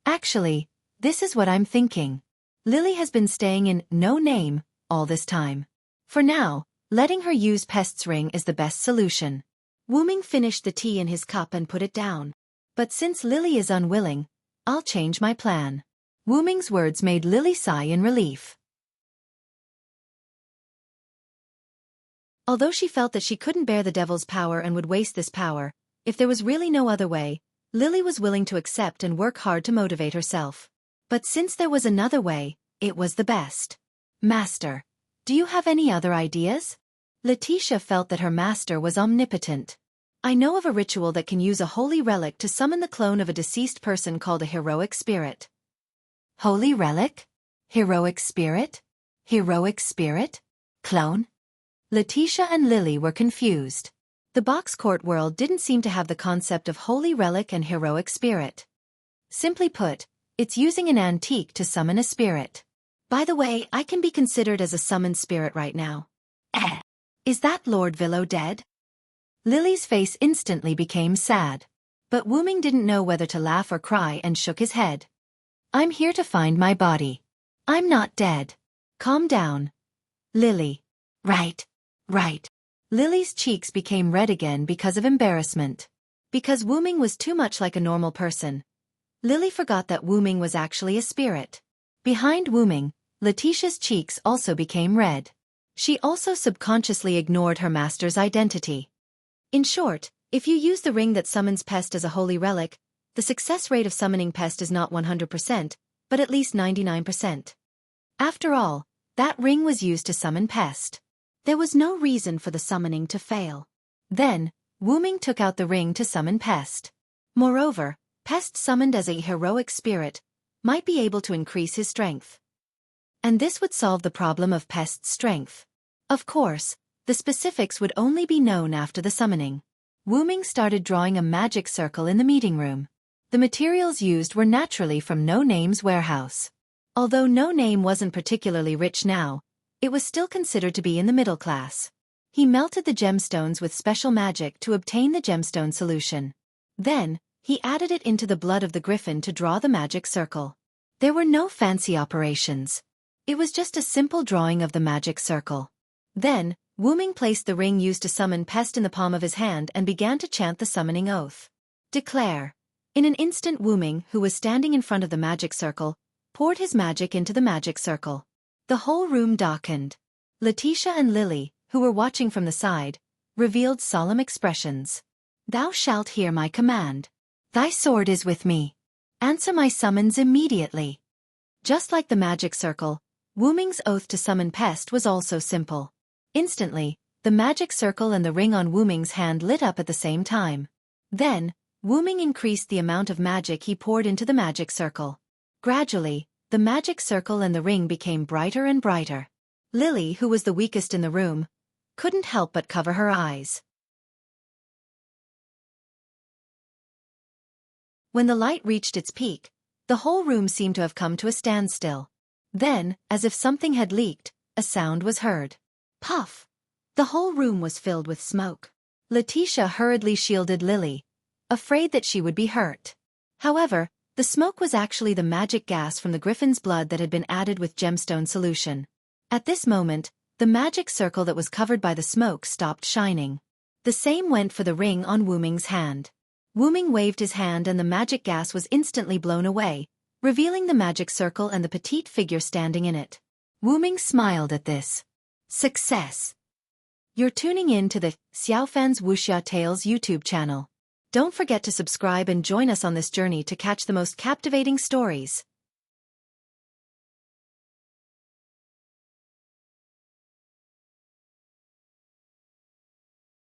Actually, this is what I'm thinking. Lily has been staying in no name all this time. For now, letting her use Pest's ring is the best solution. Wu Ming finished the tea in his cup and put it down. But since Lily is unwilling, I'll change my plan. Wu Ming's words made Lily sigh in relief. Although she felt that she couldn't bear the devil's power and would waste this power, if there was really no other way, Lily was willing to accept and work hard to motivate herself. But since there was another way, it was the best. Master, do you have any other ideas? Letitia felt that her master was omnipotent. I know of a ritual that can use a holy relic to summon the clone of a deceased person called a heroic spirit. Holy relic? Heroic spirit? Heroic spirit? Clone? Letitia and Lily were confused. The box court world didn't seem to have the concept of holy relic and heroic spirit. Simply put, it's using an antique to summon a spirit. By the way, I can be considered as a summoned spirit right now. Is that Lord Willow dead? Lily's face instantly became sad. But Wu Ming didn't know whether to laugh or cry and shook his head. I'm here to find my body. I'm not dead. Calm down. Lily. Right. Lily's cheeks became red again because of embarrassment. Because Wu Ming was too much like a normal person, Lily forgot that Wu Ming was actually a spirit. Behind Wu Ming, Letitia's cheeks also became red. She also subconsciously ignored her master's identity. In short, if you use the ring that summons Pest as a holy relic, the success rate of summoning Pest is not 100%, but at least 99%. After all, that ring was used to summon Pest. There was no reason for the summoning to fail. Then, Wu Ming took out the ring to summon Pest. Moreover, Pest summoned as a heroic spirit might be able to increase his strength. And this would solve the problem of Pest's strength. Of course, the specifics would only be known after the summoning. Wu Ming started drawing a magic circle in the meeting room. The materials used were naturally from No Name's warehouse. Although No Name wasn't particularly rich now, it was still considered to be in the middle class. He melted the gemstones with special magic to obtain the gemstone solution. Then, he added it into the blood of the griffin to draw the magic circle. There were no fancy operations. It was just a simple drawing of the magic circle. Then, Wu Ming placed the ring used to summon Pest in the palm of his hand and began to chant the summoning oath. Declare. In an instant, Wu Ming, who was standing in front of the magic circle, poured his magic into the magic circle. The whole room darkened. Letitia and Lily, who were watching from the side, revealed solemn expressions. Thou shalt hear my command. Thy sword is with me. Answer my summons immediately. Just like the magic circle, Wu Ming's oath to summon Pest was also simple. Instantly, the magic circle and the ring on Wu Ming's hand lit up at the same time. Then, Wu Ming increased the amount of magic he poured into the magic circle. Gradually, the magic circle and the ring became brighter and brighter. Lily, who was the weakest in the room, couldn't help but cover her eyes. When the light reached its peak, the whole room seemed to have come to a standstill. Then, as if something had leaked, a sound was heard. Puff! The whole room was filled with smoke. Letitia hurriedly shielded Lily, afraid that she would be hurt. However, the smoke was actually the magic gas from the griffin's blood that had been added with gemstone solution. At this moment, the magic circle that was covered by the smoke stopped shining. The same went for the ring on Wu Ming's hand. Wu Ming waved his hand and the magic gas was instantly blown away, revealing the magic circle and the petite figure standing in it. Wu Ming smiled at this. Success! You're tuning in to the Xiaofan's Wuxia Tales YouTube channel. Don't forget to subscribe and join us on this journey to catch the most captivating stories.